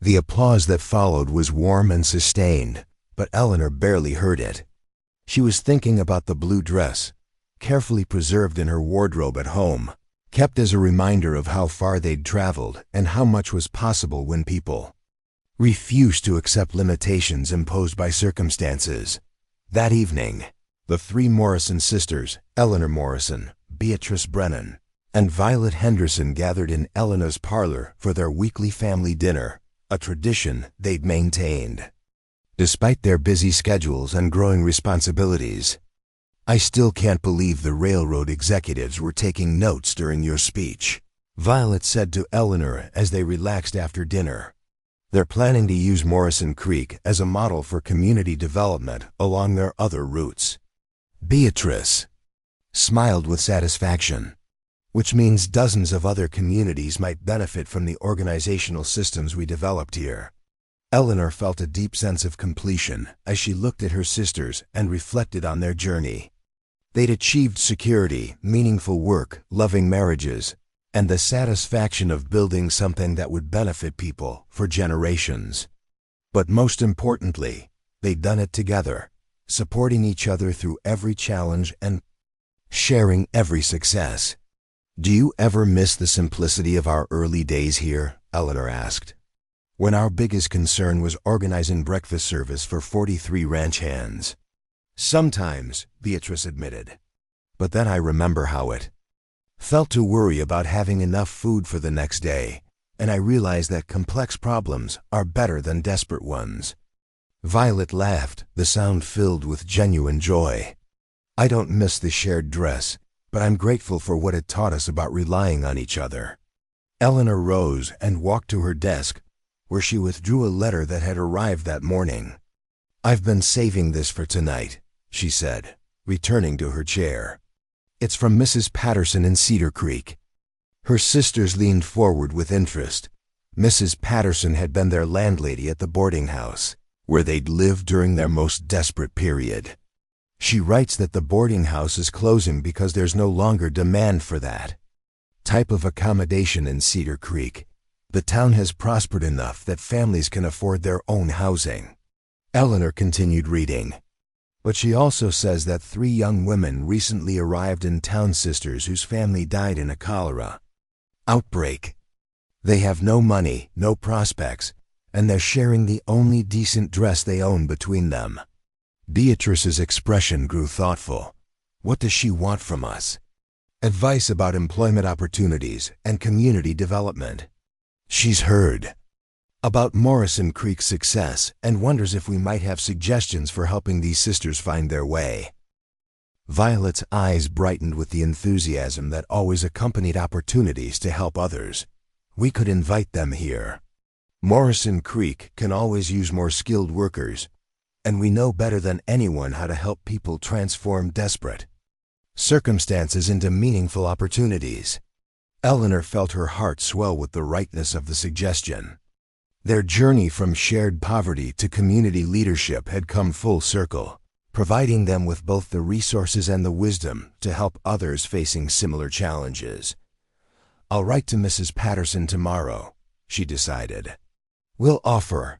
The applause that followed was warm and sustained, but Eleanor barely heard it. She was thinking about the blue dress, carefully preserved in her wardrobe at home, kept as a reminder of how far they'd traveled and how much was possible when people refused to accept limitations imposed by circumstances. That evening, the 3 Morrison sisters, Eleanor Morrison, Beatrice Brennan, and Violet Henderson gathered in Eleanor's parlor for their weekly family dinner, a tradition they'd maintained. Despite their busy schedules and growing responsibilities, "I still can't believe the railroad executives were taking notes during your speech," Violet said to Eleanor as they relaxed after dinner. "They're planning to use Morrison Creek as a model for community development along their other routes." Beatrice smiled with satisfaction, which means dozens of other communities might benefit from the organizational systems we developed here. Eleanor felt a deep sense of completion as she looked at her sisters and reflected on their journey. They'd achieved security, meaningful work, loving marriages, and the satisfaction of building something that would benefit people for generations. But most importantly, they'd done it together, supporting each other through every challenge and sharing every success. "Do you ever miss the simplicity of our early days here?" Eleanor asked. "When our biggest concern was organizing breakfast service for 43 ranch hands." "Sometimes," Beatrice admitted. "But then I remember how it felt to worry about having enough food for the next day, and I realized that complex problems are better than desperate ones." Violet laughed, the sound filled with genuine joy. "I don't miss the shared dress, but I'm grateful for what it taught us about relying on each other." Eleanor rose and walked to her desk, where she withdrew a letter that had arrived that morning. "I've been saving this for tonight," she said, returning to her chair. "It's from Mrs. Patterson in Cedar Creek." Her sisters leaned forward with interest. Mrs. Patterson had been their landlady at the boarding house, where they'd lived during their most desperate period. "She writes that the boarding house is closing because there's no longer demand for that type of accommodation in Cedar Creek. The town has prospered enough that families can afford their own housing." Eleanor continued reading. But she also says that 3 young women recently arrived in town, sisters whose family died in a cholera outbreak. They have no money, no prospects, and they're sharing the only decent dress they own between them. Beatrice's expression grew thoughtful. What does she want from us? Advice about employment opportunities and community development. She's heard about Morrison Creek's success and wonders if we might have suggestions for helping these sisters find their way. Violet's eyes brightened with the enthusiasm that always accompanied opportunities to help others. We could invite them here. Morrison Creek can always use more skilled workers, and we know better than anyone how to help people transform desperate circumstances into meaningful opportunities. Eleanor felt her heart swell with the rightness of the suggestion. Their journey from shared poverty to community leadership had come full circle, providing them with both the resources and the wisdom to help others facing similar challenges. I'll write to Mrs. Patterson tomorrow, she decided. We'll offer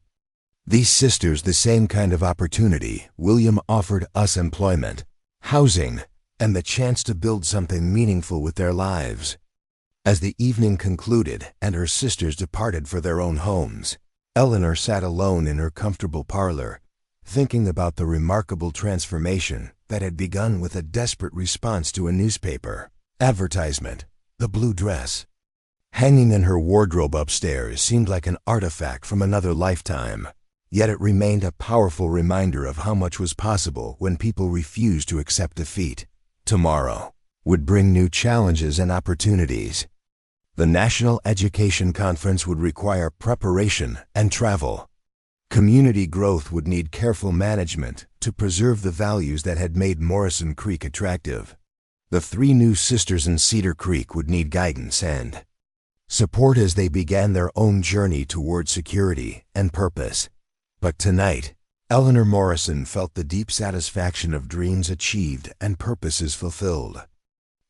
these sisters the same kind of opportunity William offered us: employment, housing, and the chance to build something meaningful with their lives. As the evening concluded and her sisters departed for their own homes, Eleanor sat alone in her comfortable parlor, thinking about the remarkable transformation that had begun with a desperate response to a newspaper advertisement. The blue dress, hanging in her wardrobe upstairs, seemed like an artifact from another lifetime, yet it remained a powerful reminder of how much was possible when people refused to accept defeat. Tomorrow would bring new challenges and opportunities. The National Education Conference would require preparation and travel. Community growth would need careful management to preserve the values that had made Morrison Creek attractive. The 3 new sisters in Cedar Creek would need guidance and support as they began their own journey toward security and purpose. But tonight, Eleanor Morrison felt the deep satisfaction of dreams achieved and purposes fulfilled.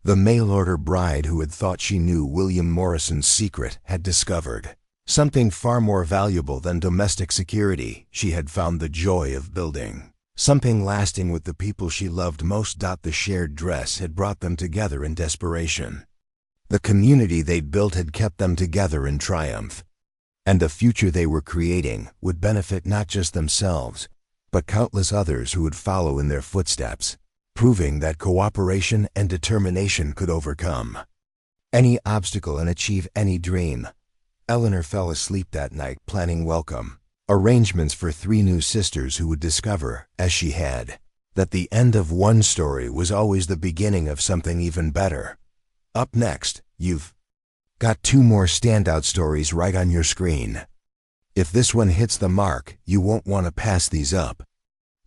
The mail-order bride who had thought she knew William Morrison's secret had discovered something far more valuable than domestic security. She had found the joy of building something lasting with the people she loved most. The shared dress had brought them together in desperation. The community they'd built had kept them together in triumph. And the future they were creating would benefit not just themselves, but countless others who would follow in their footsteps, proving that cooperation and determination could overcome any obstacle and achieve any dream. Eleanor fell asleep that night planning welcome arrangements for 3 new sisters who would discover, as she had, that the end of one story was always the beginning of something even better. Up next, you've got 2 more standout stories right on your screen. If this one hits the mark, you won't want to pass these up.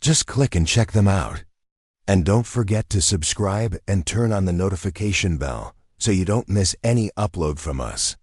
Just click and check them out. And don't forget to subscribe and turn on the notification bell so you don't miss any upload from us.